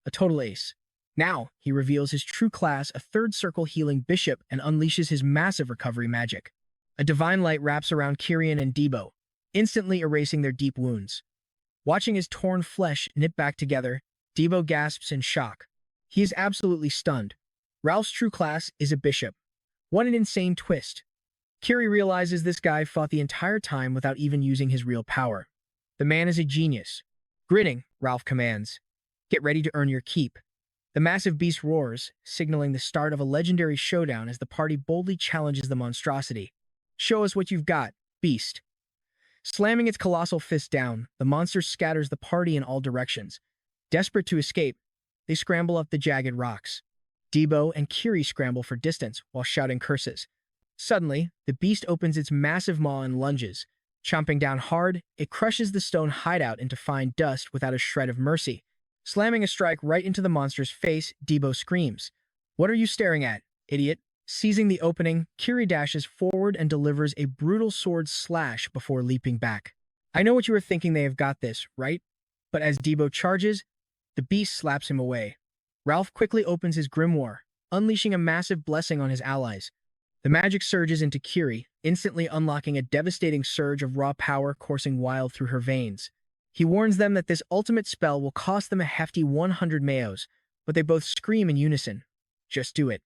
Speaker 1: A total ace. Now, he reveals his true class, a third circle healing bishop, and unleashes his massive recovery magic. A divine light wraps around Kyrian and Debo, instantly erasing their deep wounds. Watching his torn flesh knit back together, Debo gasps in shock. He is absolutely stunned. Ralph's true class is a bishop. What an insane twist. Kiri realizes this guy fought the entire time without even using his real power. The man is a genius. Grinning, Ralph commands, "Get ready to earn your keep." The massive beast roars, signaling the start of a legendary showdown as the party boldly challenges the monstrosity. "Show us what you've got, beast." Slamming its colossal fist down, the monster scatters the party in all directions. Desperate to escape, they scramble up the jagged rocks. Debo and Kiri scramble for distance while shouting curses. Suddenly, the beast opens its massive maw and lunges. Chomping down hard, it crushes the stone hideout into fine dust without a shred of mercy. Slamming a strike right into the monster's face, Debo screams, "What are you staring at, idiot?" Seizing the opening, Kiri dashes forward and delivers a brutal sword slash before leaping back. I know what you were thinking, they have got this, right? But as Debo charges, the beast slaps him away. Ralph quickly opens his grimoire, unleashing a massive blessing on his allies. The magic surges into Kiri, instantly unlocking a devastating surge of raw power coursing wild through her veins. He warns them that this ultimate spell will cost them a hefty 100 mayos, but they both scream in unison. Just do it.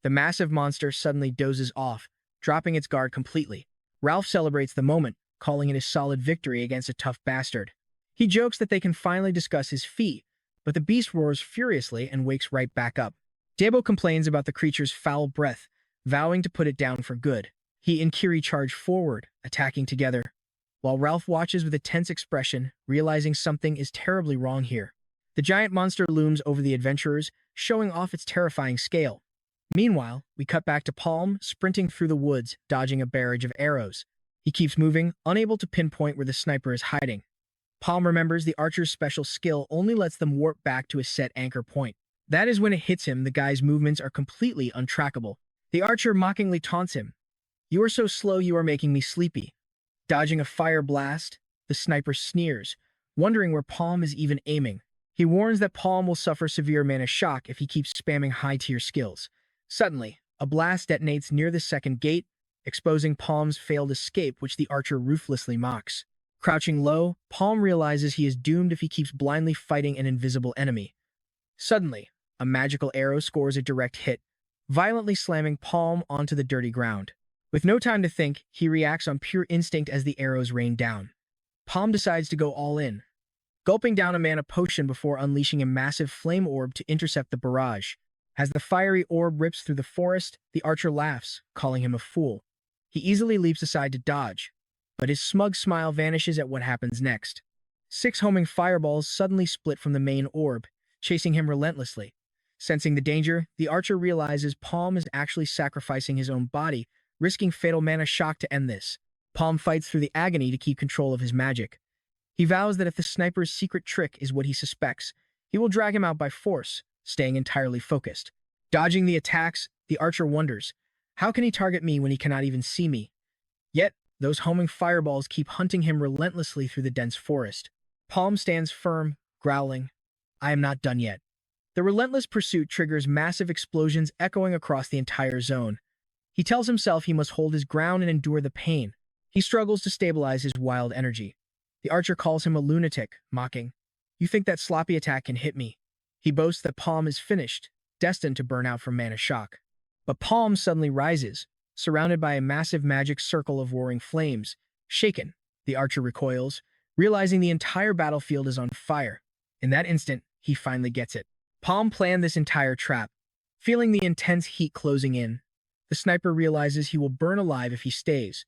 Speaker 1: The massive monster suddenly dozes off, dropping its guard completely. Ralph celebrates the moment, calling it a solid victory against a tough bastard. He jokes that they can finally discuss his feat, but the beast roars furiously and wakes right back up. Debo complains about the creature's foul breath, vowing to put it down for good. He and Kiri charge forward, attacking together, while Ralph watches with a tense expression, realizing something is terribly wrong here. The giant monster looms over the adventurers, showing off its terrifying scale. Meanwhile, we cut back to Palm, sprinting through the woods, dodging a barrage of arrows. He keeps moving, unable to pinpoint where the sniper is hiding. Palm remembers the archer's special skill only lets them warp back to a set anchor point. That is when it hits him, the guy's movements are completely untrackable. The archer mockingly taunts him. "You are so slow, you are making me sleepy." Dodging a fire blast, the sniper sneers, wondering where Palm is even aiming. He warns that Palm will suffer severe mana shock if he keeps spamming high-tier skills. Suddenly, a blast detonates near the second gate, exposing Palm's failed escape, which the archer ruthlessly mocks. Crouching low, Palm realizes he is doomed if he keeps blindly fighting an invisible enemy. Suddenly, a magical arrow scores a direct hit, violently slamming Palm onto the dirty ground. With no time to think, he reacts on pure instinct as the arrows rain down. Palm decides to go all in, gulping down a mana potion before unleashing a massive flame orb to intercept the barrage. As the fiery orb rips through the forest, the archer laughs, calling him a fool. He easily leaps aside to dodge, but his smug smile vanishes at what happens next. 6 homing fireballs suddenly split from the main orb, chasing him relentlessly. Sensing the danger, the archer realizes Palm is actually sacrificing his own body, risking fatal mana shock to end this. Palm fights through the agony to keep control of his magic. He vows that if the sniper's secret trick is what he suspects, he will drag him out by force, staying entirely focused. Dodging the attacks, The archer wonders, how can he target me when he cannot even see me? Yet, those homing fireballs keep hunting him relentlessly through the dense forest. Palm stands firm, growling, I am not done yet. The relentless pursuit triggers massive explosions echoing across the entire zone. He tells himself he must hold his ground and endure the pain. He struggles to stabilize his wild energy. The archer calls him a lunatic, mocking, You think that sloppy attack can hit me? He boasts that Palm is finished, destined to burn out from mana shock. But Palm suddenly rises, surrounded by a massive magic circle of roaring flames. Shaken, the archer recoils, realizing the entire battlefield is on fire. In that instant, he finally gets it. Palm planned this entire trap. Feeling the intense heat closing in, the sniper realizes he will burn alive if he stays.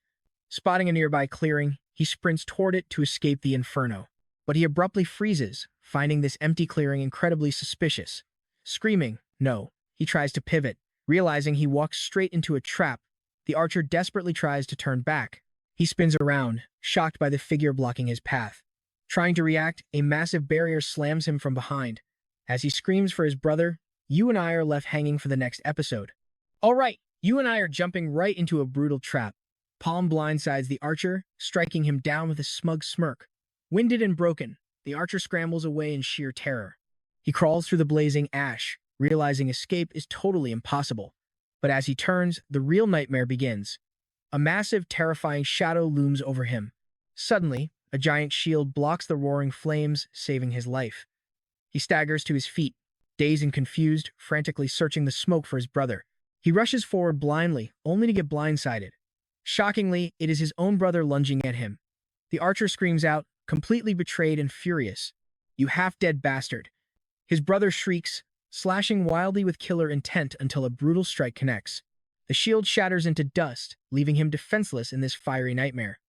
Speaker 1: Spotting a nearby clearing, he sprints toward it to escape the inferno. But he abruptly freezes, finding this empty clearing incredibly suspicious. Screaming, no, he tries to pivot. Realizing he walks straight into a trap, the archer desperately tries to turn back. He spins around, shocked by the figure blocking his path. Trying to react, a massive barrier slams him from behind. As he screams for his brother, you and I are left hanging for the next episode. All right, you and I are jumping right into a brutal trap. Palm blindsides the archer, striking him down with a smug smirk. Winded and broken, the archer scrambles away in sheer terror. He crawls through the blazing ash, realizing escape is totally impossible. But as he turns, the real nightmare begins. A massive, terrifying shadow looms over him. Suddenly, a giant shield blocks the roaring flames, saving his life. He staggers to his feet, dazed and confused, frantically searching the smoke for his brother. He rushes forward blindly, only to get blindsided. Shockingly, it is his own brother lunging at him. The archer screams out, completely betrayed and furious, You half-dead bastard. His brother shrieks, slashing wildly with killer intent until a brutal strike connects. The shield shatters into dust, leaving him defenseless in this fiery nightmare.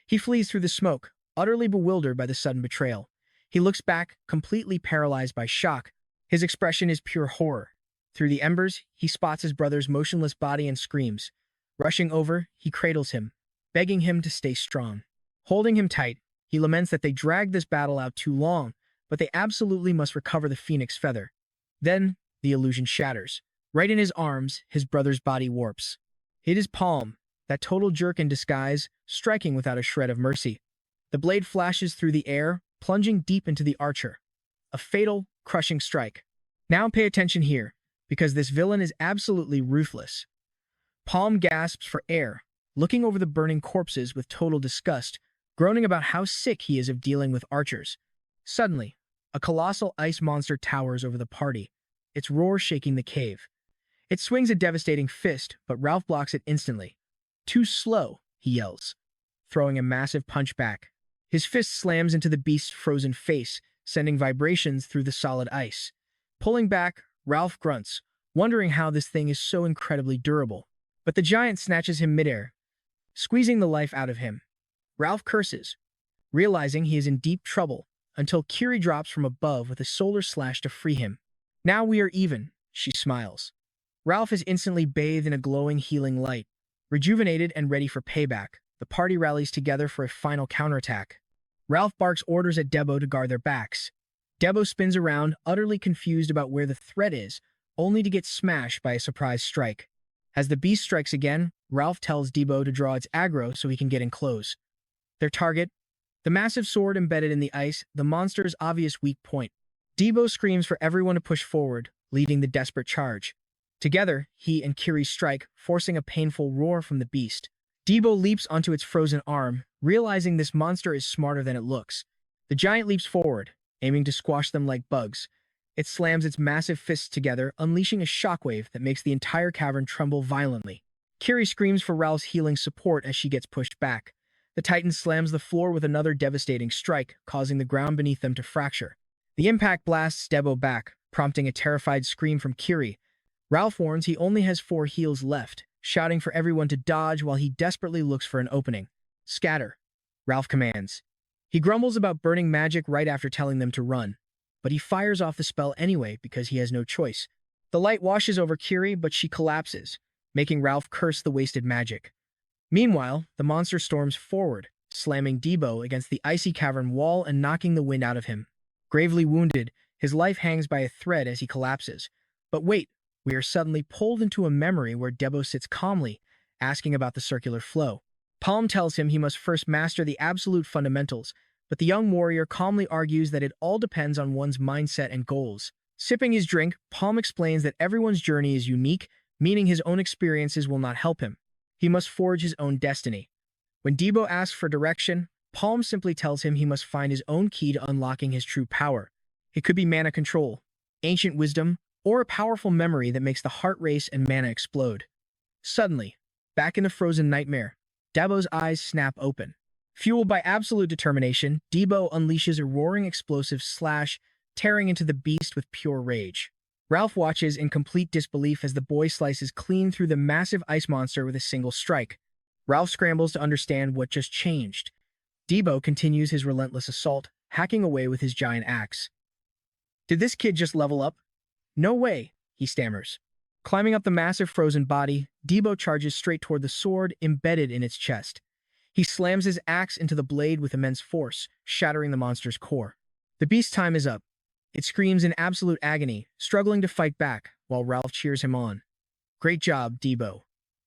Speaker 1: He flees through the smoke, utterly bewildered by the sudden betrayal. He looks back, completely paralyzed by shock. His expression is pure horror. Through the embers, he spots his brother's motionless body and screams. Rushing over, he cradles him, begging him to stay strong. Holding him tight, he laments that they dragged this battle out too long, but they absolutely must recover the phoenix feather. Then, the illusion shatters. Right in his arms, his brother's body warps. It is Palm, that total jerk in disguise, striking without a shred of mercy. The blade flashes through the air, plunging deep into the archer. A fatal, crushing strike. Now pay attention here, because this villain is absolutely ruthless. Palm gasps for air, looking over the burning corpses with total disgust, groaning about how sick he is of dealing with archers. Suddenly, a colossal ice monster towers over the party, its roar shaking the cave. It swings a devastating fist, but Ralph blocks it instantly. Too slow, he yells, throwing a massive punch back. His fist slams into the beast's frozen face, sending vibrations through the solid ice. Pulling back, Ralph grunts, wondering how this thing is so incredibly durable. But the giant snatches him midair, squeezing the life out of him. Ralph curses, realizing he is in deep trouble, until Kiri drops from above with a solar slash to free him. Now we are even, she smiles. Ralph is instantly bathed in a glowing, healing light. Rejuvenated and ready for payback, the party rallies together for a final counterattack. Ralph barks orders at Debo to guard their backs. Debo spins around, utterly confused about where the threat is, only to get smashed by a surprise strike. As the beast strikes again, Ralph tells Debo to draw its aggro so he can get in close. Their target? The massive sword embedded in the ice, the monster's obvious weak point. Debo screams for everyone to push forward, leading the desperate charge. Together, he and Kiri strike, forcing a painful roar from the beast. Debo leaps onto its frozen arm, realizing this monster is smarter than it looks. The giant leaps forward, aiming to squash them like bugs. It slams its massive fists together, unleashing a shockwave that makes the entire cavern tremble violently. Kiri screams for Ralph's healing support as she gets pushed back. The Titan slams the floor with another devastating strike, causing the ground beneath them to fracture. The impact blasts Debo back, prompting a terrified scream from Kiri. Ralph warns he only has 4 heals left, shouting for everyone to dodge while he desperately looks for an opening. Scatter, Ralph commands. He grumbles about burning magic right after telling them to run, but he fires off the spell anyway because he has no choice. The light washes over Kiri, but she collapses, making Ralph curse the wasted magic. Meanwhile, the monster storms forward, slamming Debo against the icy cavern wall and knocking the wind out of him. Gravely wounded, his life hangs by a thread as he collapses. But wait, we are suddenly pulled into a memory where Debo sits calmly, asking about the circular flow. Palm tells him he must first master the absolute fundamentals, but the young warrior calmly argues that it all depends on one's mindset and goals. Sipping his drink, Palm explains that everyone's journey is unique, meaning his own experiences will not help him. He must forge his own destiny. When Debo asks for direction, Palm simply tells him he must find his own key to unlocking his true power. It could be mana control, ancient wisdom, or a powerful memory that makes the heart race and mana explode. Suddenly, back in the frozen nightmare, Debo's eyes snap open. Fueled by absolute determination, Debo unleashes a roaring explosive slash, tearing into the beast with pure rage. Ralph watches in complete disbelief as the boy slices clean through the massive ice monster with a single strike. Ralph scrambles to understand what just changed. Debo continues his relentless assault, hacking away with his giant axe. Did this kid just level up? No way, he stammers. Climbing up the massive frozen body, Debo charges straight toward the sword embedded in its chest. He slams his axe into the blade with immense force, shattering the monster's core. The beast's time is up. It screams in absolute agony, struggling to fight back, while Ralph cheers him on. Great job, Debo.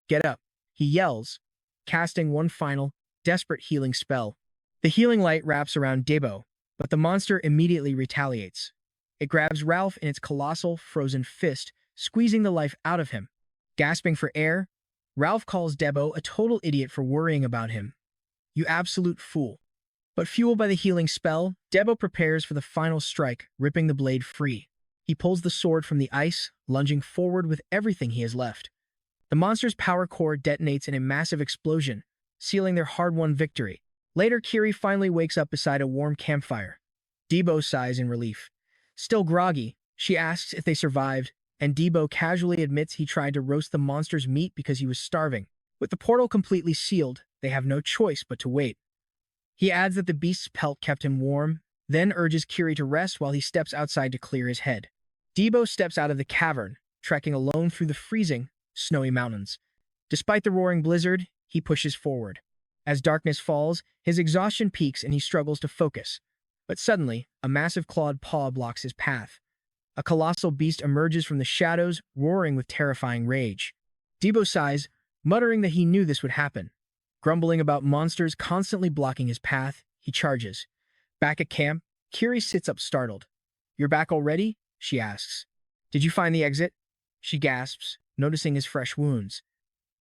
Speaker 1: Get up, he yells, casting one final, desperate healing spell. The healing light wraps around Debo, but the monster immediately retaliates. It grabs Ralph in its colossal, frozen fist, squeezing the life out of him. Gasping for air, Ralph calls Debo a total idiot for worrying about him. You absolute fool. But fueled by the healing spell, Debo prepares for the final strike, ripping the blade free. He pulls the sword from the ice, lunging forward with everything he has left. The monster's power core detonates in a massive explosion, sealing their hard-won victory. Later, Kiri finally wakes up beside a warm campfire. Debo sighs in relief. Still groggy, she asks if they survived, and Debo casually admits he tried to roast the monster's meat because he was starving. With the portal completely sealed, they have no choice but to wait. He adds that the beast's pelt kept him warm, then urges Kiri to rest while he steps outside to clear his head. Debo steps out of the cavern, trekking alone through the freezing, snowy mountains. Despite the roaring blizzard, he pushes forward. As darkness falls, his exhaustion peaks and he struggles to focus. But suddenly, a massive clawed paw blocks his path. A colossal beast emerges from the shadows, roaring with terrifying rage. Debo sighs, muttering that he knew this would happen. Grumbling about monsters constantly blocking his path, he charges. Back at camp, Kiri sits up startled. You're back already? She asks. Did you find the exit? She gasps, noticing his fresh wounds.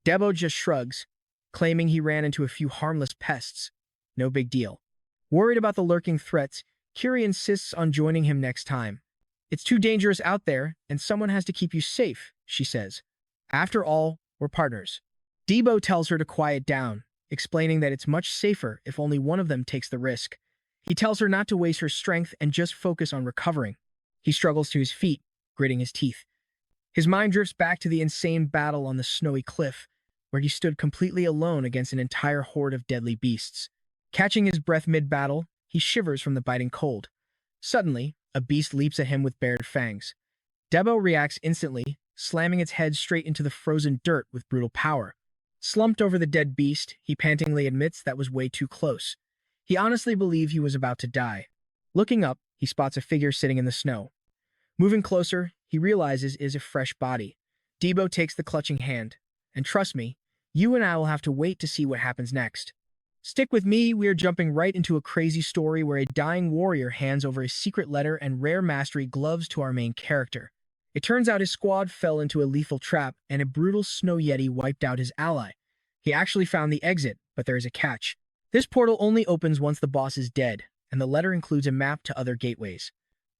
Speaker 1: Debo just shrugs, claiming he ran into a few harmless pests. No big deal. Worried about the lurking threats, Kiri insists on joining him next time. It's too dangerous out there, and someone has to keep you safe, she says. After all, we're partners. Debo tells her to quiet down, explaining that it's much safer if only one of them takes the risk. He tells her not to waste her strength and just focus on recovering. He struggles to his feet, gritting his teeth. His mind drifts back to the insane battle on the snowy cliff, where he stood completely alone against an entire horde of deadly beasts. Catching his breath mid-battle, he shivers from the biting cold. Suddenly, a beast leaps at him with bared fangs. Debo reacts instantly, slamming its head straight into the frozen dirt with brutal power. Slumped over the dead beast, he pantingly admits that was way too close. He honestly believed he was about to die. Looking up, he spots a figure sitting in the snow. Moving closer, he realizes it is a fresh body. Debo takes the clutching hand. And trust me, you and I will have to wait to see what happens next. Stick with me, we are jumping right into a crazy story where a dying warrior hands over a secret letter and rare mastery gloves to our main character. It turns out his squad fell into a lethal trap and a brutal snow yeti wiped out his ally. He actually found the exit, but there is a catch. This portal only opens once the boss is dead, and the letter includes a map to other gateways.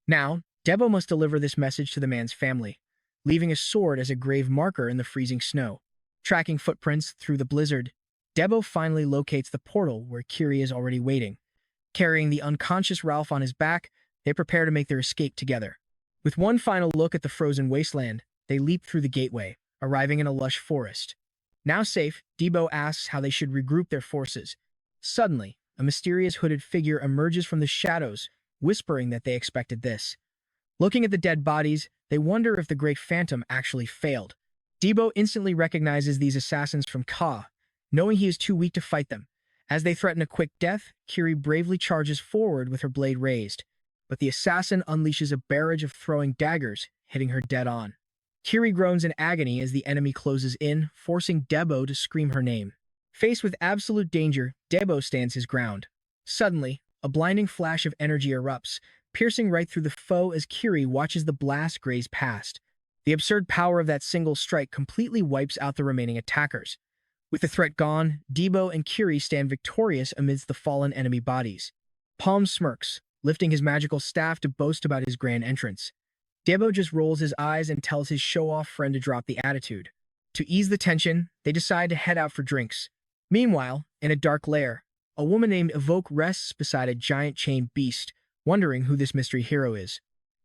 Speaker 1: Now, Debo must deliver this message to the man's family, leaving a sword as a grave marker in the freezing snow. Tracking footprints through the blizzard, Debo finally locates the portal where Kiri is already waiting. Carrying the unconscious Ralph on his back, they prepare to make their escape together. With one final look at the frozen wasteland, they leap through the gateway, arriving in a lush forest. Now safe, Debo asks how they should regroup their forces. Suddenly, a mysterious hooded figure emerges from the shadows, whispering that they expected this. Looking at the dead bodies, they wonder if the Great Phantom actually failed. Debo instantly recognizes these assassins from Ka, knowing he is too weak to fight them. As they threaten a quick death, Kiri bravely charges forward with her blade raised, but the assassin unleashes a barrage of throwing daggers, hitting her dead on. Kiri groans in agony as the enemy closes in, forcing Debo to scream her name. Faced with absolute danger, Debo stands his ground. Suddenly, a blinding flash of energy erupts, piercing right through the foe as Kiri watches the blast graze past. The absurd power of that single strike completely wipes out the remaining attackers. With the threat gone, Debo and Kiri stand victorious amidst the fallen enemy bodies. Palm smirks, lifting his magical staff to boast about his grand entrance. Debo just rolls his eyes and tells his show-off friend to drop the attitude. To ease the tension, they decide to head out for drinks. Meanwhile, in a dark lair, a woman named Awakens rests beside a giant chained beast, wondering who this mystery hero is.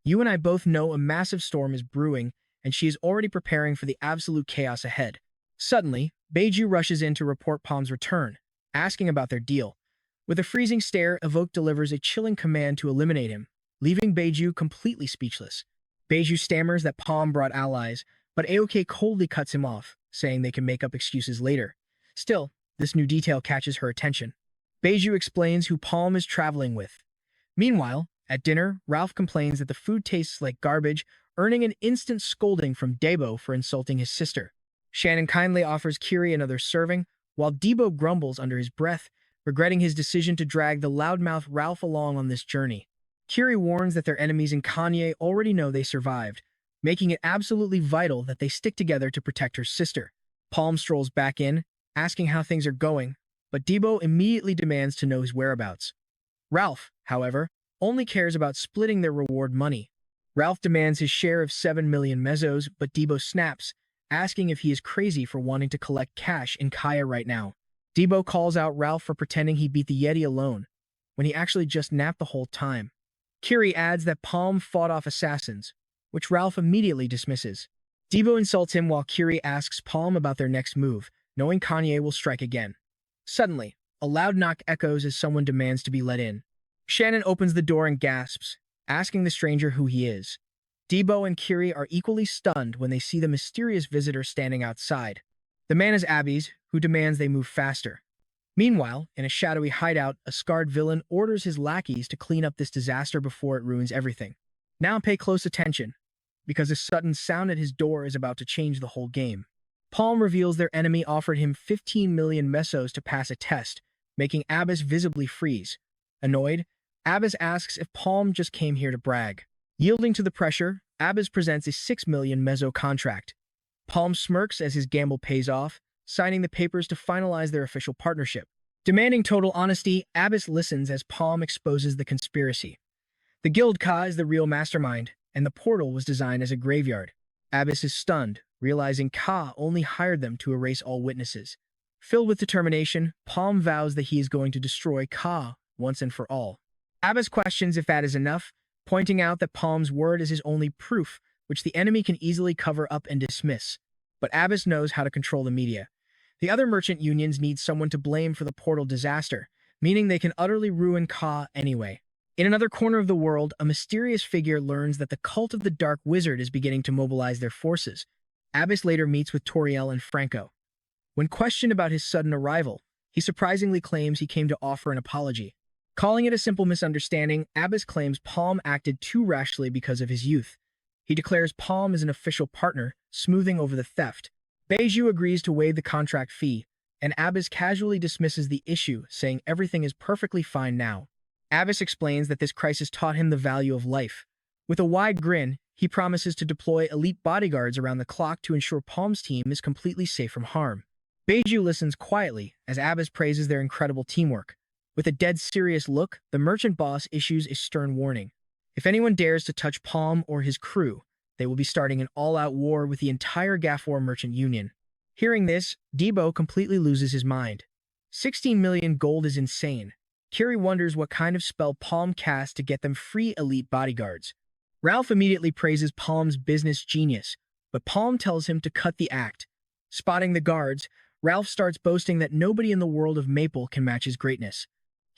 Speaker 1: You and I both know a massive storm is brewing, and she is already preparing for the absolute chaos ahead. Suddenly, Beiju rushes in to report Palm's return, asking about their deal. With a freezing stare, Awakens delivers a chilling command to eliminate him, leaving Beiju completely speechless. Beiju stammers that Palm brought allies, but Aoki coldly cuts him off, saying they can make up excuses later. Still, this new detail catches her attention. Beiju explains who Palm is traveling with. Meanwhile, at dinner, Ralph complains that the food tastes like garbage, earning an instant scolding from Debo for insulting his sister. Shannon kindly offers Kiri another serving, while Debo grumbles under his breath, regretting his decision to drag the loudmouth Ralph along on this journey. Kiri warns that their enemies in Kanye already know they survived, making it absolutely vital that they stick together to protect her sister. Palm strolls back in, asking how things are going, but Debo immediately demands to know his whereabouts. Ralph, however, only cares about splitting their reward money. Ralph demands his share of 7 million mesos, but Debo snaps, asking if he is crazy for wanting to collect cash in Kaya right now. Debo calls out Ralph for pretending he beat the Yeti alone, when he actually just napped the whole time. Kiri adds that Palm fought off assassins, which Ralph immediately dismisses. Debo insults him while Kiri asks Palm about their next move, knowing Kanye will strike again. Suddenly, a loud knock echoes as someone demands to be let in. Shannon opens the door and gasps, asking the stranger who he is. Debo and Kiri are equally stunned when they see the mysterious visitor standing outside. The man is Abby's, who demands they move faster. Meanwhile, in a shadowy hideout, a scarred villain orders his lackeys to clean up this disaster before it ruins everything. Now pay close attention, because a sudden sound at his door is about to change the whole game. Palm reveals their enemy offered him 15 million mesos to pass a test, making Abbas visibly freeze. Annoyed, Abbas asks if Palm just came here to brag. Yielding to the pressure, Abbas presents a 6 million meso contract. Palm smirks as his gamble pays off, signing the papers to finalize their official partnership. Demanding total honesty, Abbas listens as Palm exposes the conspiracy. The Guild Ka is the real mastermind, and the portal was designed as a graveyard. Abbas is stunned, realizing Ka only hired them to erase all witnesses. Filled with determination, Palm vows that he is going to destroy Ka once and for all. Abbas questions if that is enough, pointing out that Palm's word is his only proof, which the enemy can easily cover up and dismiss. But Abbas knows how to control the media. The other merchant unions need someone to blame for the portal disaster, meaning they can utterly ruin Ka anyway. In another corner of the world, a mysterious figure learns that the cult of the Dark Wizard is beginning to mobilize their forces. Abbas later meets with Toriel and Franco. When questioned about his sudden arrival, he surprisingly claims he came to offer an apology. Calling it a simple misunderstanding, Abbas claims Palm acted too rashly because of his youth. He declares Palm is an official partner, smoothing over the theft. Beiju agrees to waive the contract fee, and Abbas casually dismisses the issue, saying everything is perfectly fine now. Abbas explains that this crisis taught him the value of life. With a wide grin, he promises to deploy elite bodyguards around the clock to ensure Palm's team is completely safe from harm. Beiju listens quietly as Abbas praises their incredible teamwork. With a dead serious look, the merchant boss issues a stern warning. If anyone dares to touch Palm or his crew, they will be starting an all-out war with the entire Gafor merchant union. Hearing this, Debo completely loses his mind. 16 million gold is insane. Kiri wonders what kind of spell Palm cast to get them free elite bodyguards. Ralph immediately praises Palm's business genius, but Palm tells him to cut the act. Spotting the guards, Ralph starts boasting that nobody in the world of Maple can match his greatness.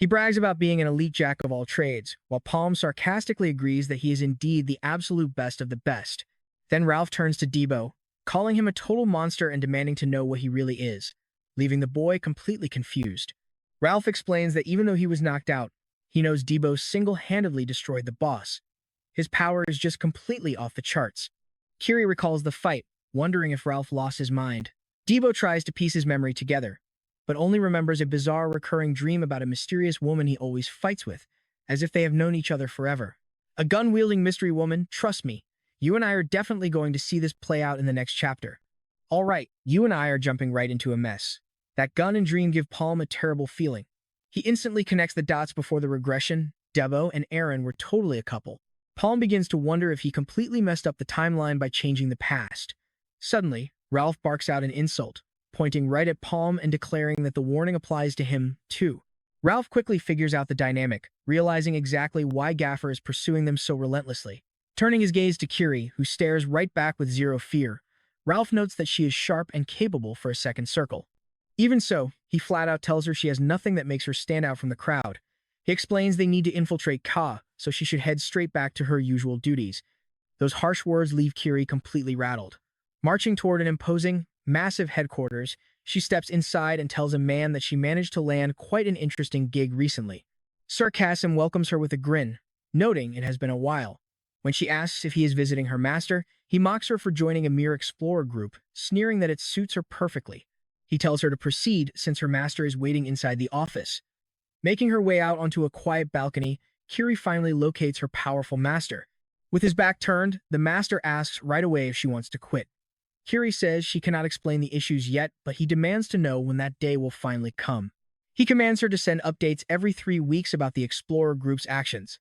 Speaker 1: He brags about being an elite jack of all trades, while Palm sarcastically agrees that he is indeed the absolute best of the best. Then Ralph turns to Debo, calling him a total monster and demanding to know what he really is, leaving the boy completely confused. Ralph explains that even though he was knocked out, he knows Debo single-handedly destroyed the boss. His power is just completely off the charts. Kiri recalls the fight, wondering if Ralph lost his mind. Debo tries to piece his memory together, but only remembers a bizarre recurring dream about a mysterious woman he always fights with, as if they have known each other forever. A gun-wielding mystery woman, trust me, you and I are definitely going to see this play out in the next chapter. All right, you and I are jumping right into a mess. That gun and dream give Palm a terrible feeling. He instantly connects the dots before the regression. Debo and Aaron were totally a couple. Palm begins to wonder if he completely messed up the timeline by changing the past. Suddenly, Ralph barks out an insult, pointing right at Palm and declaring that the warning applies to him, too. Ralph quickly figures out the dynamic, realizing exactly why Gaffer is pursuing them so relentlessly. Turning his gaze to Kiri, who stares right back with zero fear, Ralph notes that she is sharp and capable for a second circle. Even so, he flat out tells her she has nothing that makes her stand out from the crowd. He explains they need to infiltrate Ka, so she should head straight back to her usual duties. Those harsh words leave Kiri completely rattled. Marching toward an imposing, massive headquarters, she steps inside and tells a man that she managed to land quite an interesting gig recently. Sir Kasim welcomes her with a grin, noting it has been a while. When she asks if he is visiting her master, he mocks her for joining a mere explorer group, sneering that it suits her perfectly. He tells her to proceed since her master is waiting inside the office. Making her way out onto a quiet balcony, Kiri finally locates her powerful master. With his back turned, the master asks right away if she wants to quit. Kiri says she cannot explain the issues yet, but he demands to know when that day will finally come. He commands her to send updates every 3 weeks about the explorer group's actions.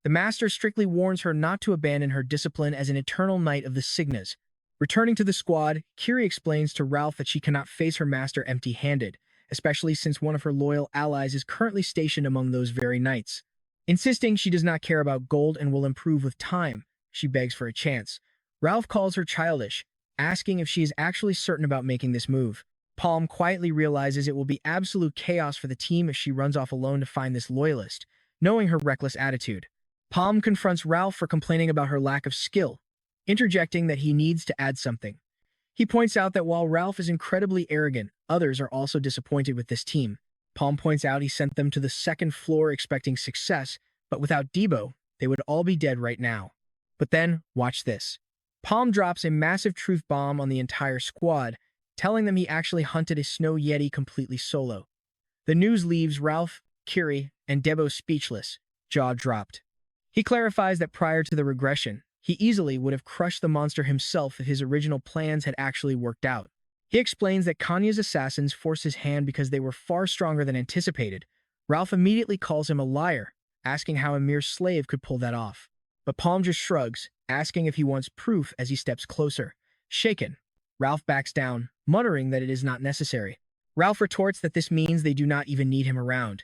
Speaker 1: The master strictly warns her not to abandon her discipline as an eternal knight of the Signas. Returning to the squad, Kiri explains to Ralph that she cannot face her master empty-handed, especially since one of her loyal allies is currently stationed among those very knights. Insisting she does not care about gold and will improve with time, she begs for a chance. Ralph calls her childish, asking if she is actually certain about making this move. Palm quietly realizes it will be absolute chaos for the team if she runs off alone to find this loyalist, knowing her reckless attitude. Palm confronts Ralph for complaining about her lack of skill, interjecting that he needs to add something. He points out that while Ralph is incredibly arrogant, others are also disappointed with this team. Palm points out he sent them to the 2nd floor expecting success, but without Debo, they would all be dead right now. But then, watch this. Palm drops a massive truth bomb on the entire squad, telling them he actually hunted a snow yeti completely solo. The news leaves Ralph, Kiri, and Debo speechless, jaw dropped. He clarifies that prior to the regression, he easily would have crushed the monster himself if his original plans had actually worked out. He explains that Kanya's assassins forced his hand because they were far stronger than anticipated. Ralph immediately calls him a liar, asking how a mere slave could pull that off. But Palm just shrugs, asking if he wants proof as he steps closer. Shaken, Ralph backs down, muttering that it is not necessary. Ralph retorts that this means they do not even need him around.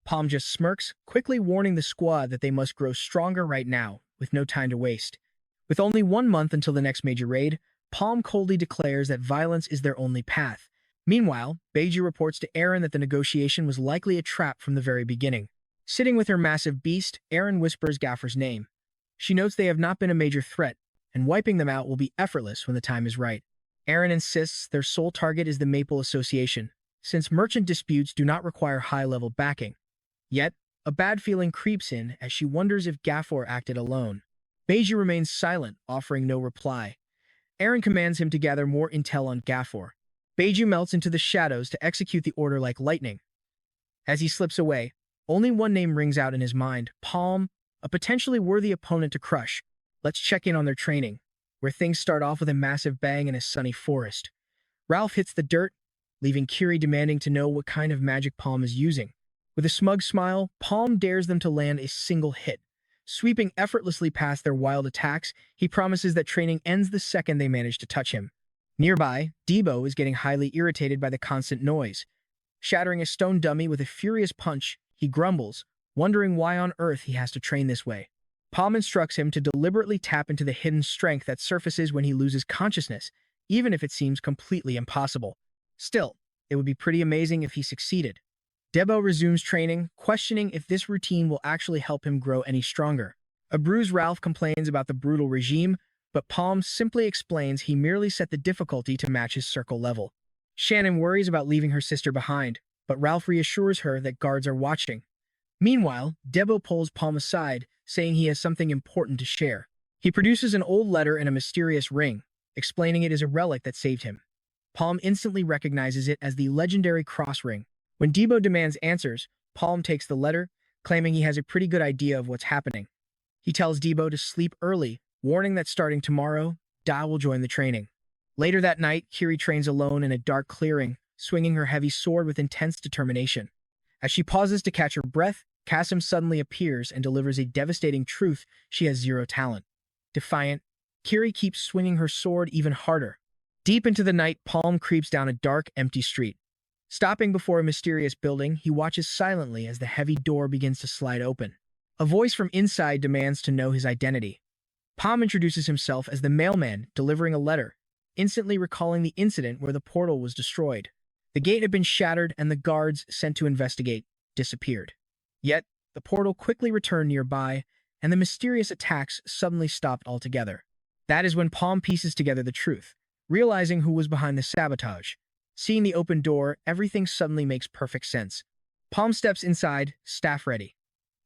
Speaker 1: Palm just smirks, quickly warning the squad that they must grow stronger right now, with no time to waste. With only 1 month until the next major raid, Palm coldly declares that violence is their only path. Meanwhile, Beiju reports to Aaron that the negotiation was likely a trap from the very beginning. Sitting with her massive beast, Aaron whispers Gaffer's name. She notes they have not been a major threat, and wiping them out will be effortless when the time is right. Aaron insists their sole target is the Maple Association, since merchant disputes do not require high-level backing. Yet, a bad feeling creeps in as she wonders if Gaffer acted alone. Beiju remains silent, offering no reply. Aaron commands him to gather more intel on Gaffer. Beiju melts into the shadows to execute the order like lightning. As he slips away, only one name rings out in his mind, Palm, a potentially worthy opponent to crush. Let's check in on their training, where things start off with a massive bang in a sunny forest. Ralph hits the dirt, leaving Kiri demanding to know what kind of magic Palm is using. With a smug smile, Palm dares them to land a single hit. Sweeping effortlessly past their wild attacks, he promises that training ends the second they manage to touch him. Nearby, Debo is getting highly irritated by the constant noise. Shattering a stone dummy with a furious punch, he grumbles, wondering why on earth he has to train this way. Palm instructs him to deliberately tap into the hidden strength that surfaces when he loses consciousness, even if it seems completely impossible. Still, it would be pretty amazing if he succeeded. Debo resumes training, questioning if this routine will actually help him grow any stronger. A bruised Ralph complains about the brutal regime, but Palm simply explains he merely set the difficulty to match his circle level. Shannon worries about leaving her sister behind, but Ralph reassures her that guards are watching. Meanwhile, Debo pulls Palm aside, saying he has something important to share. He produces an old letter and a mysterious ring, explaining it is a relic that saved him. Palm instantly recognizes it as the legendary cross ring. When Debo demands answers, Palm takes the letter, claiming he has a pretty good idea of what's happening. He tells Debo to sleep early, warning that starting tomorrow, Da will join the training. Later that night, Kiri trains alone in a dark clearing, swinging her heavy sword with intense determination. As she pauses to catch her breath, Kasim suddenly appears and delivers a devastating truth: she has zero talent. Defiant, Kiri keeps swinging her sword even harder. Deep into the night, Palm creeps down a dark, empty street. Stopping before a mysterious building, he watches silently as the heavy door begins to slide open. A voice from inside demands to know his identity. Palm introduces himself as the mailman delivering a letter, instantly recalling the incident where the portal was destroyed. The gate had been shattered and the guards sent to investigate disappeared. Yet, the portal quickly returned nearby, and the mysterious attacks suddenly stopped altogether. That is when Palm pieces together the truth, realizing who was behind the sabotage. Seeing the open door, everything suddenly makes perfect sense. Palm steps inside, staff ready.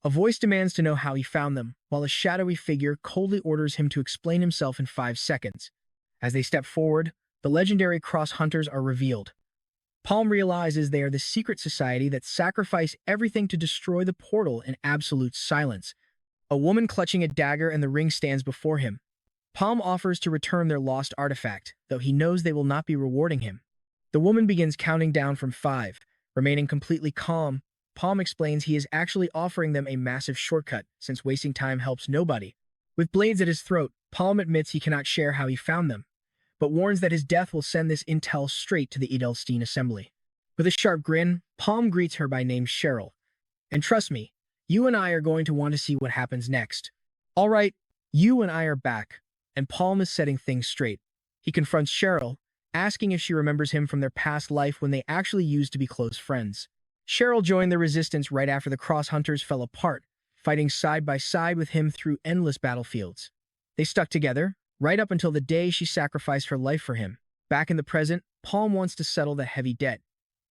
Speaker 1: A voice demands to know how he found them, while a shadowy figure coldly orders him to explain himself in 5 seconds. As they step forward, the legendary cross hunters are revealed. Palm realizes they are the secret society that sacrifice everything to destroy the portal in absolute silence. A woman clutching a dagger and the ring stands before him. Palm offers to return their lost artifact, though he knows they will not be rewarding him. The woman begins counting down from 5. Remaining completely calm, Palm explains he is actually offering them a massive shortcut, since wasting time helps nobody. With blades at his throat, Palm admits he cannot share how he found them, but warns that his death will send this intel straight to the Edelstein Assembly. With a sharp grin, Palm greets her by name Cheryl. And trust me, you and I are going to want to see what happens next. All right, you and I are back, and Palm is setting things straight. He confronts Cheryl, asking if she remembers him from their past life when they actually used to be close friends. Cheryl joined the resistance right after the Cross Hunters fell apart, fighting side by side with him through endless battlefields. They stuck together, right up until the day she sacrificed her life for him. Back in the present, Palm wants to settle the heavy debt.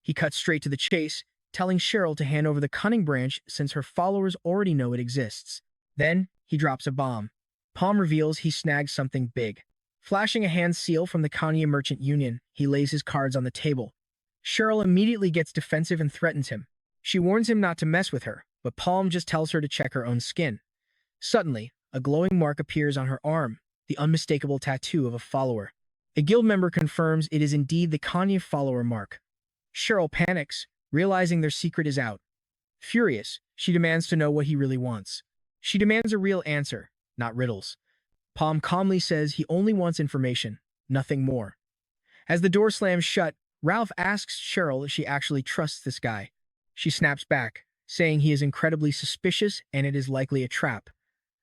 Speaker 1: He cuts straight to the chase, telling Cheryl to hand over the cunning branch since her followers already know it exists. Then, he drops a bomb. Palm reveals he snagged something big. Flashing a hand seal from the Kanye Merchant Union, he lays his cards on the table. Cheryl immediately gets defensive and threatens him. She warns him not to mess with her, but Palm just tells her to check her own skin. Suddenly, a glowing mark appears on her arm, the unmistakable tattoo of a follower. A guild member confirms it is indeed the Kanye follower mark. Cheryl panics, realizing their secret is out. Furious, she demands to know what he really wants. She demands a real answer, not riddles. Palm calmly says he only wants information, nothing more. As the door slams shut, Ralph asks Cheryl if she actually trusts this guy. She snaps back, saying he is incredibly suspicious and it is likely a trap.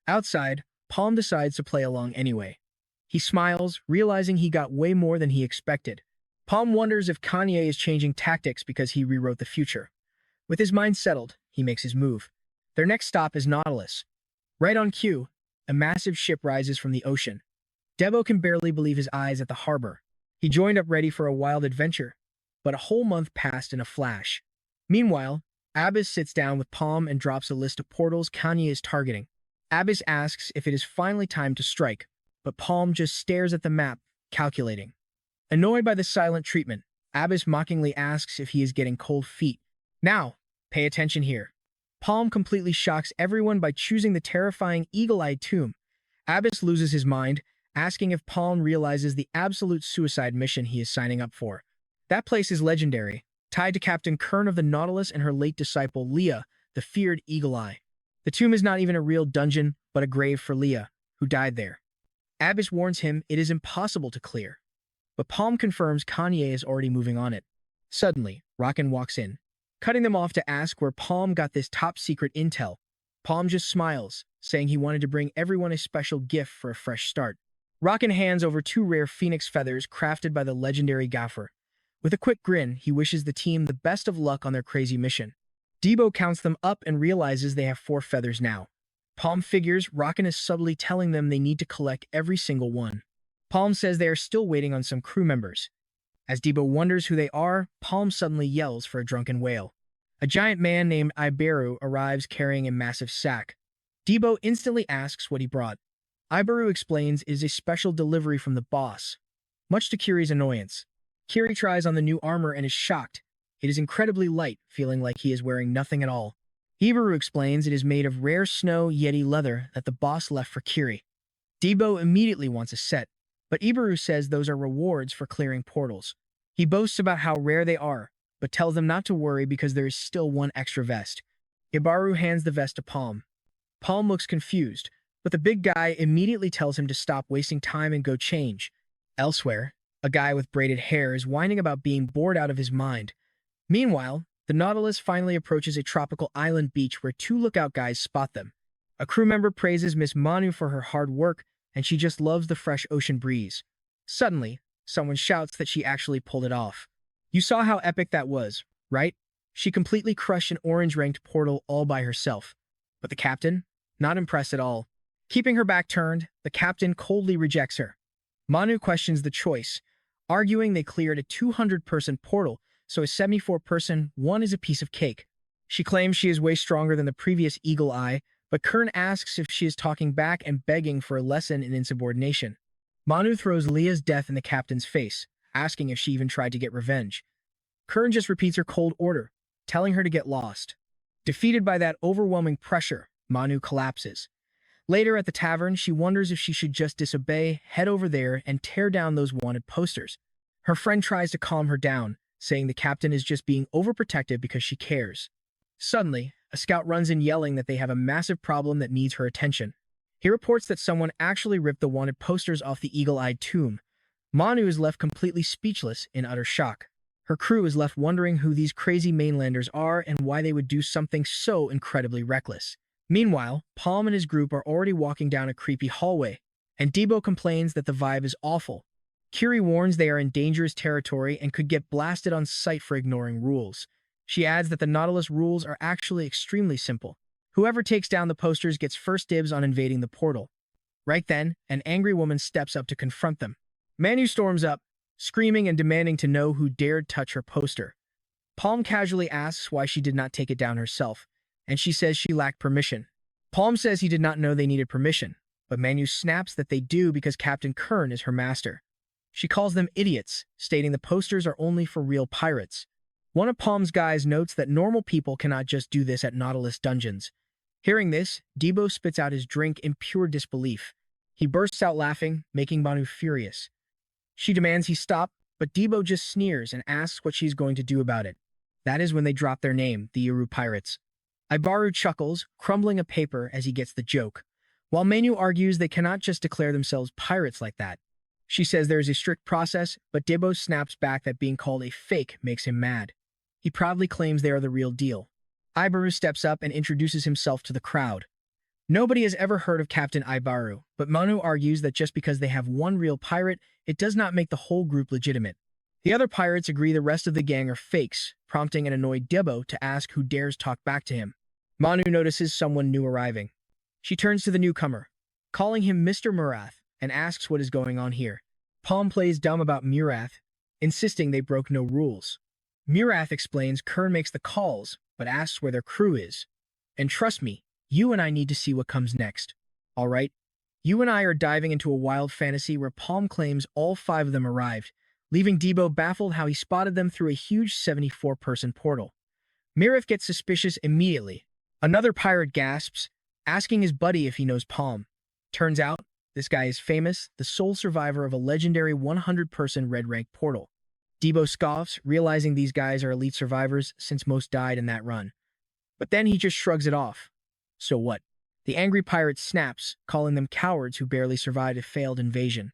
Speaker 1: Outside, Palm decides to play along anyway. He smiles, realizing he got way more than he expected. Palm wonders if Kanye is changing tactics because he rewrote the future. With his mind settled, he makes his move. Their next stop is Nautilus. Right on cue, a massive ship rises from the ocean. Devo can barely believe his eyes at the harbor. He joined up ready for a wild adventure, but a whole month passed in a flash. Meanwhile, Abyss sits down with Palm and drops a list of portals Kanye is targeting. Abyss asks if it is finally time to strike, but Palm just stares at the map, calculating. Annoyed by the silent treatment, Abyss mockingly asks if he is getting cold feet. Now, pay attention here. Palm completely shocks everyone by choosing the terrifying eagle-eyed tomb. Abyss loses his mind, asking if Palm realizes the absolute suicide mission he is signing up for. That place is legendary, tied to Captain Kern of the Nautilus and her late disciple Leah, the feared Eagle Eye. The tomb is not even a real dungeon, but a grave for Leah, who died there. Abyss warns him it is impossible to clear, but Palm confirms Kanye is already moving on it. Suddenly, Rockin walks in, cutting them off to ask where Palm got this top-secret intel. Palm just smiles, saying he wanted to bring everyone a special gift for a fresh start. Rockin hands over 2 rare phoenix feathers crafted by the legendary Gaffer. With a quick grin, he wishes the team the best of luck on their crazy mission. Debo counts them up and realizes they have 4 feathers now. Palm figures Rockin is subtly telling them they need to collect every single one. Palm says they are still waiting on some crew members. As Debo wonders who they are, Palm suddenly yells for a drunken whale. A giant man named Iberu arrives carrying a massive sack. Debo instantly asks what he brought. Ibaru explains it is a special delivery from the boss, much to Kiri's annoyance. Kiri tries on the new armor and is shocked. It is incredibly light, feeling like he is wearing nothing at all. Ibaru explains it is made of rare snow Yeti leather that the boss left for Kiri. Debo immediately wants a set, but Ibaru says those are rewards for clearing portals. He boasts about how rare they are, but tells them not to worry because there is still one extra vest. Ibaru hands the vest to Palm. Palm looks confused, but the big guy immediately tells him to stop wasting time and go change. Elsewhere, a guy with braided hair is whining about being bored out of his mind. Meanwhile, the Nautilus finally approaches a tropical island beach where two lookout guys spot them. A crew member praises Miss Manu for her hard work, and she just loves the fresh ocean breeze. Suddenly, someone shouts that she actually pulled it off. You saw how epic that was, right? She completely crushed an orange-ranked portal all by herself. But the captain? Not impressed at all. Keeping her back turned, the captain coldly rejects her. Manu questions the choice, arguing they cleared a 200-person portal, so a 74-person one is a piece of cake. She claims she is way stronger than the previous Eagle Eye, but Kern asks if she is talking back and begging for a lesson in insubordination. Manu throws Leah's death in the captain's face, asking if she even tried to get revenge. Kern just repeats her cold order, telling her to get lost. Defeated by that overwhelming pressure, Manu collapses. Later at the tavern, she wonders if she should just disobey, head over there, and tear down those wanted posters. Her friend tries to calm her down, saying the captain is just being overprotective because she cares. Suddenly, a scout runs in yelling that they have a massive problem that needs her attention. He reports that someone actually ripped the wanted posters off the eagle-eyed tomb. Manu is left completely speechless in utter shock. Her crew is left wondering who these crazy mainlanders are and why they would do something so incredibly reckless. Meanwhile, Palm and his group are already walking down a creepy hallway, and Debo complains that the vibe is awful. Kiri warns they are in dangerous territory and could get blasted on sight for ignoring rules. She adds that the Nautilus rules are actually extremely simple. Whoever takes down the posters gets first dibs on invading the portal. Right then, an angry woman steps up to confront them. Manu storms up, screaming and demanding to know who dared touch her poster. Palm casually asks why she did not take it down herself, and she says she lacked permission. Palm says he did not know they needed permission, but Manu snaps that they do because Captain Kern is her master. She calls them idiots, stating the posters are only for real pirates. One of Palm's guys notes that normal people cannot just do this at Nautilus dungeons. Hearing this, Debo spits out his drink in pure disbelief. He bursts out laughing, making Manu furious. She demands he stop, but Debo just sneers and asks what she's going to do about it. That is when they drop their name, the Uru Pirates. Ibaru chuckles, crumbling a paper as he gets the joke, while Manu argues they cannot just declare themselves pirates like that. She says there is a strict process, but Debo snaps back that being called a fake makes him mad. He proudly claims they are the real deal. Ibaru steps up and introduces himself to the crowd. Nobody has ever heard of Captain Ibaru, but Manu argues that just because they have one real pirate, it does not make the whole group legitimate. The other pirates agree the rest of the gang are fakes, prompting an annoyed Debo to ask who dares talk back to him. Manu notices someone new arriving. She turns to the newcomer, calling him Mr. Murath, and asks what is going on here. Palm plays dumb about Murath, insisting they broke no rules. Murath explains Kern makes the calls, but asks where their crew is. And trust me, you and I need to see what comes next. All right? You and I are diving into a wild fantasy where Palm claims all 5 of them arrived, leaving Debo baffled how he spotted them through a huge 74-person portal. Mirath gets suspicious immediately. Another pirate gasps, asking his buddy if he knows Palm. Turns out, this guy is famous, the sole survivor of a legendary 100-person red-rank portal. Debo scoffs, realizing these guys are elite survivors since most died in that run. But then he just shrugs it off. So what? The angry pirate snaps, calling them cowards who barely survived a failed invasion.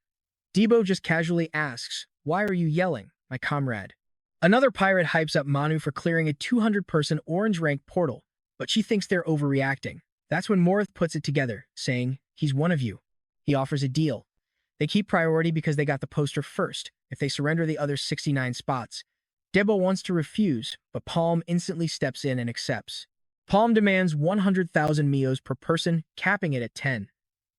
Speaker 1: Debo just casually asks, "Why are you yelling, my comrade?" Another pirate hypes up Manu for clearing a 200-person orange-rank portal, but she thinks they're overreacting. That's when Morith puts it together, saying, "He's one of you." He offers a deal. They keep priority because they got the poster first, if they surrender the other 69 spots. Debo wants to refuse, but Palm instantly steps in and accepts. Palm demands 100,000 mios per person, capping it at 10.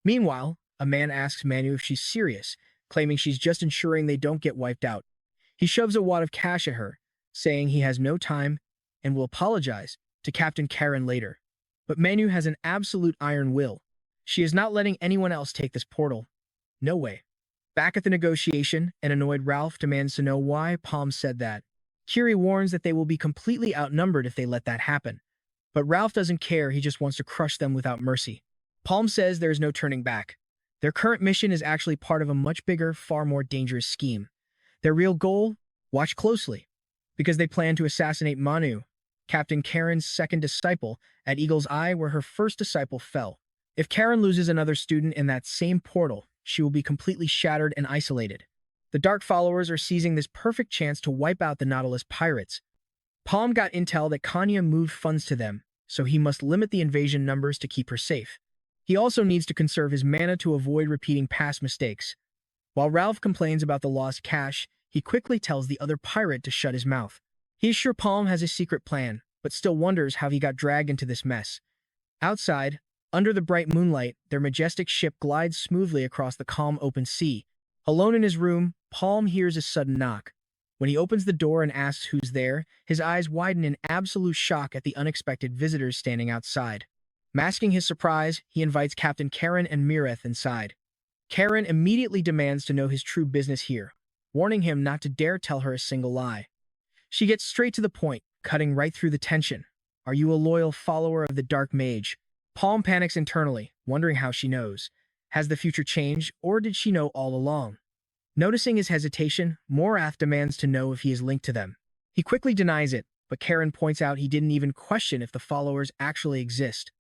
Speaker 1: Meanwhile, a man asks Manu if she's serious, claiming she's just ensuring they don't get wiped out. He shoves a wad of cash at her, saying he has no time and will apologize to Captain Karen later. But Manu has an absolute iron will. She is not letting anyone else take this portal. No way. Back at the negotiation, an annoyed Ralph demands to know why Palm said that. Kiri warns that they will be completely outnumbered if they let that happen. But Ralph doesn't care, he just wants to crush them without mercy. Palm says there is no turning back. Their current mission is actually part of a much bigger, far more dangerous scheme. Their real goal? Watch closely. Because they plan to assassinate Manu, Captain Karen's second disciple, at Eagle's Eye where her first disciple fell. If Karen loses another student in that same portal, she will be completely shattered and isolated. The Dark Followers are seizing this perfect chance to wipe out the Nautilus pirates. Palm got intel that Kanya moved funds to them, so he must limit the invasion numbers to keep her safe. He also needs to conserve his mana to avoid repeating past mistakes. While Ralph complains about the lost cash, he quickly tells the other pirate to shut his mouth. He is sure Palm has a secret plan, but still wonders how he got dragged into this mess. Outside, under the bright moonlight, their majestic ship glides smoothly across the calm open sea. Alone in his room, Palm hears a sudden knock. When he opens the door and asks who's there, his eyes widen in absolute shock at the unexpected visitors standing outside. Masking his surprise, he invites Captain Karen and Mireth inside. Karen immediately demands to know his true business here, warning him not to dare tell her a single lie. She gets straight to the point, cutting right through the tension. Are you a loyal follower of the Dark Mage? Palm panics internally, wondering how she knows. Has the future changed, or did she know all along? Noticing his hesitation, Morath demands to know if he is linked to them. He quickly denies it, but Karen points out he didn't even question if the followers actually exist.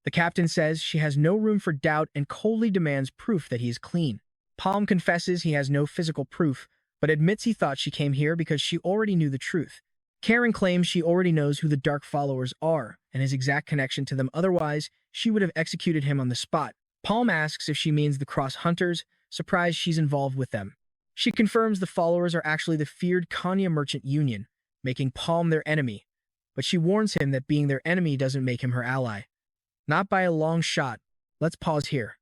Speaker 1: The captain says she has no room for doubt and coldly demands proof that he is clean. Palm confesses he has no physical proof, but admits he thought she came here because she already knew the truth. Karen claims she already knows who the Dark Followers are and his exact connection to them, otherwise she would have executed him on the spot. Palm asks if she means the Cross Hunters, surprised she's involved with them. She confirms the followers are actually the feared Kanya Merchant Union, making Palm their enemy, but she warns him that being their enemy doesn't make him her ally. Not by a long shot. Let's pause here.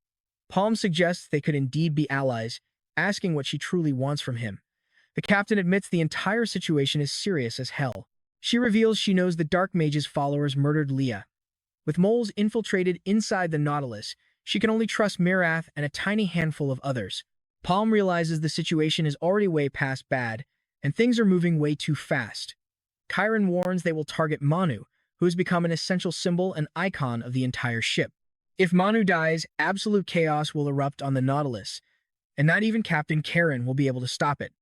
Speaker 1: Palm suggests they could indeed be allies, asking what she truly wants from him. The captain admits the entire situation is serious as hell. She reveals she knows the Dark Mage's followers murdered Leah. With moles infiltrated inside the Nautilus, she can only trust Mirath and a tiny handful of others. Palm realizes the situation is already way past bad, and things are moving way too fast. Chiron warns they will target Manu, who has become an essential symbol and icon of the entire ship. If Manu dies, absolute chaos will erupt on the Nautilus, and not even Captain Karen will be able to stop it.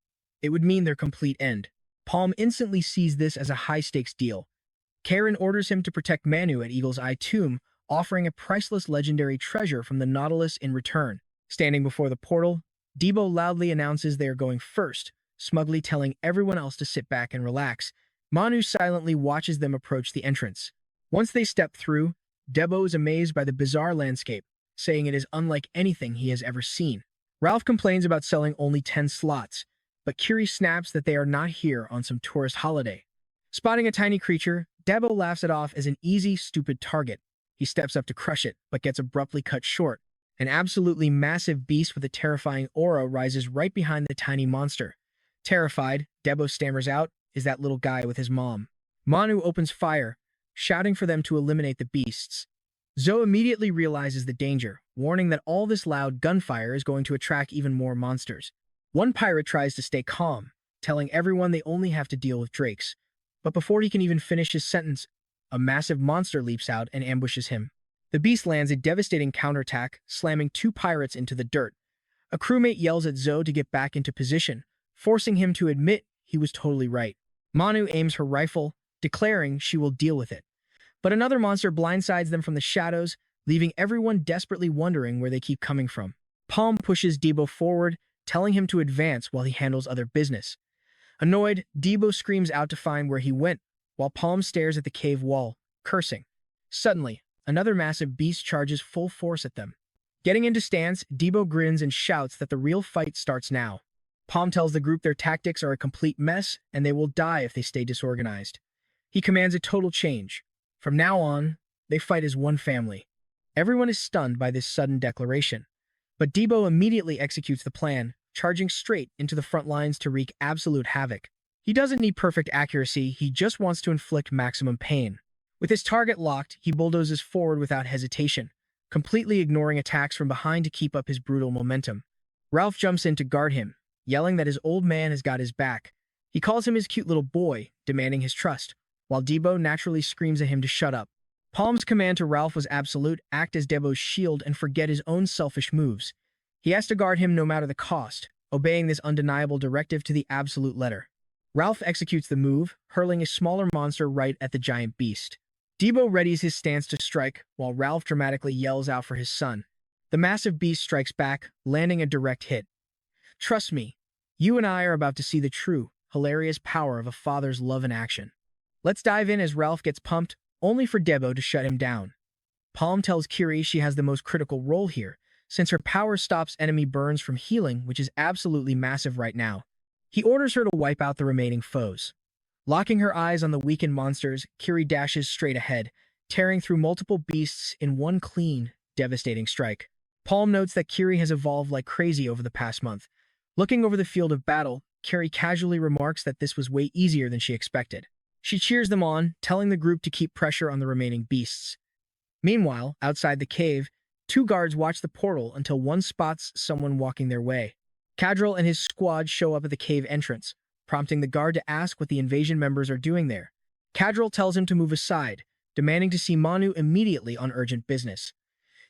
Speaker 1: It would mean their complete end. Palm instantly sees this as a high-stakes deal. Karen orders him to protect Manu at Eagle's Eye tomb, offering a priceless legendary treasure from the Nautilus in return. Standing before the portal, Debo loudly announces they are going first, smugly telling everyone else to sit back and relax. Manu silently watches them approach the entrance. Once they step through, Debo is amazed by the bizarre landscape, saying it is unlike anything he has ever seen. Ralph complains about selling only 10 slots, but Kiri snaps that they are not here on some tourist holiday. Spotting a tiny creature, Debo laughs it off as an easy, stupid target. He steps up to crush it, but gets abruptly cut short. An absolutely massive beast with a terrifying aura rises right behind the tiny monster. Terrified, Debo stammers out, "Is that little guy with his mom?" Manu opens fire, shouting for them to eliminate the beasts. Zoe immediately realizes the danger, warning that all this loud gunfire is going to attract even more monsters. One pirate tries to stay calm, telling everyone they only have to deal with drakes. But before he can even finish his sentence, a massive monster leaps out and ambushes him. The beast lands a devastating counterattack, slamming 2 pirates into the dirt. A crewmate yells at Zoe to get back into position, forcing him to admit he was totally right. Manu aims her rifle, declaring she will deal with it. But another monster blindsides them from the shadows, leaving everyone desperately wondering where they keep coming from. Palm pushes Debo forward, telling him to advance while he handles other business. Annoyed, Debo screams out to find where he went, while Palm stares at the cave wall, cursing. Suddenly, another massive beast charges full force at them. Getting into stance, Debo grins and shouts that the real fight starts now. Palm tells the group their tactics are a complete mess, and they will die if they stay disorganized. He commands a total change. From now on, they fight as one family. Everyone is stunned by this sudden declaration. But Debo immediately executes the plan, charging straight into the front lines to wreak absolute havoc. He doesn't need perfect accuracy, he just wants to inflict maximum pain. With his target locked, he bulldozes forward without hesitation. completely ignoring attacks from behind to keep up his brutal momentum. Ralph jumps in to guard him, yelling that his old man has got his back. He calls him his cute little boy, demanding his trust, while Debo naturally screams at him to shut up. Palm's command to Ralph was absolute: act as Debo's shield and forget his own selfish moves. He has to guard him no matter the cost, obeying this undeniable directive to the absolute letter. Ralph executes the move, hurling a smaller monster right at the giant beast. Debo readies his stance to strike, while Ralph dramatically yells out for his son. The massive beast strikes back, landing a direct hit. Trust me, you and I are about to see the true, hilarious power of a father's love in action. Let's dive in as Ralph gets pumped, only for Debo to shut him down. Palm tells Kiri she has the most critical role here, since her power stops enemy burns from healing, which is absolutely massive right now. He orders her to wipe out the remaining foes. Locking her eyes on the weakened monsters, Kiri dashes straight ahead, tearing through multiple beasts in one clean, devastating strike. Palm notes that Kiri has evolved like crazy over the past month. Looking over the field of battle, Kiri casually remarks that this was way easier than she expected. She cheers them on, telling the group to keep pressure on the remaining beasts. Meanwhile, outside the cave, two guards watch the portal until one spots someone walking their way. Cadril and his squad show up at the cave entrance, prompting the guard to ask what the invasion members are doing there. Cadril tells him to move aside, demanding to see Manu immediately on urgent business.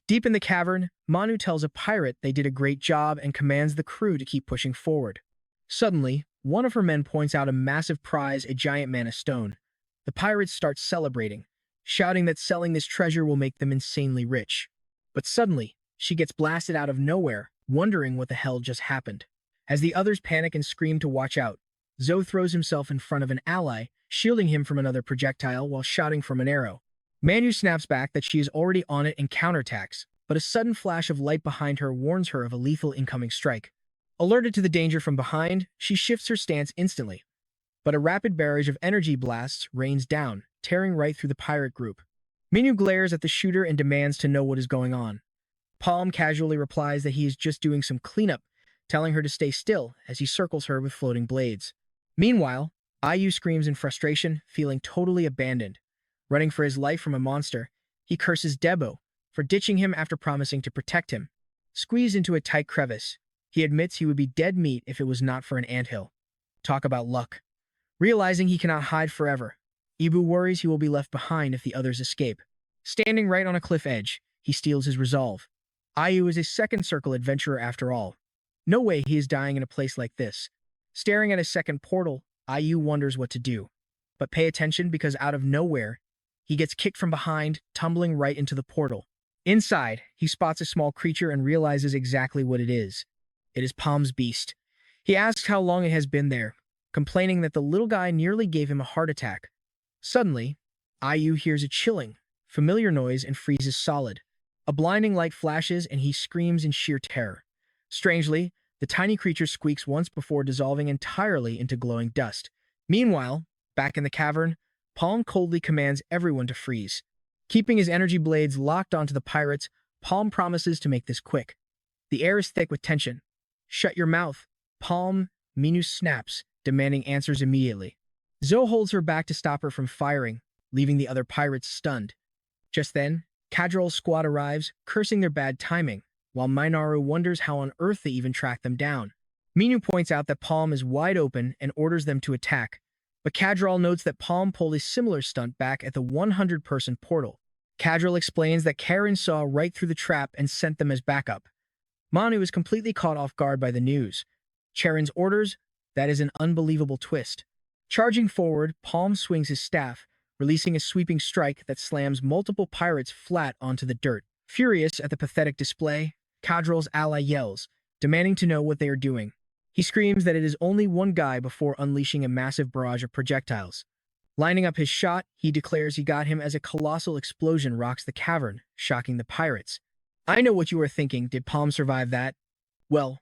Speaker 1: Deep in the cavern, Manu tells a pirate they did a great job and commands the crew to keep pushing forward. Suddenly, one of her men points out a massive prize, a giant mana stone. The pirates start celebrating, shouting that selling this treasure will make them insanely rich. But suddenly, she gets blasted out of nowhere, wondering what the hell just happened. As the others panic and scream to watch out, Zoe throws himself in front of an ally, shielding him from another projectile while shouting from an arrow. Manu snaps back that she is already on it and counterattacks, but a sudden flash of light behind her warns her of a lethal incoming strike. Alerted to the danger from behind, she shifts her stance instantly. But a rapid barrage of energy blasts rains down, tearing right through the pirate group. Minu glares at the shooter and demands to know what is going on. Palm casually replies that he is just doing some cleanup, telling her to stay still as he circles her with floating blades. Meanwhile, Ayu screams in frustration, feeling totally abandoned. Running for his life from a monster, he curses Debo for ditching him after promising to protect him. Squeezed into a tight crevice, he admits he would be dead meat if it was not for an anthill. Talk about luck. Realizing he cannot hide forever, Ibu worries he will be left behind if the others escape. Standing right on a cliff edge, he steals his resolve. Ayu is a second circle adventurer after all. No way he is dying in a place like this. Staring at a second portal, Ayu wonders what to do. But pay attention because out of nowhere, he gets kicked from behind, tumbling right into the portal. Inside, he spots a small creature and realizes exactly what it is. It is Palm's beast. He asks how long it has been there, complaining that the little guy nearly gave him a heart attack. Suddenly, Ayu hears a chilling, familiar noise and freezes solid. A blinding light flashes and he screams in sheer terror. Strangely, the tiny creature squeaks once before dissolving entirely into glowing dust. Meanwhile, back in the cavern, Palm coldly commands everyone to freeze. Keeping his energy blades locked onto the pirates, Palm promises to make this quick. The air is thick with tension. Shut your mouth, Palm. Minu snaps, demanding answers immediately. Zoe holds her back to stop her from firing, leaving the other pirates stunned. Just then, Cadril's squad arrives, cursing their bad timing, while Minaru wonders how on earth they even tracked them down. Minu points out that Palm is wide open and orders them to attack, but Cadril notes that Palm pulled a similar stunt back at the 100-person portal. Cadril explains that Karen saw right through the trap and sent them as backup. Manu is completely caught off guard by the news. Charon's orders, that is an unbelievable twist. Charging forward, Palm swings his staff, releasing a sweeping strike that slams multiple pirates flat onto the dirt. Furious at the pathetic display, Cadril's ally yells, demanding to know what they are doing. He screams that it is only one guy before unleashing a massive barrage of projectiles. Lining up his shot, he declares he got him as a colossal explosion rocks the cavern, shocking the pirates. I know what you are thinking, did Palm survive that? Well,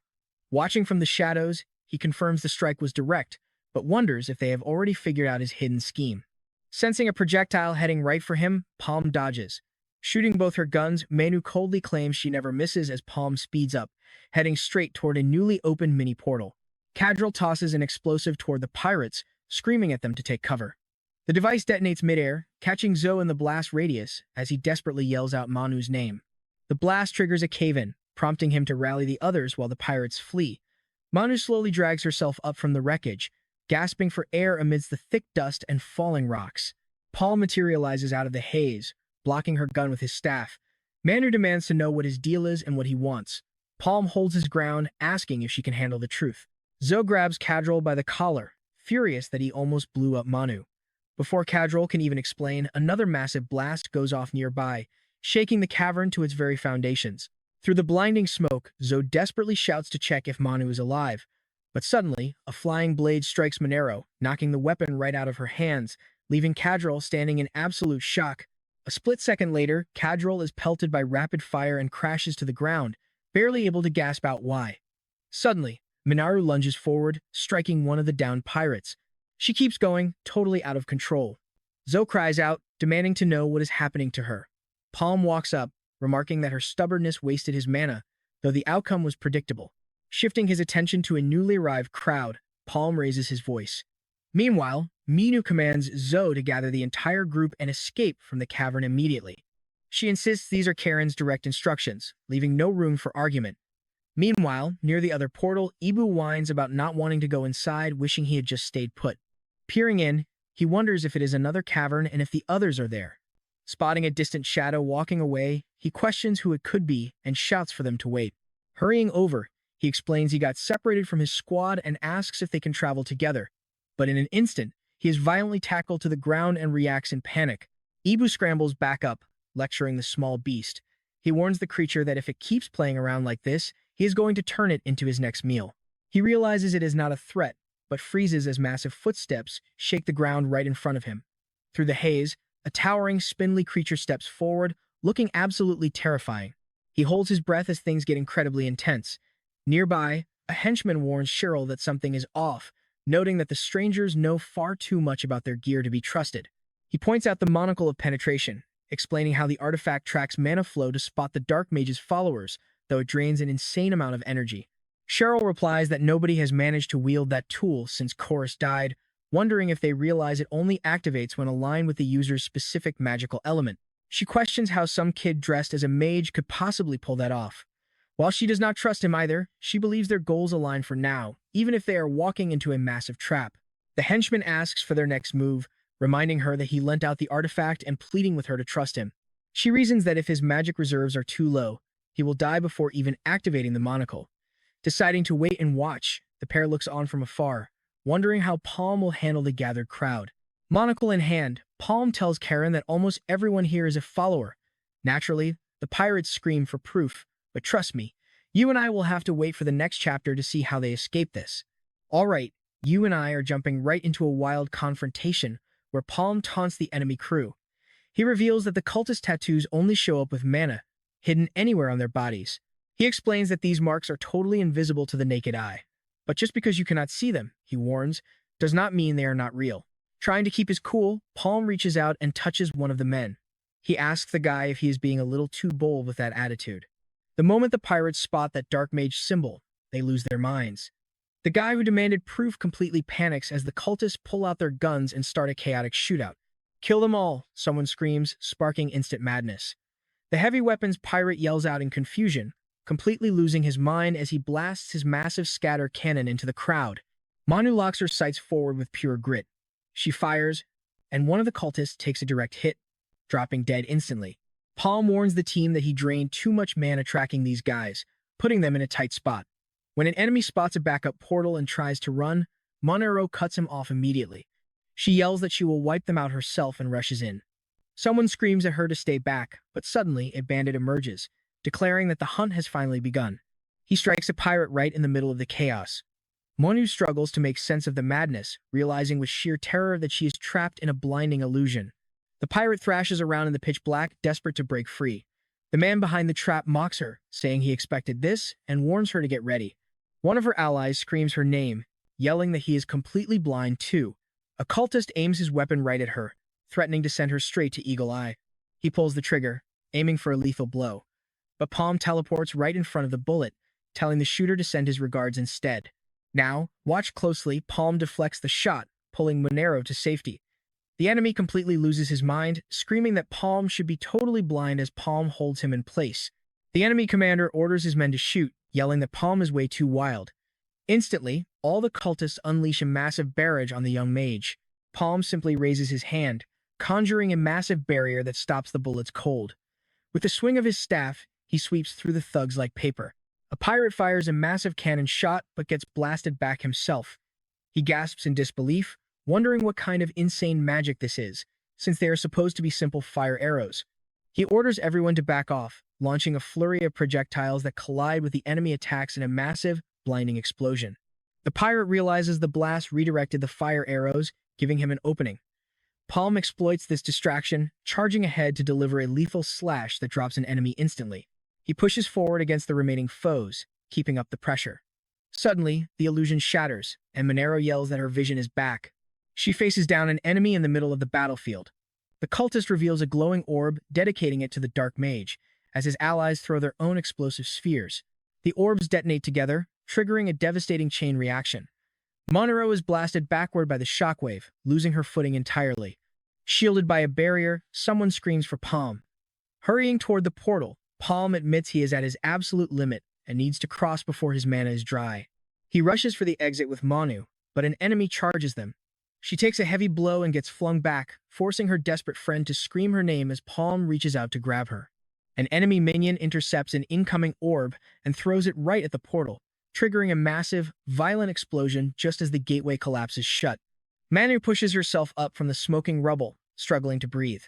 Speaker 1: watching from the shadows, he confirms the strike was direct, but wonders if they have already figured out his hidden scheme. Sensing a projectile heading right for him, Palm dodges. Shooting both her guns, Manu coldly claims she never misses as Palm speeds up, heading straight toward a newly opened mini-portal. Cadril tosses an explosive toward the pirates, screaming at them to take cover. The device detonates midair, catching Zoe in the blast radius as he desperately yells out Manu's name. The blast triggers a cave-in, prompting him to rally the others while the pirates flee. Manu slowly drags herself up from the wreckage, gasping for air amidst the thick dust and falling rocks. Paul materializes out of the haze, blocking her gun with his staff. Manu demands to know what his deal is and what he wants. Palm holds his ground, asking if she can handle the truth. Zoe grabs Cadrol by the collar, furious that he almost blew up Manu. Before Cadrol can even explain, another massive blast goes off nearby, shaking the cavern to its very foundations. Through the blinding smoke, Zoe desperately shouts to check if Manu is alive. But suddenly, a flying blade strikes Monero, knocking the weapon right out of her hands, leaving Cadrol standing in absolute shock. A split second later, Cadrol is pelted by rapid fire and crashes to the ground, barely able to gasp out why. Suddenly, Minaru lunges forward, striking one of the downed pirates. She keeps going, totally out of control. Zoe cries out, demanding to know what is happening to her. Palm walks up, remarking that her stubbornness wasted his mana, though the outcome was predictable. Shifting his attention to a newly arrived crowd, Palm raises his voice. Meanwhile, Minu commands Zoe to gather the entire group and escape from the cavern immediately. She insists these are Karen's direct instructions, leaving no room for argument. Meanwhile, near the other portal, Ibu whines about not wanting to go inside, wishing he had just stayed put. Peering in, he wonders if it is another cavern and if the others are there. Spotting a distant shadow walking away, he questions who it could be and shouts for them to wait. Hurrying over, he explains he got separated from his squad and asks if they can travel together. But in an instant, he is violently tackled to the ground and reacts in panic. Ibu scrambles back up, lecturing the small beast. He warns the creature that if it keeps playing around like this, he is going to turn it into his next meal. He realizes it is not a threat, but freezes as massive footsteps shake the ground right in front of him. Through the haze, a towering, spindly creature steps forward, looking absolutely terrifying. He holds his breath as things get incredibly intense. Nearby, a henchman warns Cheryl that something is off, noting that the strangers know far too much about their gear to be trusted. He points out the monocle of penetration, explaining how the artifact tracks mana flow to spot the Dark Mage's followers, though it drains an insane amount of energy. Cheryl replies that nobody has managed to wield that tool since Chorus died, wondering if they realize it only activates when aligned with the user's specific magical element. She questions how some kid dressed as a mage could possibly pull that off. While she does not trust him either, she believes their goals align for now, even if they are walking into a massive trap. The henchman asks for their next move, reminding her that he lent out the artifact and pleading with her to trust him. She reasons that if his magic reserves are too low, he will die before even activating the monocle. Deciding to wait and watch, the pair looks on from afar, wondering how Palm will handle the gathered crowd. Monocle in hand, Palm tells Karen that almost everyone here is a follower. Naturally, the pirates scream for proof, but trust me, you and I will have to wait for the next chapter to see how they escape this. Alright, you and I are jumping right into a wild confrontation where Palm taunts the enemy crew. He reveals that the cultist tattoos only show up with mana, hidden anywhere on their bodies. He explains that these marks are totally invisible to the naked eye. But just because you cannot see them, he warns, does not mean they are not real. Trying to keep his cool, Palm reaches out and touches one of the men. He asks the guy if he is being a little too bold with that attitude. The moment the pirates spot that Dark Mage symbol, they lose their minds. The guy who demanded proof completely panics as the cultists pull out their guns and start a chaotic shootout. Kill them all, someone screams, sparking instant madness. The heavy weapons pirate yells out in confusion, completely losing his mind as he blasts his massive scatter cannon into the crowd. Manu locks her sights forward with pure grit. She fires, and one of the cultists takes a direct hit, dropping dead instantly. Palm warns the team that he drained too much mana tracking these guys, putting them in a tight spot. When an enemy spots a backup portal and tries to run, Monero cuts him off immediately. She yells that she will wipe them out herself and rushes in. Someone screams at her to stay back, but suddenly a bandit emerges, declaring that the hunt has finally begun. He strikes a pirate right in the middle of the chaos. Monu struggles to make sense of the madness, realizing with sheer terror that she is trapped in a blinding illusion. The pirate thrashes around in the pitch black, desperate to break free. The man behind the trap mocks her, saying he expected this, and warns her to get ready. One of her allies screams her name, yelling that he is completely blind too. A cultist aims his weapon right at her, threatening to send her straight to Eagle Eye. He pulls the trigger, aiming for a lethal blow. But Palm teleports right in front of the bullet, telling the shooter to send his regards instead. Now, watch closely, Palm deflects the shot, pulling Monero to safety. The enemy completely loses his mind, screaming that Palm should be totally blind as Palm holds him in place. The enemy commander orders his men to shoot, yelling that Palm is way too wild. Instantly, all the cultists unleash a massive barrage on the young mage. Palm simply raises his hand, conjuring a massive barrier that stops the bullets cold. With the swing of his staff, he sweeps through the thugs like paper. A pirate fires a massive cannon shot but gets blasted back himself. He gasps in disbelief, wondering what kind of insane magic this is, since they are supposed to be simple fire arrows. He orders everyone to back off, launching a flurry of projectiles that collide with the enemy attacks in a massive, blinding explosion. The pirate realizes the blast redirected the fire arrows, giving him an opening. Palm exploits this distraction, charging ahead to deliver a lethal slash that drops an enemy instantly. He pushes forward against the remaining foes, keeping up the pressure. Suddenly, the illusion shatters, and Monero yells that her vision is back. She faces down an enemy in the middle of the battlefield. The cultist reveals a glowing orb, dedicating it to the dark mage, as his allies throw their own explosive spheres. The orbs detonate together, triggering a devastating chain reaction. Monero is blasted backward by the shockwave, losing her footing entirely. Shielded by a barrier, someone screams for Palm. Hurrying toward the portal, Palm admits he is at his absolute limit and needs to cross before his mana is dry. He rushes for the exit with Manu, but an enemy charges them. She takes a heavy blow and gets flung back, forcing her desperate friend to scream her name as Palm reaches out to grab her. An enemy minion intercepts an incoming orb and throws it right at the portal, triggering a massive, violent explosion just as the gateway collapses shut. Manu pushes herself up from the smoking rubble, struggling to breathe.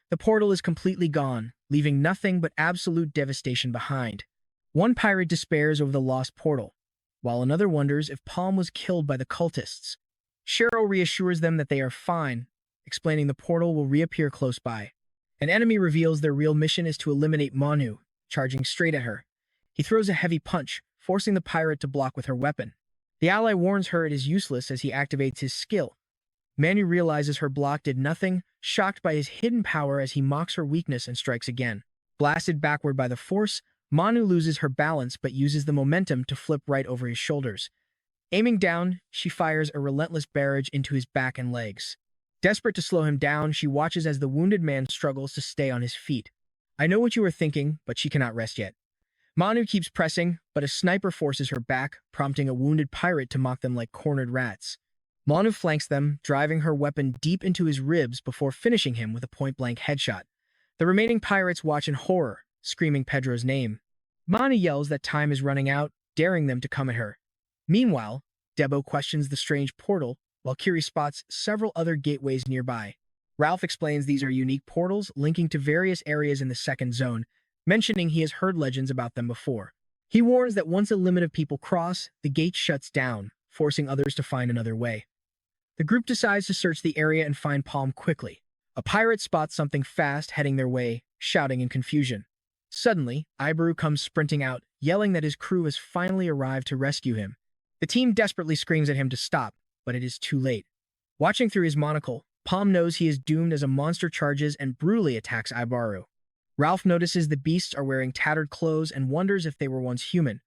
Speaker 1: The portal is completely gone, leaving nothing but absolute devastation behind. One pirate despairs over the lost portal, while another wonders if Palm was killed by the cultists. Cheryl reassures them that they are fine, explaining the portal will reappear close by. An enemy reveals their real mission is to eliminate Manu, charging straight at her. He throws a heavy punch, forcing the pirate to block with her weapon. The ally warns her it is useless as he activates his skill. Manu realizes her block did nothing, shocked by his hidden power as he mocks her weakness and strikes again. Blasted backward by the force, Manu loses her balance but uses the momentum to flip right over his shoulders. Aiming down, she fires a relentless barrage into his back and legs. Desperate to slow him down, she watches as the wounded man struggles to stay on his feet. I know what you are thinking, but she cannot rest yet. Manu keeps pressing, but a sniper forces her back, prompting a wounded pirate to mock them like cornered rats. Manu flanks them, driving her weapon deep into his ribs before finishing him with a point-blank headshot. The remaining pirates watch in horror, screaming Pedro's name. Manu yells that time is running out, daring them to come at her. Meanwhile, Debo questions the strange portal, while Kiri spots several other gateways nearby. Ralph explains these are unique portals linking to various areas in the second zone, mentioning he has heard legends about them before. He warns that once a limit of people cross, the gate shuts down, forcing others to find another way. The group decides to search the area and find Palm quickly. A pirate spots something fast heading their way, shouting in confusion. Suddenly, Ibaru comes sprinting out, yelling that his crew has finally arrived to rescue him. The team desperately screams at him to stop, but it is too late. Watching through his monocle, Palm knows he is doomed as a monster charges and brutally attacks Ibaru. Ralph notices the beasts are wearing tattered clothes and wonders if they were once human.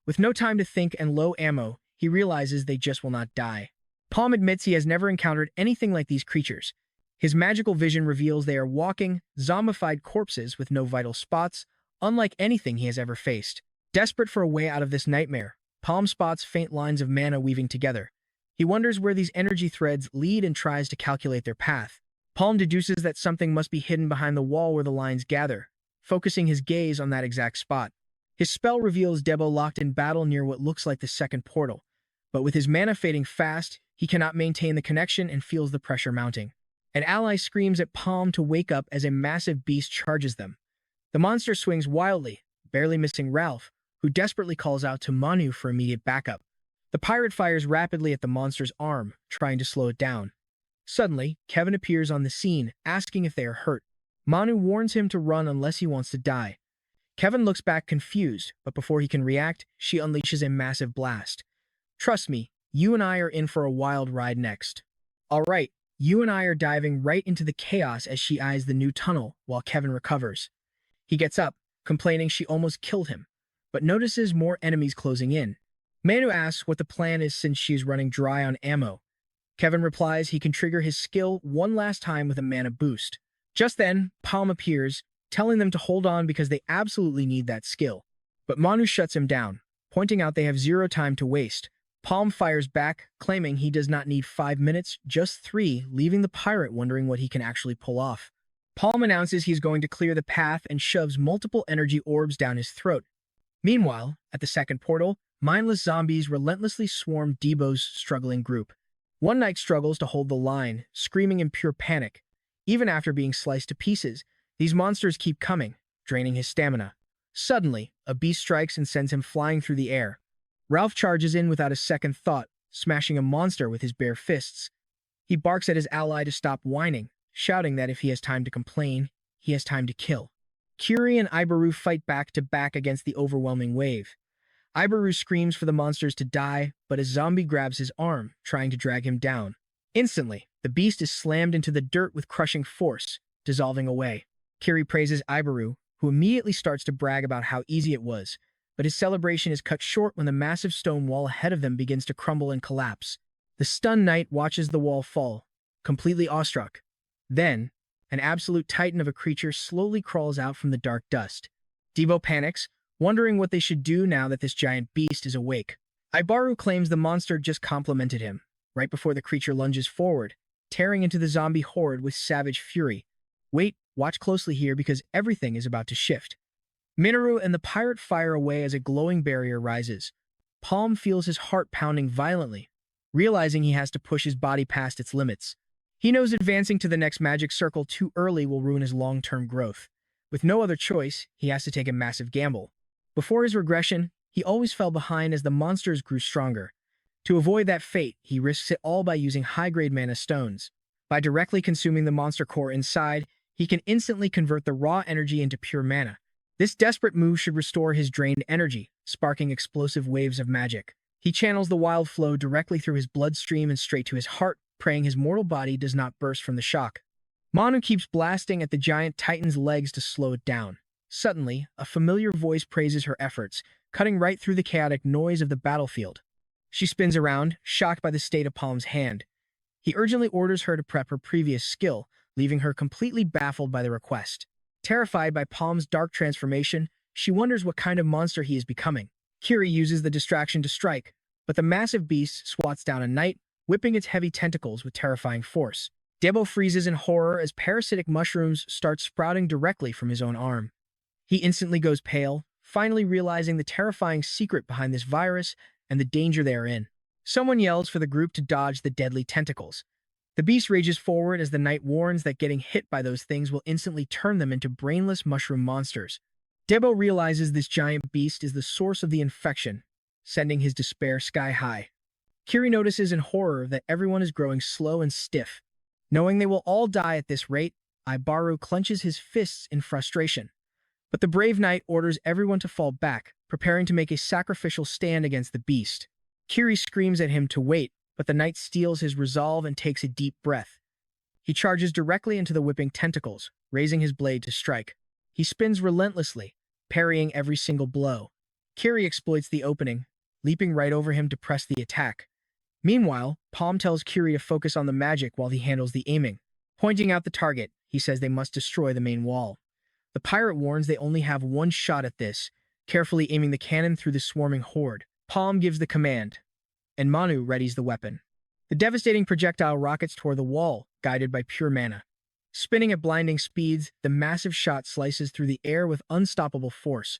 Speaker 1: With no time to think and low ammo, he realizes they just will not die. Palm admits he has never encountered anything like these creatures. His magical vision reveals they are walking, zombified corpses with no vital spots, unlike anything he has ever faced. Desperate for a way out of this nightmare, Palm spots faint lines of mana weaving together. He wonders where these energy threads lead and tries to calculate their path. Palm deduces that something must be hidden behind the wall where the lines gather, focusing his gaze on that exact spot. His spell reveals Debo locked in battle near what looks like the second portal, but with his mana fading fast, he cannot maintain the connection and feels the pressure mounting. An ally screams at Palm to wake up as a massive beast charges them. The monster swings wildly, barely missing Ralph, who desperately calls out to Manu for immediate backup. The pirate fires rapidly at the monster's arm, trying to slow it down. Suddenly, Kevin appears on the scene, asking if they are hurt. Manu warns him to run unless he wants to die. Kevin looks back confused, but before he can react, she unleashes a massive blast. Trust me, you and I are in for a wild ride next. Alright, you and I are diving right into the chaos as she eyes the new tunnel while Kevin recovers. He gets up, complaining she almost killed him, but notices more enemies closing in. Manu asks what the plan is since she is running dry on ammo. Kevin replies he can trigger his skill one last time with a mana boost. Just then, Palm appears, telling them to hold on because they absolutely need that skill. But Manu shuts him down, pointing out they have zero time to waste. Palm fires back, claiming he does not need 5 minutes, just 3, leaving the pirate wondering what he can actually pull off. Palm announces he's going to clear the path and shoves multiple energy orbs down his throat. Meanwhile, at the second portal, mindless zombies relentlessly swarm Debo's struggling group. One Knight struggles to hold the line, screaming in pure panic. Even after being sliced to pieces, these monsters keep coming, draining his stamina. Suddenly, a beast strikes and sends him flying through the air. Ralph charges in without a second thought, smashing a monster with his bare fists. He barks at his ally to stop whining, shouting that if he has time to complain, he has time to kill. Kiri and Ibaru fight back to back against the overwhelming wave. Ibaru screams for the monsters to die, but a zombie grabs his arm, trying to drag him down. Instantly, the beast is slammed into the dirt with crushing force, dissolving away. Kiri praises Ibaru, who immediately starts to brag about how easy it was, but his celebration is cut short when the massive stone wall ahead of them begins to crumble and collapse. The stunned knight watches the wall fall, completely awestruck. Then, an absolute titan of a creature slowly crawls out from the dark dust. Debo panics, wondering what they should do now that this giant beast is awake. Ibaru claims the monster just complimented him, right before the creature lunges forward, tearing into the zombie horde with savage fury. Wait, watch closely here because everything is about to shift. Minoru and the pirate fire away as a glowing barrier rises. Palm feels his heart pounding violently, realizing he has to push his body past its limits. He knows advancing to the next magic circle too early will ruin his long-term growth. With no other choice, he has to take a massive gamble. Before his regression, he always fell behind as the monsters grew stronger. To avoid that fate, he risks it all by using high-grade mana stones. By directly consuming the monster core inside, he can instantly convert the raw energy into pure mana. This desperate move should restore his drained energy, sparking explosive waves of magic. He channels the wild flow directly through his bloodstream and straight to his heart, praying his mortal body does not burst from the shock. Manu keeps blasting at the giant titan's legs to slow it down. Suddenly, a familiar voice praises her efforts, cutting right through the chaotic noise of the battlefield. She spins around, shocked by the state of Palm's hand. He urgently orders her to prep her previous skill, leaving her completely baffled by the request. Terrified by Palm's dark transformation, she wonders what kind of monster he is becoming. Kiri uses the distraction to strike, but the massive beast swats down a knight, whipping its heavy tentacles with terrifying force. Debo freezes in horror as parasitic mushrooms start sprouting directly from his own arm. He instantly goes pale, finally realizing the terrifying secret behind this virus and the danger they are in. Someone yells for the group to dodge the deadly tentacles. The beast rages forward as the knight warns that getting hit by those things will instantly turn them into brainless mushroom monsters. Debo realizes this giant beast is the source of the infection, sending his despair sky high. Kiri notices in horror that everyone is growing slow and stiff. Knowing they will all die at this rate, Ibaru clenches his fists in frustration. But the brave knight orders everyone to fall back, preparing to make a sacrificial stand against the beast. Kiri screams at him to wait, but the knight steals his resolve and takes a deep breath. He charges directly into the whipping tentacles, raising his blade to strike. He spins relentlessly, parrying every single blow. Kiri exploits the opening, leaping right over him to press the attack. Meanwhile, Palm tells Kiri to focus on the magic while he handles the aiming. Pointing out the target, he says they must destroy the main wall. The pirate warns they only have one shot at this, carefully aiming the cannon through the swarming horde. Palm gives the command, and Manu readies the weapon. The devastating projectile rockets toward the wall, guided by pure mana. Spinning at blinding speeds, the massive shot slices through the air with unstoppable force.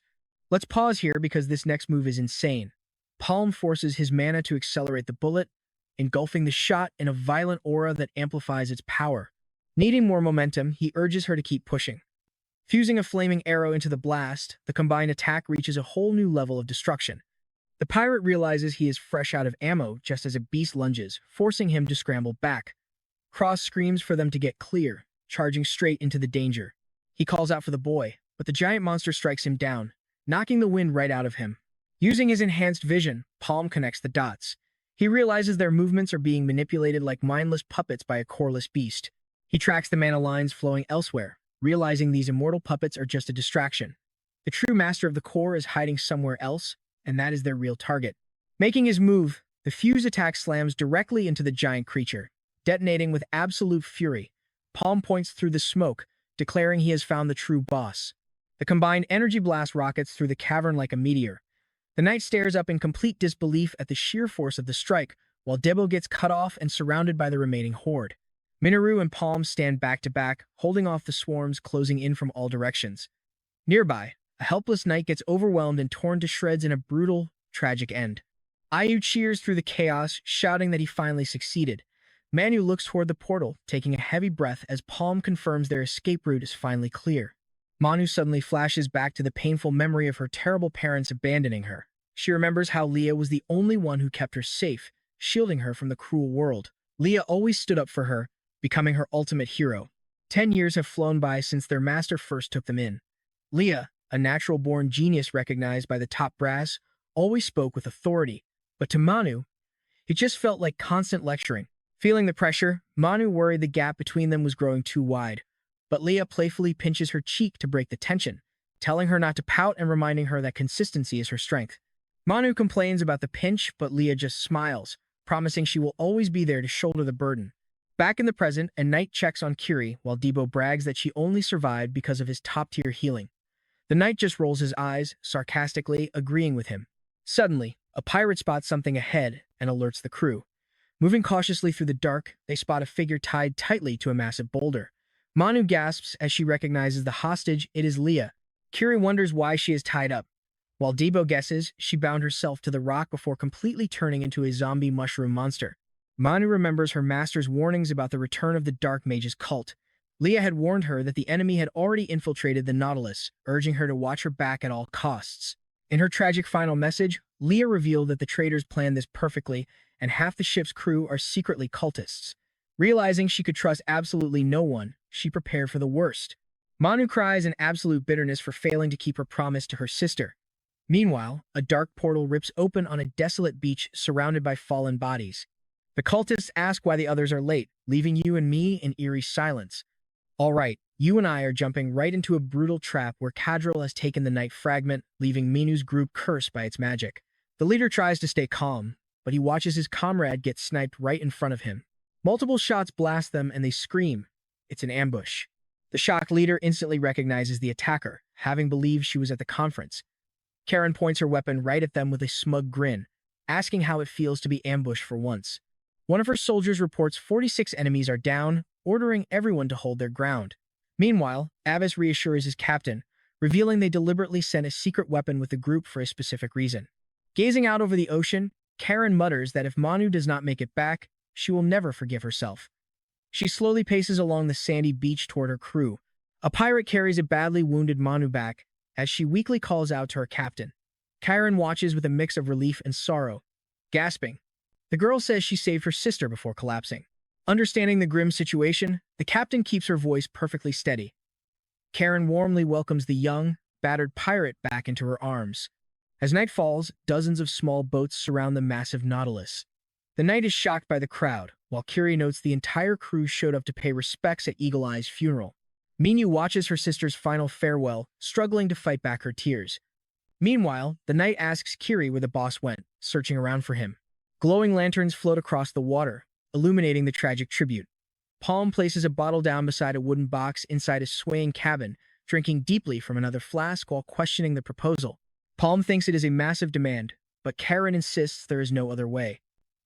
Speaker 1: Let's pause here because this next move is insane. Palm forces his mana to accelerate the bullet, engulfing the shot in a violent aura that amplifies its power. Needing more momentum, he urges her to keep pushing. Fusing a flaming arrow into the blast, the combined attack reaches a whole new level of destruction. The pirate realizes he is fresh out of ammo just as a beast lunges, forcing him to scramble back. Cross screams for them to get clear, charging straight into the danger. He calls out for the boy, but the giant monster strikes him down, knocking the wind right out of him. Using his enhanced vision, Palm connects the dots. He realizes their movements are being manipulated like mindless puppets by a coreless beast. He tracks the mana lines flowing elsewhere, realizing these immortal puppets are just a distraction. The true master of the core is hiding somewhere else, and that is their real target. Making his move, the fuse attack slams directly into the giant creature, detonating with absolute fury. Palm points through the smoke, declaring he has found the true boss. The combined energy blast rockets through the cavern like a meteor. The knight stares up in complete disbelief at the sheer force of the strike, while Debo gets cut off and surrounded by the remaining horde. Minoru and Palm stand back to back, holding off the swarms closing in from all directions. Nearby, a helpless knight gets overwhelmed and torn to shreds in a brutal, tragic end. Ayu cheers through the chaos, shouting that he finally succeeded. Manu looks toward the portal, taking a heavy breath as Palm confirms their escape route is finally clear. Manu suddenly flashes back to the painful memory of her terrible parents abandoning her. She remembers how Leah was the only one who kept her safe, shielding her from the cruel world. Leah always stood up for her, becoming her ultimate hero. 10 years have flown by since their master first took them in. Leah, a natural-born genius recognized by the top brass, always spoke with authority, but to Manu, it just felt like constant lecturing. Feeling the pressure, Manu worried the gap between them was growing too wide, but Leah playfully pinches her cheek to break the tension, telling her not to pout and reminding her that consistency is her strength. Manu complains about the pinch, but Leah just smiles, promising she will always be there to shoulder the burden. Back in the present, a knight checks on Kiri, while Debo brags that she only survived because of his top-tier healing. The knight just rolls his eyes, sarcastically agreeing with him. Suddenly, a pirate spots something ahead and alerts the crew. Moving cautiously through the dark, they spot a figure tied tightly to a massive boulder. Manu gasps as she recognizes the hostage. It is Leah. Kiri wonders why she is tied up, while Debo guesses she bound herself to the rock before completely turning into a zombie mushroom monster. Manu remembers her master's warnings about the return of the Dark Mage's cult. Leah had warned her that the enemy had already infiltrated the Nautilus, urging her to watch her back at all costs. In her tragic final message, Leah revealed that the traitors planned this perfectly, and half the ship's crew are secretly cultists. Realizing she could trust absolutely no one, she prepared for the worst. Manu cries in absolute bitterness for failing to keep her promise to her sister. Meanwhile, a dark portal rips open on a desolate beach surrounded by fallen bodies. The cultists ask why the others are late, leaving you and me in eerie silence. All right, you and I are jumping right into a brutal trap where Kadril has taken the Night Fragment, leaving Minu's group cursed by its magic. The leader tries to stay calm, but he watches his comrade get sniped right in front of him. Multiple shots blast them and they scream. It's an ambush. The shocked leader instantly recognizes the attacker, having believed she was at the conference. Karen points her weapon right at them with a smug grin, asking how it feels to be ambushed for once. One of her soldiers reports 46 enemies are down, ordering everyone to hold their ground. Meanwhile, Abbas reassures his captain, revealing they deliberately sent a secret weapon with the group for a specific reason. Gazing out over the ocean, Karen mutters that if Manu does not make it back, she will never forgive herself. She slowly paces along the sandy beach toward her crew. A pirate carries a badly wounded Manu back, as she weakly calls out to her captain. Karen watches with a mix of relief and sorrow, gasping. The girl says she saved her sister before collapsing. Understanding the grim situation, the captain keeps her voice perfectly steady. Karen warmly welcomes the young, battered pirate back into her arms. As night falls, dozens of small boats surround the massive Nautilus. The knight is shocked by the crowd, while Kiri notes the entire crew showed up to pay respects at Eagle Eye's funeral. Minu watches her sister's final farewell, struggling to fight back her tears. Meanwhile, the knight asks Kiri where the boss went, searching around for him. Glowing lanterns float across the water, illuminating the tragic tribute. Palm places a bottle down beside a wooden box inside a swaying cabin, drinking deeply from another flask while questioning the proposal. Palm thinks it is a massive demand, but Karen insists there is no other way.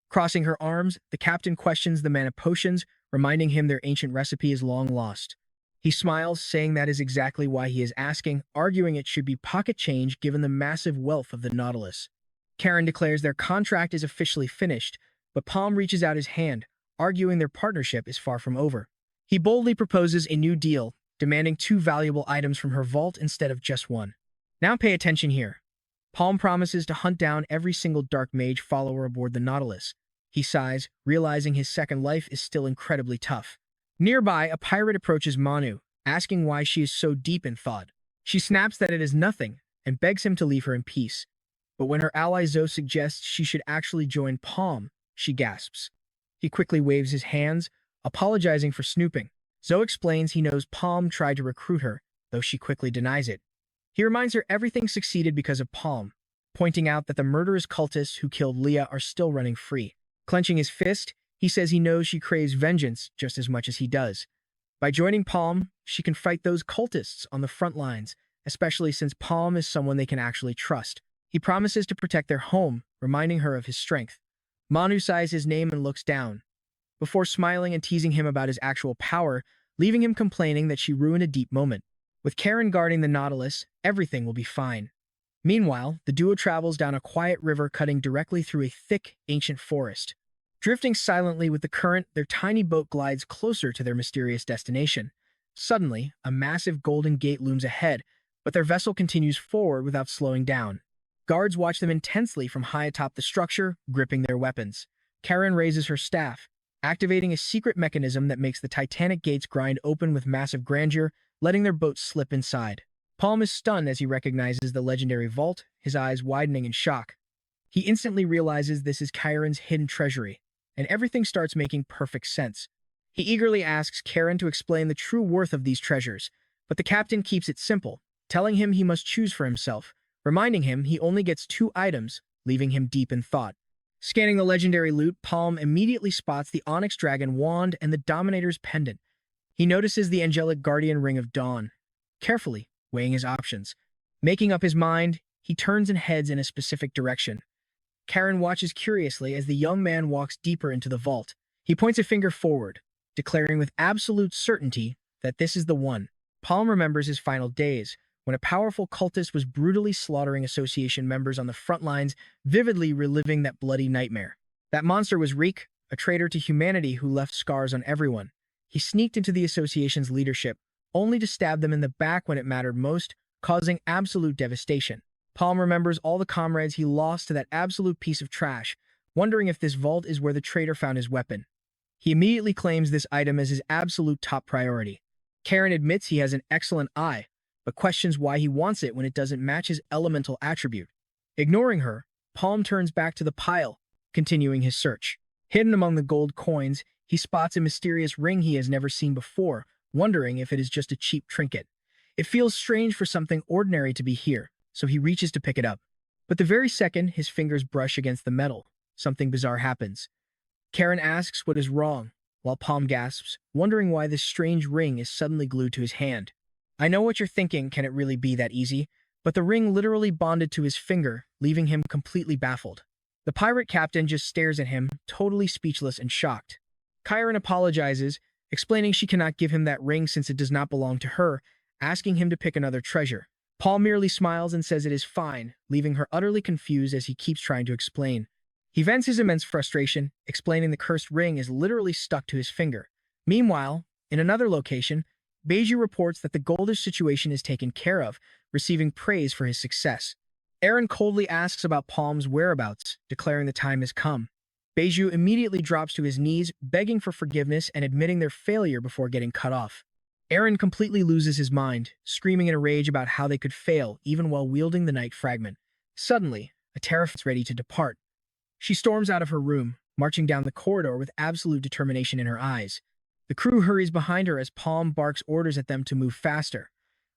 Speaker 1: Crossing her arms, the captain questions the man of potions, reminding him their ancient recipe is long lost. He smiles, saying that is exactly why he is asking, arguing it should be pocket change given the massive wealth of the Nautilus. Karen declares their contract is officially finished, but Palm reaches out his hand, arguing their partnership is far from over. He boldly proposes a new deal, demanding 2 valuable items from her vault instead of just 1. Now pay attention here. Palm promises to hunt down every single Dark Mage follower aboard the Nautilus. He sighs, realizing his second life is still incredibly tough. Nearby, a pirate approaches Manu, asking why she is so deep in thought. She snaps that it is nothing, and begs him to leave her in peace. But when her ally Zoe suggests she should actually join Palm, she gasps. He quickly waves his hands, apologizing for snooping. Zoe explains he knows Palm tried to recruit her, though she quickly denies it. He reminds her everything succeeded because of Palm, pointing out that the murderous cultists who killed Leah are still running free. Clenching his fist, he says he knows she craves vengeance just as much as he does. By joining Palm, she can fight those cultists on the front lines, especially since Palm is someone they can actually trust. He promises to protect their home, reminding her of his strength. Manu sighs his name and looks down, before smiling and teasing him about his actual power, leaving him complaining that she ruined a deep moment. With Karen guarding the Nautilus, everything will be fine. Meanwhile, the duo travels down a quiet river cutting directly through a thick, ancient forest. Drifting silently with the current, their tiny boat glides closer to their mysterious destination. Suddenly, a massive golden gate looms ahead, but their vessel continues forward without slowing down. Guards watch them intensely from high atop the structure, gripping their weapons. Karen raises her staff, activating a secret mechanism that makes the titanic gates grind open with massive grandeur, letting their boat slip inside. Palm is stunned as he recognizes the legendary vault, his eyes widening in shock. He instantly realizes this is Karen's hidden treasury, and everything starts making perfect sense. He eagerly asks Karen to explain the true worth of these treasures, but the captain keeps it simple, telling him he must choose for himself, reminding him he only gets 2 items, leaving him deep in thought. Scanning the legendary loot, Palm immediately spots the Onyx Dragon Wand and the Dominator's Pendant. He notices the Angelic Guardian Ring of Dawn. Carefully, weighing his options. Making up his mind, he turns and heads in a specific direction. Karen watches curiously as the young man walks deeper into the vault. He points a finger forward, declaring with absolute certainty that this is the one. Palm remembers his final days, when a powerful cultist was brutally slaughtering association members on the front lines, vividly reliving that bloody nightmare. That monster was Reek, a traitor to humanity who left scars on everyone. He sneaked into the association's leadership, only to stab them in the back when it mattered most, causing absolute devastation. Palm remembers all the comrades he lost to that absolute piece of trash, wondering if this vault is where the traitor found his weapon. He immediately claims this item as his absolute top priority. Karen admits he has an excellent eye, but questions why he wants it when it doesn't match his elemental attribute. Ignoring her, Palm turns back to the pile, continuing his search. Hidden among the gold coins, he spots a mysterious ring he has never seen before, wondering if it is just a cheap trinket. It feels strange for something ordinary to be here, so he reaches to pick it up. But the very second his fingers brush against the metal, something bizarre happens. Karen asks what is wrong, while Palm gasps, wondering why this strange ring is suddenly glued to his hand. I know what you're thinking, can it really be that easy? But the ring literally bonded to his finger, leaving him completely baffled. The pirate captain just stares at him, totally speechless and shocked. Karen apologizes, explaining she cannot give him that ring since it does not belong to her, asking him to pick another treasure. Paul merely smiles and says it is fine, leaving her utterly confused as he keeps trying to explain. He vents his immense frustration, explaining the cursed ring is literally stuck to his finger. Meanwhile, in another location, Beiju reports that the goldish situation is taken care of, receiving praise for his success. Aaron coldly asks about Palm's whereabouts, declaring the time has come. Beiju immediately drops to his knees, begging for forgiveness and admitting their failure before getting cut off. Aaron completely loses his mind, screaming in a rage about how they could fail even while wielding the Night Fragment. Suddenly, a Terra is ready to depart. She storms out of her room, marching down the corridor with absolute determination in her eyes. The crew hurries behind her as Palm barks orders at them to move faster.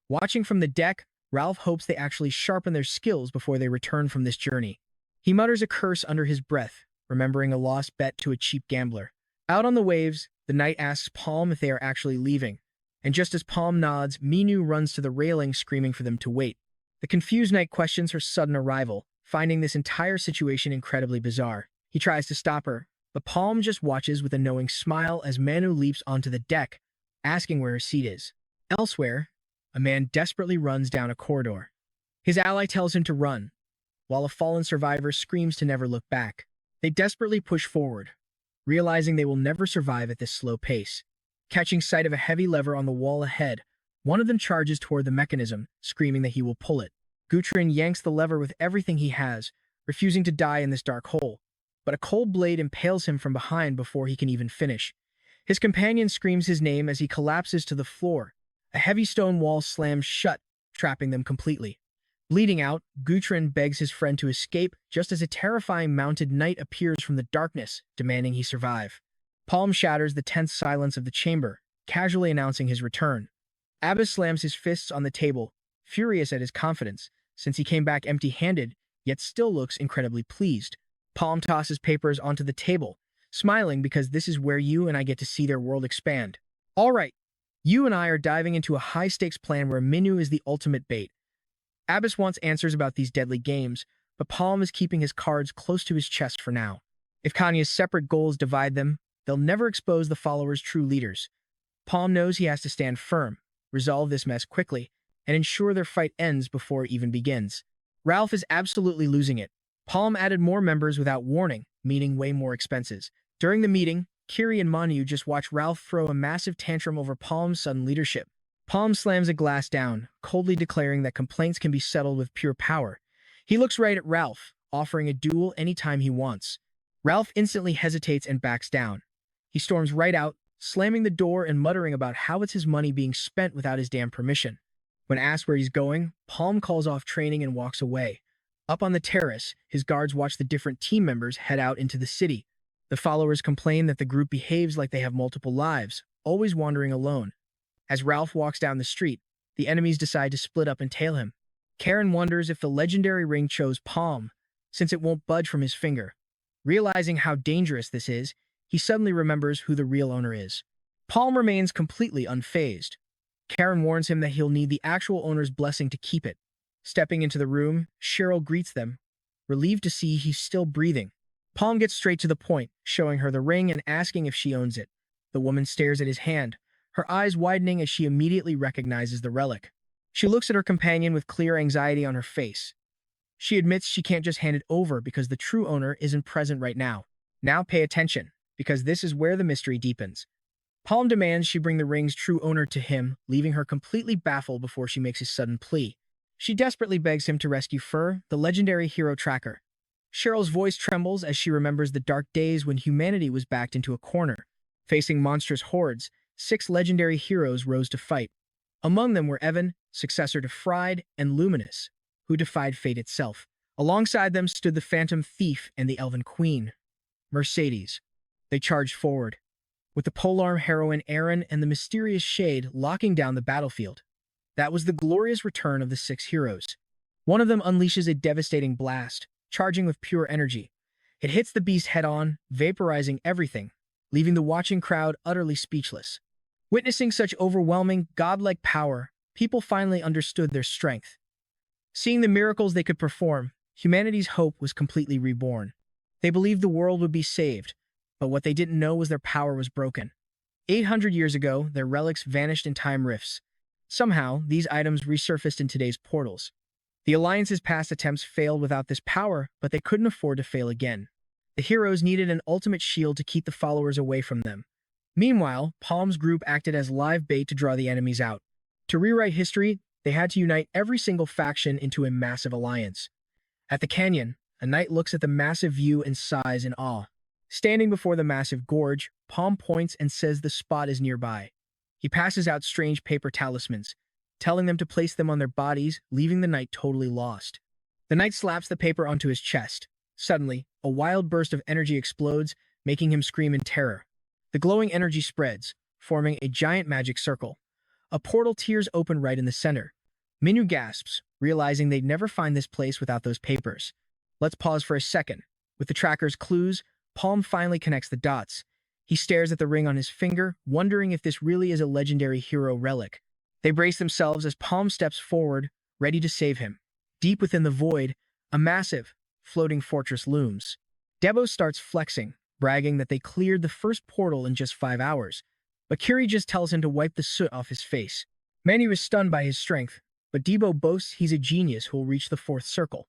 Speaker 1: Watching from the deck, Ralph hopes they actually sharpen their skills before they return from this journey. He mutters a curse under his breath, remembering a lost bet to a cheap gambler. Out on the waves, the knight asks Palm if they are actually leaving. And just as Palm nods, Minu runs to the railing screaming for them to wait. The confused knight questions her sudden arrival, finding this entire situation incredibly bizarre. He tries to stop her, but Palm just watches with a knowing smile as Manu leaps onto the deck, asking where her seat is. Elsewhere, a man desperately runs down a corridor. His ally tells him to run, while a fallen survivor screams to never look back. They desperately push forward, realizing they will never survive at this slow pace. Catching sight of a heavy lever on the wall ahead, one of them charges toward the mechanism, screaming that he will pull it. Gutrin yanks the lever with everything he has, refusing to die in this dark hole. But a cold blade impales him from behind before he can even finish. His companion screams his name as he collapses to the floor. A heavy stone wall slams shut, trapping them completely. Bleeding out, Gutrin begs his friend to escape just as a terrifying mounted knight appears from the darkness, demanding he survive. Palm shatters the tense silence of the chamber, casually announcing his return. Abbas slams his fists on the table, furious at his confidence, since he came back empty-handed, yet still looks incredibly pleased. Palm tosses papers onto the table, smiling because this is where you and I get to see their world expand. All right, You and I are diving into a high-stakes plan where Minu is the ultimate bait. Abbas wants answers about these deadly games, but Palm is keeping his cards close to his chest for now. If Kanye's separate goals divide them, they'll never expose the followers' true leaders. Palm knows he has to stand firm, resolve this mess quickly, and ensure their fight ends before it even begins. Ralph is absolutely losing it. Palm added more members without warning, meaning way more expenses. During the meeting, Kiri and Manu just watch Ralph throw a massive tantrum over Palm's sudden leadership. Palm slams a glass down, coldly declaring that complaints can be settled with pure power. He looks right at Ralph, offering a duel anytime he wants. Ralph instantly hesitates and backs down. He storms right out, slamming the door and muttering about how it's his money being spent without his damn permission. When asked where he's going, Palm calls off training and walks away. Up on the terrace, his guards watch the different team members head out into the city. The followers complain that the group behaves like they have multiple lives, always wandering alone. As Ralph walks down the street, the enemies decide to split up and tail him. Karen wonders if the legendary ring chose Palm, since it won't budge from his finger. Realizing how dangerous this is, he suddenly remembers who the real owner is. Palm remains completely unfazed. Karen warns him that he'll need the actual owner's blessing to keep it. Stepping into the room, Cheryl greets them, relieved to see he's still breathing. Palm gets straight to the point, showing her the ring and asking if she owns it. The woman stares at his hand, her eyes widening as she immediately recognizes the relic. She looks at her companion with clear anxiety on her face. She admits she can't just hand it over because the true owner isn't present right now. Now pay attention, because this is where the mystery deepens. Palm demands she bring the ring's true owner to him, leaving her completely baffled before she makes his sudden plea. She desperately begs him to rescue Fur, the legendary hero tracker. Cheryl's voice trembles as she remembers the dark days when humanity was backed into a corner. Facing monstrous hordes, 6 legendary heroes rose to fight. Among them were Evan, successor to Fried, and Luminous, who defied fate itself. Alongside them stood the Phantom Thief and the Elven Queen, Mercedes. They charged forward, with the polearm heroine Aaron and the mysterious Shade locking down the battlefield. That was the glorious return of the 6 heroes. One of them unleashes a devastating blast, charging with pure energy. It hits the beast head-on, vaporizing everything, leaving the watching crowd utterly speechless. Witnessing such overwhelming, godlike power, people finally understood their strength. Seeing the miracles they could perform, humanity's hope was completely reborn. They believed the world would be saved, but what they didn't know was their power was broken. 800 years ago, their relics vanished in time rifts. Somehow, these items resurfaced in today's portals. The Alliance's past attempts failed without this power, but they couldn't afford to fail again. The heroes needed an ultimate shield to keep the followers away from them. Meanwhile, Palm's group acted as live bait to draw the enemies out. To rewrite history, they had to unite every single faction into a massive alliance. At the canyon, a knight looks at the massive view and sighs in awe. Standing before the massive gorge, Palm points and says the spot is nearby. He passes out strange paper talismans, telling them to place them on their bodies, leaving the knight totally lost. The knight slaps the paper onto his chest. Suddenly, a wild burst of energy explodes, making him scream in terror. The glowing energy spreads, forming a giant magic circle. A portal tears open right in the center. Minu gasps, realizing they'd never find this place without those papers. Let's pause for a second. With the tracker's clues, Palm finally connects the dots. He stares at the ring on his finger, wondering if this really is a legendary hero relic. They brace themselves as Palm steps forward, ready to save him. Deep within the void, a massive, floating fortress looms. Debo starts flexing, bragging that they cleared the first portal in just 5 hours. But Kiri just tells him to wipe the soot off his face. Manu is stunned by his strength, but Debo boasts he's a genius who will reach the 4th circle.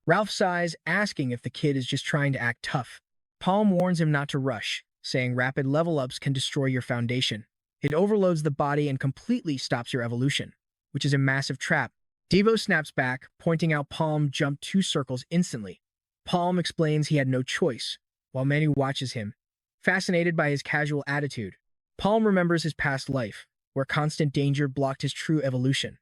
Speaker 1: Ralph sighs, asking if the kid is just trying to act tough. Palm warns him not to rush, saying rapid level-ups can destroy your foundation. It overloads the body and completely stops your evolution, which is a massive trap. Debo snaps back, pointing out Palm jumped 2 circles instantly. Palm explains he had no choice, while Manu watches him, fascinated by his casual attitude. Palm remembers his past life, where constant danger blocked his true evolution.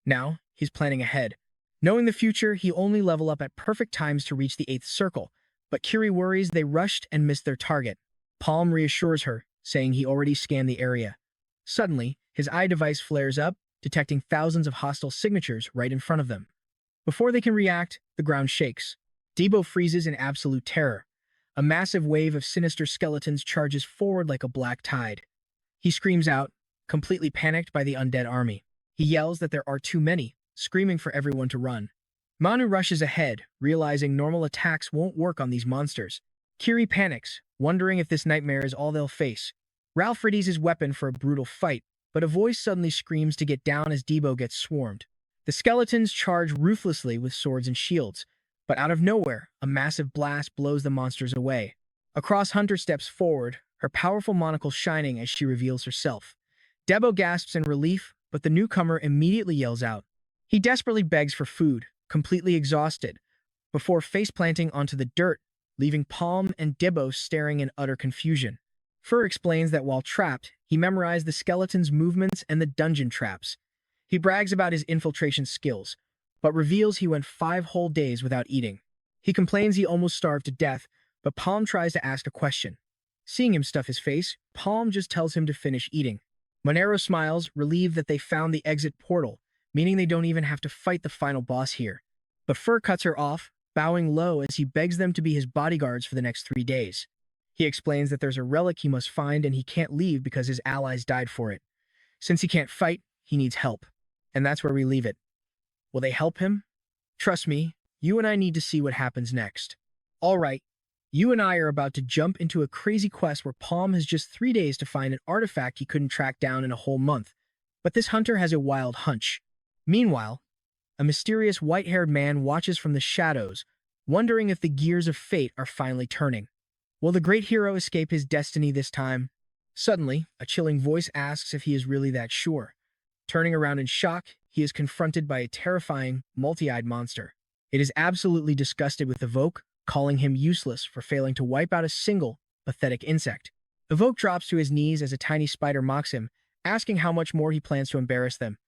Speaker 1: Now, he's planning ahead. Knowing the future, he only level up at perfect times to reach the 8th circle, but Kiri worries they rushed and missed their target. Palm reassures her, saying he already scanned the area. Suddenly, his eye device flares up, detecting thousands of hostile signatures right in front of them. Before they can react, the ground shakes. Debo freezes in absolute terror. A massive wave of sinister skeletons charges forward like a black tide. He screams out, completely panicked by the undead army. He yells that there are too many, screaming for everyone to run. Manu rushes ahead, realizing normal attacks won't work on these monsters. Kiri panics, wondering if this nightmare is all they'll face. Ralph readies his weapon for a brutal fight, but a voice suddenly screams to get down as Debo gets swarmed. The skeletons charge ruthlessly with swords and shields, but out of nowhere, a massive blast blows the monsters away. Across Hunter steps forward, her powerful monocle shining as she reveals herself. Debo gasps in relief, but the newcomer immediately yells out. He desperately begs for food, completely exhausted, before face-planting onto the dirt, leaving Palm and Debo staring in utter confusion. Fur explains that while trapped, he memorized the skeleton's movements and the dungeon traps. He brags about his infiltration skills, but reveals he went 5 whole days without eating. He complains he almost starved to death, but Palm tries to ask a question. Seeing him stuff his face, Palm just tells him to finish eating. Monero smiles, relieved that they found the exit portal, meaning they don't even have to fight the final boss here. But Fur cuts her off, bowing low as he begs them to be his bodyguards for the next 3 days. He explains that there's a relic he must find and he can't leave because his allies died for it. Since he can't fight, he needs help. And that's where we leave it. Will they help him? Trust me, you and I need to see what happens next. All right, you and I are about to jump into a crazy quest where Palm has just 3 days to find an artifact he couldn't track down in a whole month. But this hunter has a wild hunch. Meanwhile, a mysterious white-haired man watches from the shadows, wondering if the gears of fate are finally turning. Will the great hero escape his destiny this time? Suddenly, a chilling voice asks if he is really that sure. Turning around in shock, he is confronted by a terrifying, multi-eyed monster. It is absolutely disgusted with Evoke, calling him useless for failing to wipe out a single, pathetic insect. Evoke drops to his knees as a tiny spider mocks him, asking how much more he plans to embarrass them.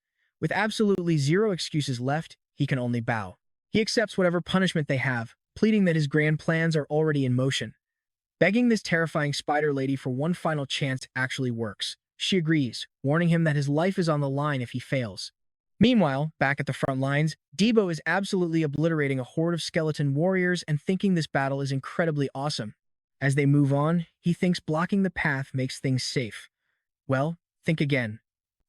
Speaker 1: With absolutely zero excuses left, he can only bow. He accepts whatever punishment they have, pleading that his grand plans are already in motion. Begging this terrifying spider lady for one final chance actually works. She agrees, warning him that his life is on the line if he fails. Meanwhile, back at the front lines, Debo is absolutely obliterating a horde of skeleton warriors and thinking this battle is incredibly awesome. As they move on, he thinks blocking the path makes things safe. Well, think again.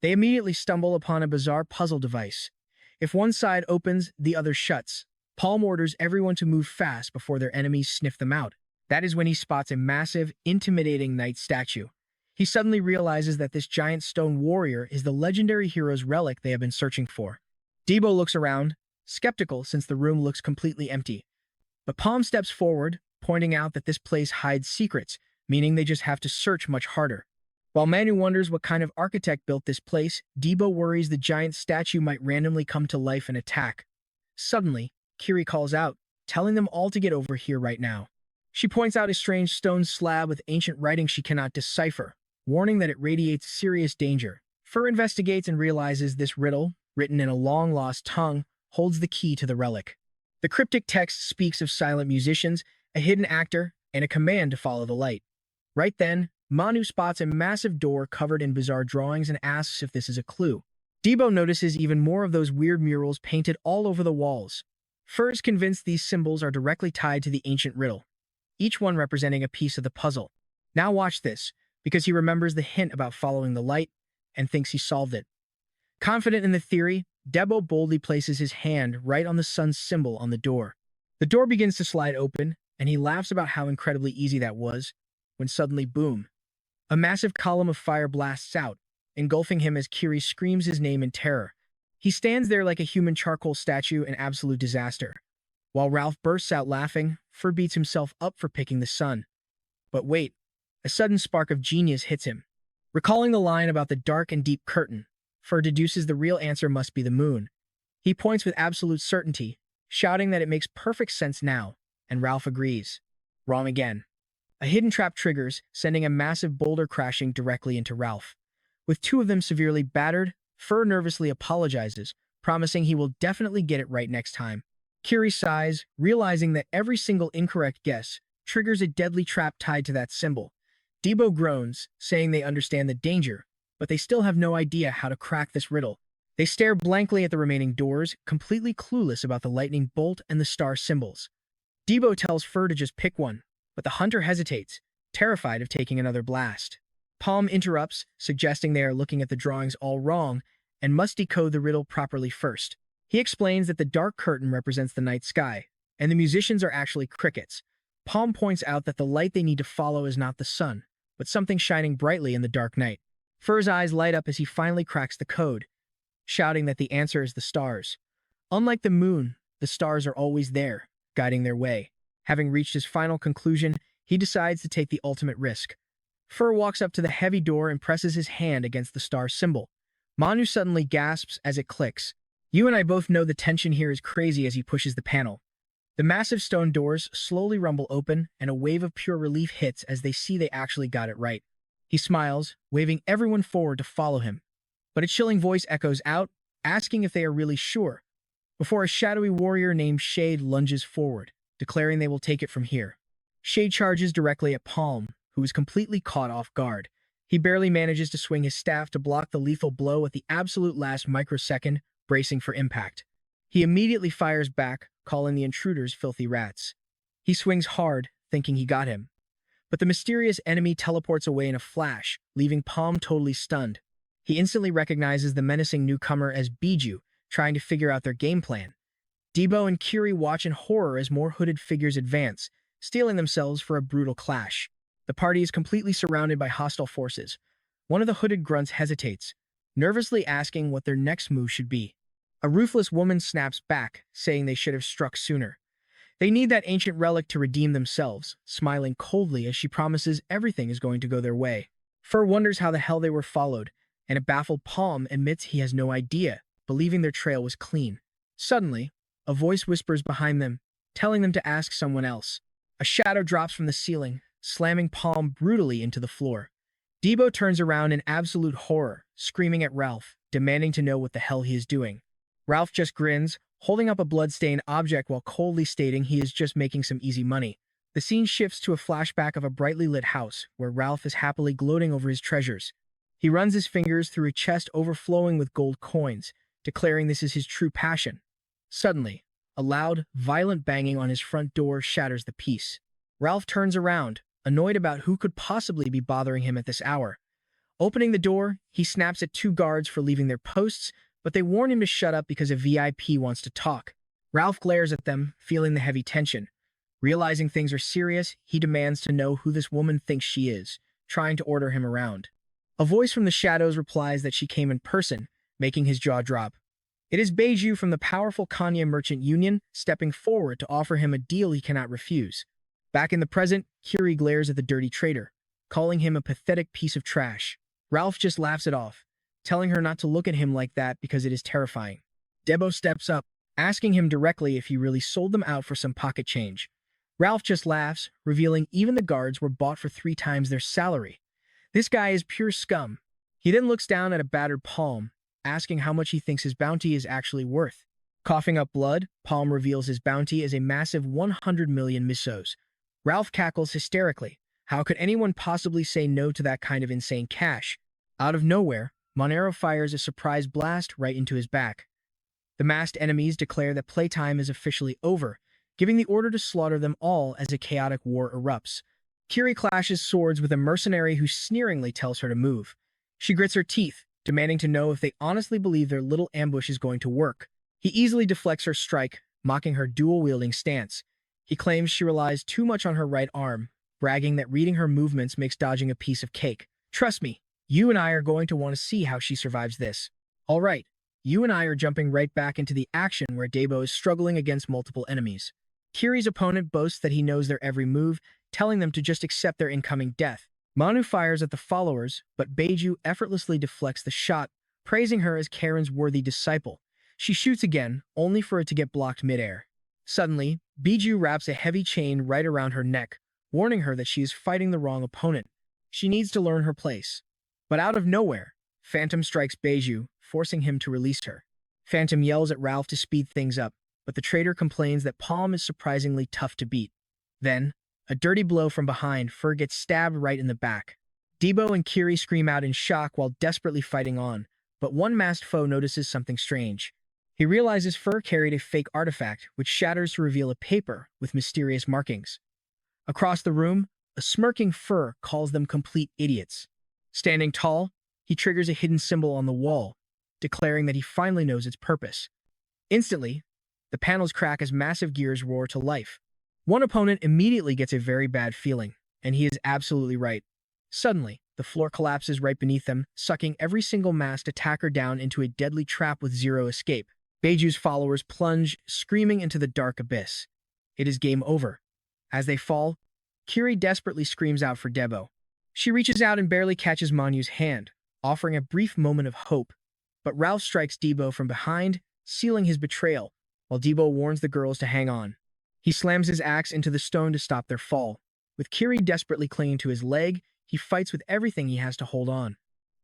Speaker 1: They immediately stumble upon a bizarre puzzle device. If one side opens, the other shuts. Palm orders everyone to move fast before their enemies sniff them out. That is when he spots a massive, intimidating knight statue. He suddenly realizes that this giant stone warrior is the legendary hero's relic they have been searching for. Debo looks around, skeptical since the room looks completely empty. But Palm steps forward, pointing out that this place hides secrets, meaning they just have to search much harder. While Manu wonders what kind of architect built this place, Debo worries the giant statue might randomly come to life and attack. Suddenly, Kiri calls out, telling them all to get over here right now. She points out a strange stone slab with ancient writing she cannot decipher, warning that it radiates serious danger. Fur investigates and realizes this riddle, written in a long-lost tongue, holds the key to the relic. The cryptic text speaks of silent musicians, a hidden actor, and a command to follow the light. Right then, Manu spots a massive door covered in bizarre drawings and asks if this is a clue. Debo notices even more of those weird murals painted all over the walls. Fur is convinced these symbols are directly tied to the ancient riddle, each one representing a piece of the puzzle. Now watch this, because he remembers the hint about following the light and thinks he solved it. Confident in the theory, Debo boldly places his hand right on the sun's symbol on the door. The door begins to slide open, and he laughs about how incredibly easy that was, when suddenly, boom. A massive column of fire blasts out, engulfing him as Kiri screams his name in terror. He stands there like a human charcoal statue in absolute disaster. While Ralph bursts out laughing, Fur beats himself up for picking the sun. But wait, a sudden spark of genius hits him. Recalling the line about the dark and deep curtain, Fur deduces the real answer must be the moon. He points with absolute certainty, shouting that it makes perfect sense now, and Ralph agrees. Wrong again. A hidden trap triggers, sending a massive boulder crashing directly into Ralph. With 2 of them severely battered, Fur nervously apologizes, promising he will definitely get it right next time. Kiri sighs, realizing that every single incorrect guess triggers a deadly trap tied to that symbol. Debo groans, saying they understand the danger, but they still have no idea how to crack this riddle. They stare blankly at the remaining doors, completely clueless about the lightning bolt and the star symbols. Debo tells Fur to just pick one, but the hunter hesitates, terrified of taking another blast. Palm interrupts, suggesting they are looking at the drawings all wrong and must decode the riddle properly first. He explains that the dark curtain represents the night sky, and the musicians are actually crickets. Palm points out that the light they need to follow is not the sun, but something shining brightly in the dark night. Fur's eyes light up as he finally cracks the code, shouting that the answer is the stars. Unlike the moon, the stars are always there, guiding their way. Having reached his final conclusion, he decides to take the ultimate risk. Fur walks up to the heavy door and presses his hand against the star symbol. Manu suddenly gasps as it clicks. You and I both know the tension here is crazy as he pushes the panel. The massive stone doors slowly rumble open, and a wave of pure relief hits as they see they actually got it right. He smiles, waving everyone forward to follow him. But a chilling voice echoes out, asking if they are really sure, before a shadowy warrior named Shade lunges forward, declaring they will take it from here. Shade charges directly at Palm, who is completely caught off guard. He barely manages to swing his staff to block the lethal blow at the absolute last microsecond, bracing for impact. He immediately fires back, calling the intruders filthy rats. He swings hard, thinking he got him. But the mysterious enemy teleports away in a flash, leaving Palm totally stunned. He instantly recognizes the menacing newcomer as Biju, trying to figure out their game plan. Debo and Kiri watch in horror as more hooded figures advance, steeling themselves for a brutal clash. The party is completely surrounded by hostile forces. One of the hooded grunts hesitates, nervously asking what their next move should be. A ruthless woman snaps back, saying they should have struck sooner. They need that ancient relic to redeem themselves, smiling coldly as she promises everything is going to go their way. Fur wonders how the hell they were followed, and a baffled Palm admits he has no idea, believing their trail was clean. Suddenly, a voice whispers behind them, telling them to ask someone else. A shadow drops from the ceiling, slamming Palm brutally into the floor. Debo turns around in absolute horror, screaming at Ralph, demanding to know what the hell he is doing. Ralph just grins, holding up a blood-stained object while coldly stating he is just making some easy money. The scene shifts to a flashback of a brightly lit house, where Ralph is happily gloating over his treasures. He runs his fingers through a chest overflowing with gold coins, declaring this is his true passion. Suddenly, a loud, violent banging on his front door shatters the peace. Ralph turns around, annoyed about who could possibly be bothering him at this hour. Opening the door, he snaps at two guards for leaving their posts, but they warn him to shut up because a VIP wants to talk. Ralph glares at them, feeling the heavy tension. Realizing things are serious, he demands to know who this woman thinks she is, trying to order him around. A voice from the shadows replies that she came in person, making his jaw drop. It is Beiju from the powerful Kanya Merchant Union, stepping forward to offer him a deal he cannot refuse. Back in the present, Kiri glares at the dirty traitor, calling him a pathetic piece of trash. Ralph just laughs it off, telling her not to look at him like that because it is terrifying. Debo steps up, asking him directly if he really sold them out for some pocket change. Ralph just laughs, revealing even the guards were bought for 3 times their salary. This guy is pure scum. He then looks down at a battered Palm, asking how much he thinks his bounty is actually worth. Coughing up blood, Palm reveals his bounty as a massive 100 million misos. Ralph cackles hysterically. How could anyone possibly say no to that kind of insane cash? Out of nowhere, Monero fires a surprise blast right into his back. The masked enemies declare that playtime is officially over, giving the order to slaughter them all as a chaotic war erupts. Kiri clashes swords with a mercenary who sneeringly tells her to move. She grits her teeth, demanding to know if they honestly believe their little ambush is going to work. He easily deflects her strike, mocking her dual-wielding stance. He claims she relies too much on her right arm, bragging that reading her movements makes dodging a piece of cake. Trust me, you and I are going to want to see how she survives this. All right, you and I are jumping right back into the action where Debo is struggling against multiple enemies. Kiri's opponent boasts that he knows their every move, telling them to just accept their incoming death. Manu fires at the followers, but Beiju effortlessly deflects the shot, praising her as Karen's worthy disciple. She shoots again, only for it to get blocked midair. Suddenly, Beiju wraps a heavy chain right around her neck, warning her that she is fighting the wrong opponent. She needs to learn her place. But out of nowhere, Phantom strikes Beiju, forcing him to release her. Phantom yells at Ralph to speed things up, but the traitor complains that Palm is surprisingly tough to beat. Then, a dirty blow from behind, Fur gets stabbed right in the back. Debo and Kiri scream out in shock while desperately fighting on, but one masked foe notices something strange. He realizes Fur carried a fake artifact, which shatters to reveal a paper with mysterious markings. Across the room, a smirking Fur calls them complete idiots. Standing tall, he triggers a hidden symbol on the wall, declaring that he finally knows its purpose. Instantly, the panels crack as massive gears roar to life. One opponent immediately gets a very bad feeling, and he is absolutely right. Suddenly, the floor collapses right beneath them, sucking every single masked attacker down into a deadly trap with zero escape. Beiju's followers plunge, screaming into the dark abyss. It is game over. As they fall, Kiri desperately screams out for Debo. She reaches out and barely catches Manu's hand, offering a brief moment of hope. But Ralph strikes Debo from behind, sealing his betrayal, while Debo warns the girls to hang on. He slams his axe into the stone to stop their fall. With Kiri desperately clinging to his leg, he fights with everything he has to hold on.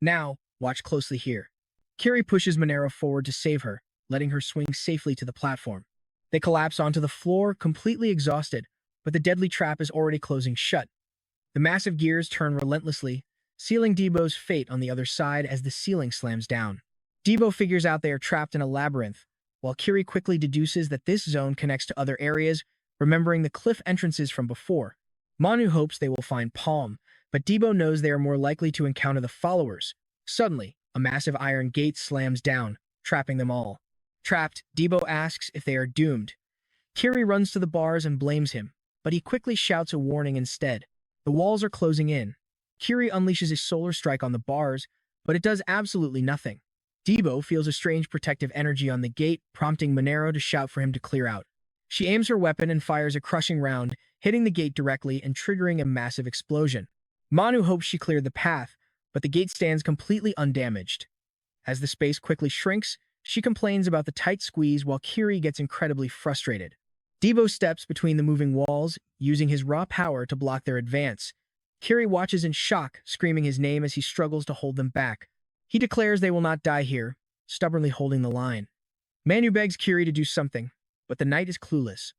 Speaker 1: Now, watch closely here. Kiri pushes Monero forward to save her, letting her swing safely to the platform. They collapse onto the floor, completely exhausted, but the deadly trap is already closing shut. The massive gears turn relentlessly, sealing Debo's fate on the other side as the ceiling slams down. Debo figures out they are trapped in a labyrinth, while Kiri quickly deduces that this zone connects to other areas, remembering the cliff entrances from before. Manu hopes they will find Palm, but Debo knows they are more likely to encounter the followers. Suddenly, a massive iron gate slams down, trapping them all. Trapped, Debo asks if they are doomed. Kiri runs to the bars and blames him, but he quickly shouts a warning instead. The walls are closing in. Kiri unleashes a solar strike on the bars, but it does absolutely nothing. Debo feels a strange protective energy on the gate, prompting Monero to shout for him to clear out. She aims her weapon and fires a crushing round, hitting the gate directly and triggering a massive explosion. Manu hopes she cleared the path, but the gate stands completely undamaged. As the space quickly shrinks, she complains about the tight squeeze while Kiri gets incredibly frustrated. Debo steps between the moving walls, using his raw power to block their advance. Kiri watches in shock, screaming his name as he struggles to hold them back. He declares they will not die here, stubbornly holding the line. Manu begs Kiri to do something, but the knight is clueless.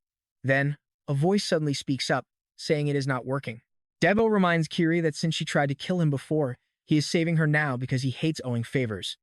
Speaker 1: Then, a voice suddenly speaks up, saying it is not working. Debo reminds Kiri that since she tried to kill him before, he is saving her now because he hates owing favors.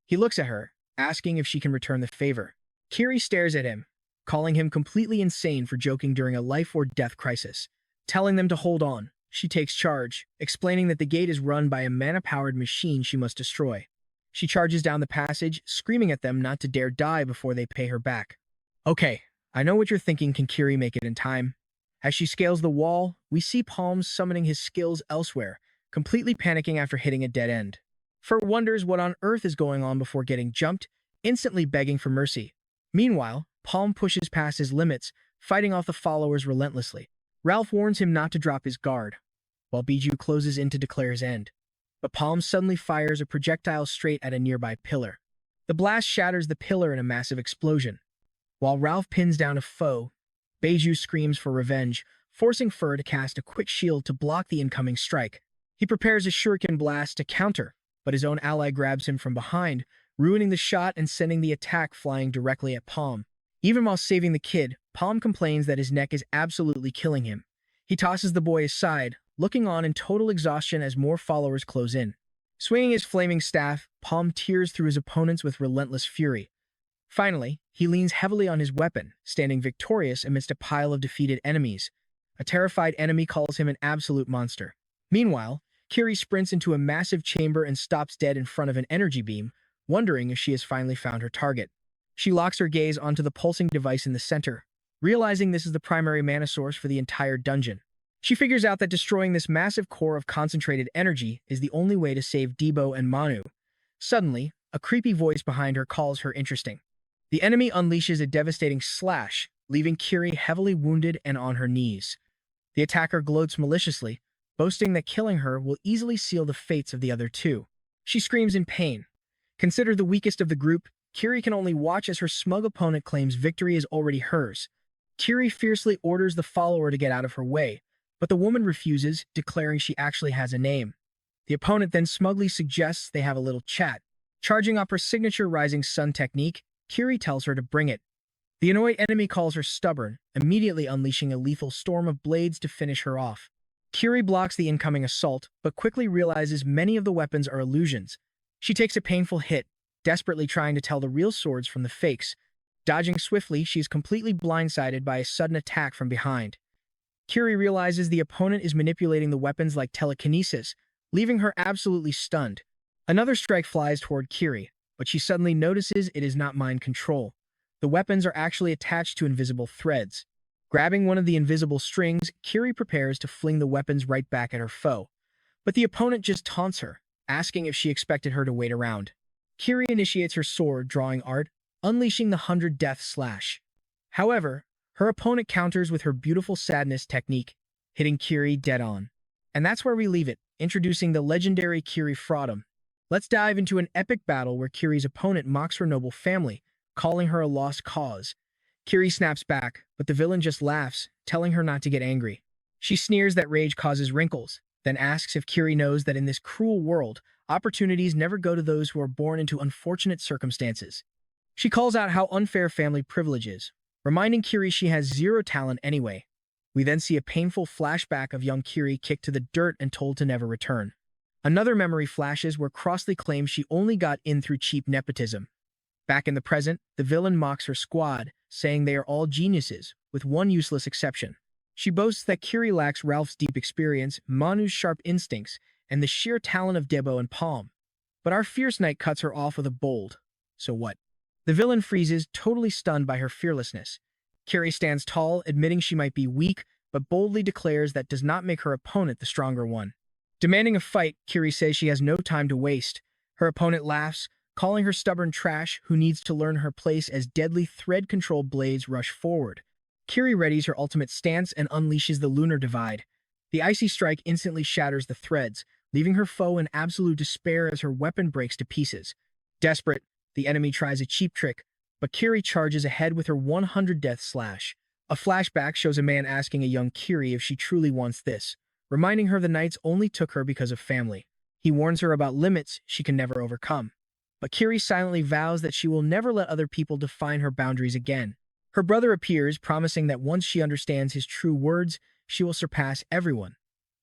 Speaker 1: He looks at her, asking if she can return the favor. Kiri stares at him, calling him completely insane for joking during a life-or-death crisis. Telling them to hold on, she takes charge, explaining that the gate is run by a mana-powered machine she must destroy. She charges down the passage, screaming at them not to dare die before they pay her back. Okay, I know what you're thinking, can Kiri make it in time? As she scales the wall, we see Palm summoning his skills elsewhere, completely panicking after hitting a dead end. Fur wonders what on earth is going on before getting jumped, instantly begging for mercy. Meanwhile, Palm pushes past his limits, fighting off the followers relentlessly. Ralph warns him not to drop his guard, while Biju closes in to declare his end. But Palm suddenly fires a projectile straight at a nearby pillar. The blast shatters the pillar in a massive explosion. While Ralph pins down a foe, Beiju screams for revenge, forcing Fur to cast a quick shield to block the incoming strike. He prepares a shuriken blast to counter, but his own ally grabs him from behind, ruining the shot and sending the attack flying directly at Palm. Even while saving the kid, Palm complains that his neck is absolutely killing him. He tosses the boy aside, looking on in total exhaustion as more followers close in. Swinging his flaming staff, Palm tears through his opponents with relentless fury. Finally, he leans heavily on his weapon, standing victorious amidst a pile of defeated enemies. A terrified enemy calls him an absolute monster. Meanwhile, Kiri sprints into a massive chamber and stops dead in front of an energy beam, wondering if she has finally found her target. She locks her gaze onto the pulsing device in the center, realizing this is the primary mana source for the entire dungeon. She figures out that destroying this massive core of concentrated energy is the only way to save Debo and Manu. Suddenly, a creepy voice behind her calls her interesting. The enemy unleashes a devastating slash, leaving Kiri heavily wounded and on her knees. The attacker gloats maliciously, boasting that killing her will easily seal the fates of the other two. She screams in pain. Considered the weakest of the group, Kiri can only watch as her smug opponent claims victory is already hers. Kiri fiercely orders the follower to get out of her way, but the woman refuses, declaring she actually has a name. The opponent then smugly suggests they have a little chat. Charging up her signature Rising Sun technique, Kiri tells her to bring it. The annoyed enemy calls her stubborn, immediately unleashing a lethal storm of blades to finish her off. Kiri blocks the incoming assault, but quickly realizes many of the weapons are illusions. She takes a painful hit, desperately trying to tell the real swords from the fakes. Dodging swiftly, she is completely blindsided by a sudden attack from behind. Kiri realizes the opponent is manipulating the weapons like telekinesis, leaving her absolutely stunned. Another strike flies toward Kiri, but she suddenly notices it is not mind control. The weapons are actually attached to invisible threads. Grabbing one of the invisible strings, Kiri prepares to fling the weapons right back at her foe. But the opponent just taunts her, asking if she expected her to wait around. Kiri initiates her sword drawing art, unleashing the 100 Death Slash. However, her opponent counters with her beautiful sadness technique, hitting Kiri dead on. And that's where we leave it, introducing the legendary Kiri Fraudum. Let's dive into an epic battle where Kiri's opponent mocks her noble family, calling her a lost cause. Kiri snaps back, but the villain just laughs, telling her not to get angry. She sneers that rage causes wrinkles, then asks if Kiri knows that in this cruel world, opportunities never go to those who are born into unfortunate circumstances. She calls out how unfair family privilege is, reminding Kiri she has zero talent anyway. We then see a painful flashback of young Kiri kicked to the dirt and told to never return. Another memory flashes where Crossley claims she only got in through cheap nepotism. Back in the present, the villain mocks her squad, saying they are all geniuses, with one useless exception. She boasts that Kiri lacks Ralph's deep experience, Manu's sharp instincts, and the sheer talent of Debo and Palm. But our fierce knight cuts her off with a bold, "So what?" The villain freezes, totally stunned by her fearlessness. Kiri stands tall, admitting she might be weak, but boldly declares that does not make her opponent the stronger one. Demanding a fight, Kiri says she has no time to waste. Her opponent laughs, calling her stubborn trash who needs to learn her place as deadly thread-controlled blades rush forward. Kiri readies her ultimate stance and unleashes the Lunar Divide. The icy strike instantly shatters the threads, leaving her foe in absolute despair as her weapon breaks to pieces. Desperate, the enemy tries a cheap trick, but Kiri charges ahead with her 100 Death Slash. A flashback shows a man asking a young Kiri if she truly wants this, reminding her the knights only took her because of family. He warns her about limits she can never overcome. But Kiri silently vows that she will never let other people define her boundaries again. Her brother appears, promising that once she understands his true words, she will surpass everyone.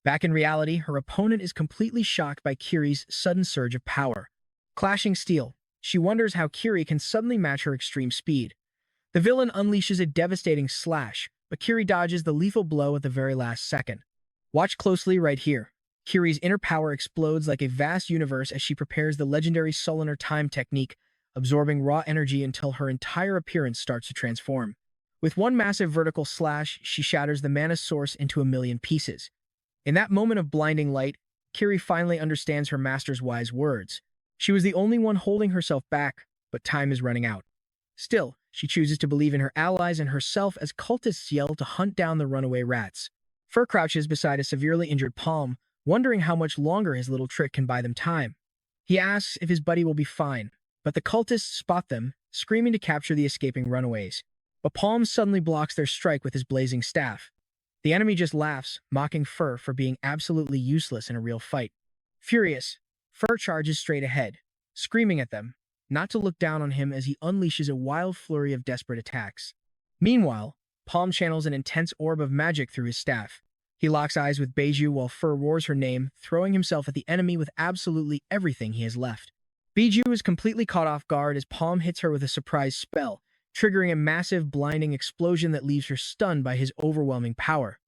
Speaker 1: Back in reality, her opponent is completely shocked by Kiri's sudden surge of power. Clashing steel, she wonders how Kiri can suddenly match her extreme speed. The villain unleashes a devastating slash, but Kiri dodges the lethal blow at the very last second. Watch closely right here. Kiri's inner power explodes like a vast universe as she prepares the legendary Solanar time technique, absorbing raw energy until her entire appearance starts to transform. With one massive vertical slash, she shatters the mana source into a million pieces. In that moment of blinding light, Kiri finally understands her master's wise words. She was the only one holding herself back, but time is running out. Still, she chooses to believe in her allies and herself as cultists yell to hunt down the runaway rats. Fur crouches beside a severely injured Palm, wondering how much longer his little trick can buy them time. He asks if his buddy will be fine, but the cultists spot them, screaming to capture the escaping runaways. But Palm suddenly blocks their strike with his blazing staff. The enemy just laughs, mocking Fur for being absolutely useless in a real fight. Furious, Fur charges straight ahead, screaming at them not to look down on him as he unleashes a wild flurry of desperate attacks. Meanwhile, Palm channels an intense orb of magic through his staff. He locks eyes with Beiju while Fur roars her name, throwing himself at the enemy with absolutely everything he has left. Beiju is completely caught off guard as Palm hits her with a surprise spell, triggering a massive, blinding explosion that leaves her stunned by his overwhelming power.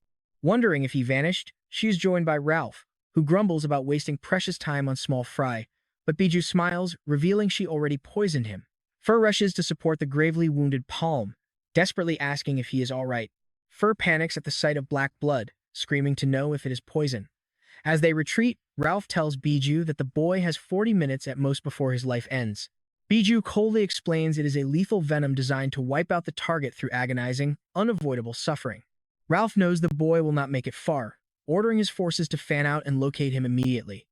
Speaker 1: Wondering if he vanished, she is joined by Ralph, who grumbles about wasting precious time on small fry, but Beiju smiles, revealing she already poisoned him. Fur rushes to support the gravely wounded Palm, desperately asking if he is all right. Fur panics at the sight of black blood, screaming to know if it is poison. As they retreat, Ralph tells Beiju that the boy has 40 minutes at most before his life ends. Beiju coldly explains it is a lethal venom designed to wipe out the target through agonizing, unavoidable suffering. Ralph knows the boy will not make it far, ordering his forces to fan out and locate him immediately.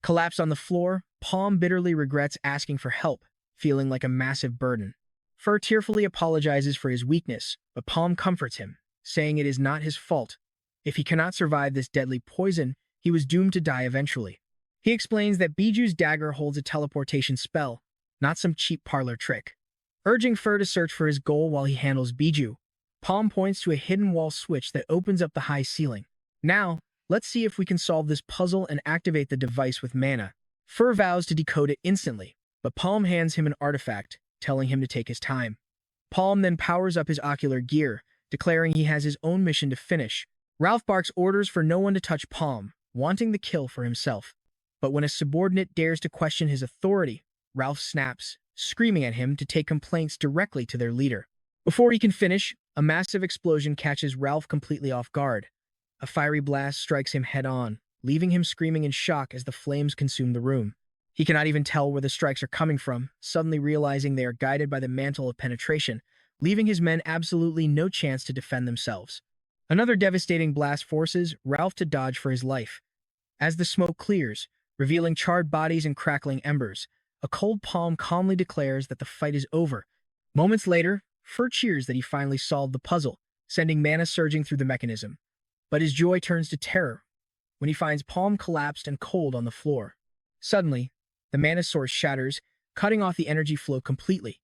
Speaker 1: Collapsed on the floor, Palm bitterly regrets asking for help, feeling like a massive burden. Fur tearfully apologizes for his weakness, but Palm comforts him, saying it is not his fault. If he cannot survive this deadly poison, he was doomed to die eventually. He explains that Biju's dagger holds a teleportation spell, not some cheap parlor trick. Urging Fur to search for his goal while he handles Beiju, Palm points to a hidden wall switch that opens up the high ceiling. Now, let's see if we can solve this puzzle and activate the device with mana. Fur vows to decode it instantly, but Palm hands him an artifact, telling him to take his time. Palm then powers up his ocular gear, declaring he has his own mission to finish. Ralph barks orders for no one to touch Palm, wanting the kill for himself. But when a subordinate dares to question his authority, Ralph snaps, screaming at him to take complaints directly to their leader. Before he can finish, a massive explosion catches Ralph completely off guard. A fiery blast strikes him head-on, leaving him screaming in shock as the flames consume the room. He cannot even tell where the strikes are coming from, suddenly realizing they are guided by the mantle of penetration, leaving his men absolutely no chance to defend themselves. Another devastating blast forces Ralph to dodge for his life. As the smoke clears, revealing charred bodies and crackling embers, a cold palm calmly declares that the fight is over. Moments later, Fur cheers that he finally solved the puzzle, sending mana surging through the mechanism. But his joy turns to terror when he finds Palm collapsed and cold on the floor. Suddenly, the mana source shatters, cutting off the energy flow completely.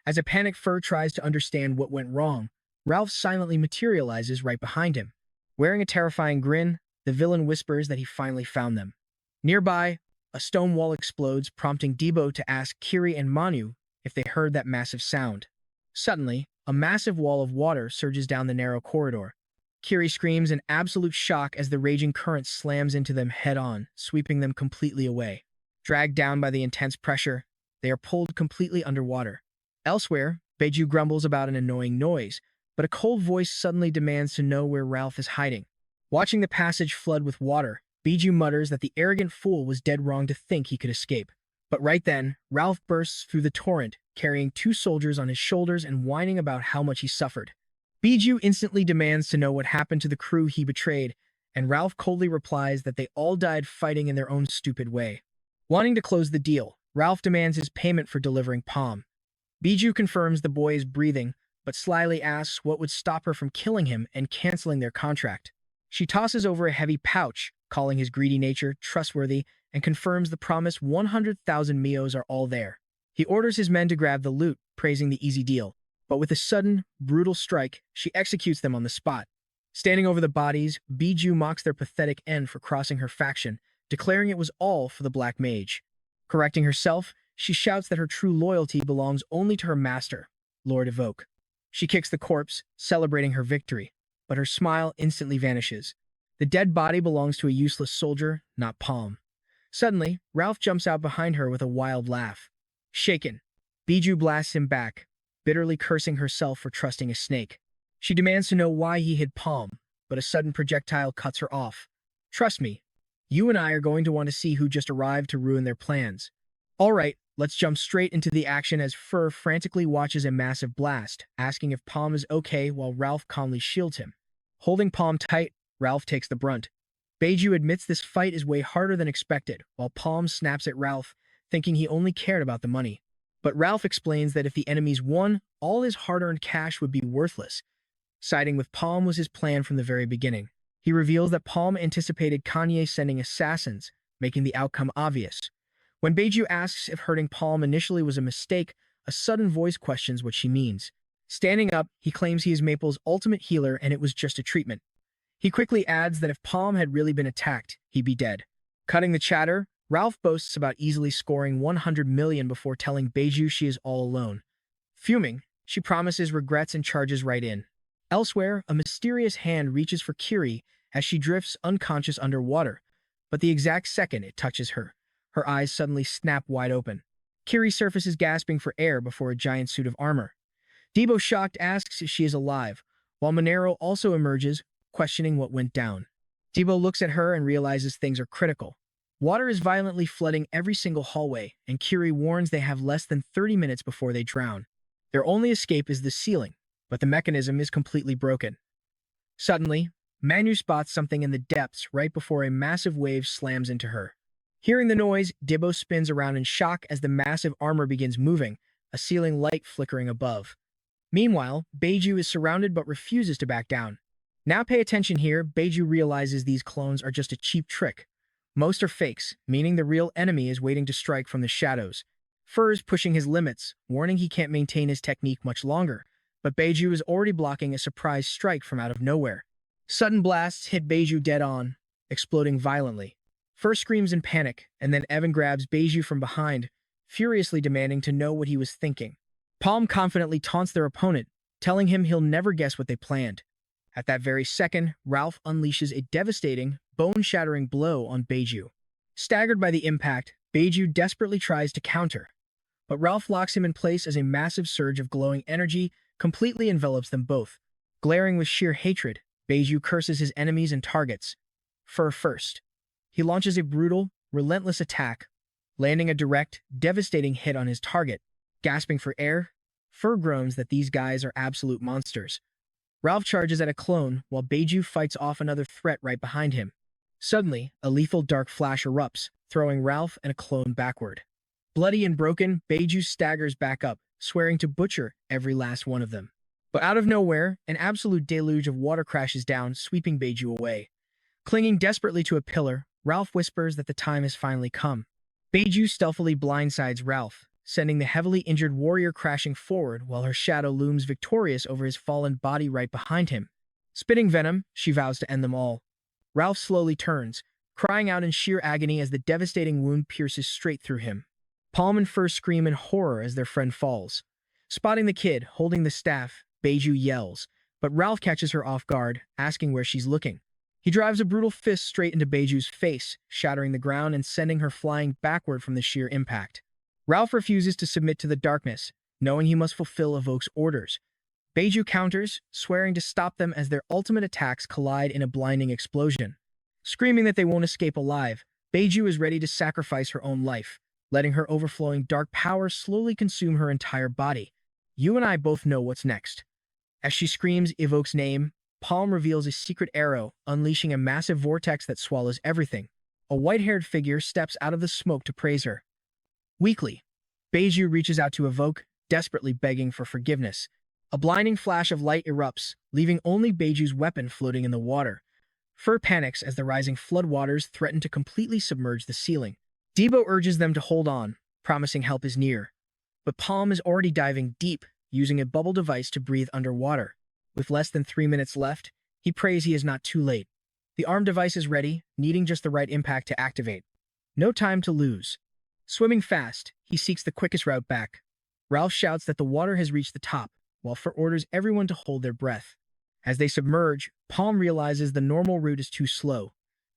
Speaker 1: As a panicked Fur tries to understand what went wrong, Ralph silently materializes right behind him. Wearing a terrifying grin, the villain whispers that he finally found them. Nearby, a stone wall explodes, prompting Debo to ask Kiri and Manu if they heard that massive sound. Suddenly, a massive wall of water surges down the narrow corridor. Kiri screams in absolute shock as the raging current slams into them head-on, sweeping them completely away. Dragged down by the intense pressure, they are pulled completely underwater. Elsewhere, Beiju grumbles about an annoying noise, but a cold voice suddenly demands to know where Ralph is hiding. Watching the passage flood with water, Beiju mutters that the arrogant fool was dead wrong to think he could escape. But right then, Ralph bursts through the torrent, carrying 2 soldiers on his shoulders and whining about how much he suffered. Beiju instantly demands to know what happened to the crew he betrayed, and Ralph coldly replies that they all died fighting in their own stupid way. Wanting to close the deal, Ralph demands his payment for delivering Palm. Beiju confirms the boy is breathing, but slyly asks what would stop her from killing him and canceling their contract. She tosses over a heavy pouch, calling his greedy nature trustworthy, and confirms the promised 100,000 Mios are all there. He orders his men to grab the loot, praising the easy deal. But with a sudden, brutal strike, she executes them on the spot. Standing over the bodies, Beiju mocks their pathetic end for crossing her faction, declaring it was all for the Black Mage. Correcting herself, she shouts that her true loyalty belongs only to her master, Lord Evoke. She kicks the corpse, celebrating her victory, but her smile instantly vanishes. The dead body belongs to a useless soldier, not Palm. Suddenly, Ralph jumps out behind her with a wild laugh. Shaken, Beiju blasts him back, bitterly cursing herself for trusting a snake. She demands to know why he hid Palm, but a sudden projectile cuts her off. Trust me, you and I are going to want to see who just arrived to ruin their plans. All right, let's jump straight into the action as Fur frantically watches a massive blast, asking if Palm is okay while Ralph calmly shields him. Holding Palm tight, Ralph takes the brunt. Beiju admits this fight is way harder than expected, while Palm snaps at Ralph, thinking he only cared about the money. But Ralph explains that if the enemies won, all his hard-earned cash would be worthless. Siding with Palm was his plan from the very beginning. He reveals that Palm anticipated Kanye sending assassins, making the outcome obvious. When Beiju asks if hurting Palm initially was a mistake, a sudden voice questions what she means. Standing up, he claims he is Maple's ultimate healer and it was just a treatment. He quickly adds that if Palm had really been attacked, he'd be dead. Cutting the chatter, Ralph boasts about easily scoring 100 million before telling Beiju she is all alone. Fuming, she promises regrets and charges right in. Elsewhere, a mysterious hand reaches for Kiri as she drifts unconscious underwater, but the exact second it touches her, her eyes suddenly snap wide open. Kiri surfaces gasping for air before a giant suit of armor. Debo, shocked, asks if she is alive, while Monero also emerges, questioning what went down. Debo looks at her and realizes things are critical. Water is violently flooding every single hallway, and Kiri warns they have less than 30 minutes before they drown. Their only escape is the ceiling, but the mechanism is completely broken. Suddenly, Manu spots something in the depths right before a massive wave slams into her. Hearing the noise, Debo spins around in shock as the massive armor begins moving, a ceiling light flickering above. Meanwhile, Beiju is surrounded but refuses to back down. Now pay attention here, Beiju realizes these clones are just a cheap trick. Most are fakes, meaning the real enemy is waiting to strike from the shadows. Fur is pushing his limits, warning he can't maintain his technique much longer, but Beiju is already blocking a surprise strike from out of nowhere. Sudden blasts hit Beiju dead on, exploding violently. Fur screams in panic, and then Evan grabs Beiju from behind, furiously demanding to know what he was thinking. Palm confidently taunts their opponent, telling him he'll never guess what they planned. At that very second, Ralph unleashes a devastating, bone-shattering blow on Beiju. Staggered by the impact, Beiju desperately tries to counter, but Ralph locks him in place as a massive surge of glowing energy completely envelops them both. Glaring with sheer hatred, Beiju curses his enemies and targets. Fur first. He launches a brutal, relentless attack, landing a direct, devastating hit on his target. Gasping for air, Fur groans that these guys are absolute monsters. Ralph charges at a clone, while Beiju fights off another threat right behind him. Suddenly, a lethal dark flash erupts, throwing Ralph and a clone backward. Bloody and broken, Beiju staggers back up, swearing to butcher every last one of them. But out of nowhere, an absolute deluge of water crashes down, sweeping Beiju away. Clinging desperately to a pillar, Ralph whispers that the time has finally come. Beiju stealthily blindsides Ralph, sending the heavily injured warrior crashing forward while her shadow looms victorious over his fallen body right behind him. Spitting venom, she vows to end them all. Ralph slowly turns, crying out in sheer agony as the devastating wound pierces straight through him. Palm and Fur scream in horror as their friend falls. Spotting the kid holding the staff, Beiju yells, but Ralph catches her off guard, asking where she's looking. He drives a brutal fist straight into Beiju's face, shattering the ground and sending her flying backward from the sheer impact. Ralph refuses to submit to the darkness, knowing he must fulfill Awakens' orders. Beiju counters, swearing to stop them as their ultimate attacks collide in a blinding explosion. Screaming that they won't escape alive, Beiju is ready to sacrifice her own life, letting her overflowing dark power slowly consume her entire body. You and I both know what's next. As she screams Awakens' name, Palm reveals a secret arrow, unleashing a massive vortex that swallows everything. A white-haired figure steps out of the smoke to praise her. Weakly, Beiju reaches out to Awakens, desperately begging for forgiveness. A blinding flash of light erupts, leaving only Beiju's weapon floating in the water. Fur panics as the rising floodwaters threaten to completely submerge the ceiling. Debo urges them to hold on, promising help is near. But Palm is already diving deep, using a bubble device to breathe underwater. With less than 3 minutes left, he prays he is not too late. The arm device is ready, needing just the right impact to activate. No time to lose. Swimming fast, he seeks the quickest route back. Ralph shouts that the water has reached the top, while Fur orders everyone to hold their breath. As they submerge, Palm realizes the normal route is too slow.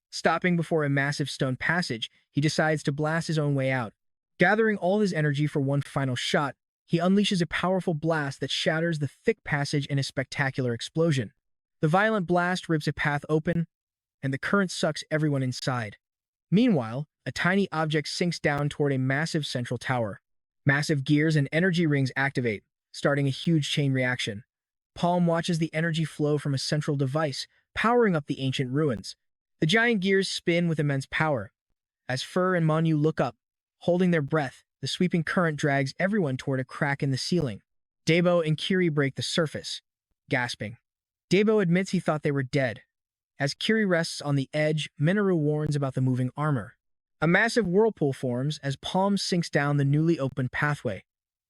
Speaker 1: Stopping before a massive stone passage, he decides to blast his own way out. Gathering all his energy for one final shot, he unleashes a powerful blast that shatters the thick passage in a spectacular explosion. The violent blast rips a path open, and the current sucks everyone inside. Meanwhile, a tiny object sinks down toward a massive central tower. Massive gears and energy rings activate, starting a huge chain reaction. Palm watches the energy flow from a central device, powering up the ancient ruins. The giant gears spin with immense power. As Fur and Manhwa look up, holding their breath, the sweeping current drags everyone toward a crack in the ceiling. Debo and Kiri break the surface, gasping. Debo admits he thought they were dead. As Kiri rests on the edge, Minoru warns about the moving armor. A massive whirlpool forms as Palm sinks down the newly opened pathway.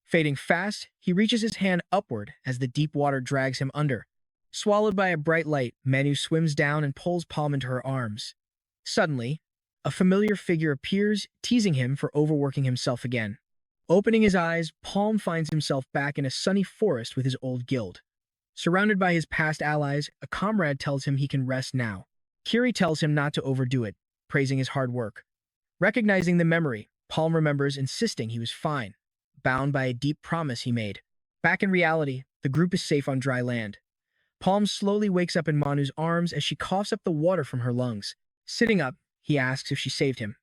Speaker 1: Fading fast, he reaches his hand upward as the deep water drags him under. Swallowed by a bright light, Manu swims down and pulls Palm into her arms. Suddenly, a familiar figure appears, teasing him for overworking himself again. Opening his eyes, Palm finds himself back in a sunny forest with his old guild. Surrounded by his past allies, a comrade tells him he can rest now. Kiri tells him not to overdo it, praising his hard work. Recognizing the memory, Palm remembers, insisting he was fine, bound by a deep promise he made. Back in reality, the group is safe on dry land. Palm slowly wakes up in Manu's arms as she coughs up the water from her lungs. Sitting up, he asks if she saved him.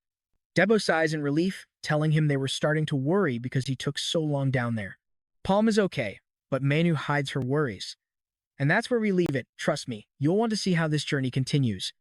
Speaker 1: Debo sighs in relief, telling him they were starting to worry because he took so long down there. Palm is okay, but Manu hides her worries. And that's where we leave it. Trust me, you'll want to see how this journey continues.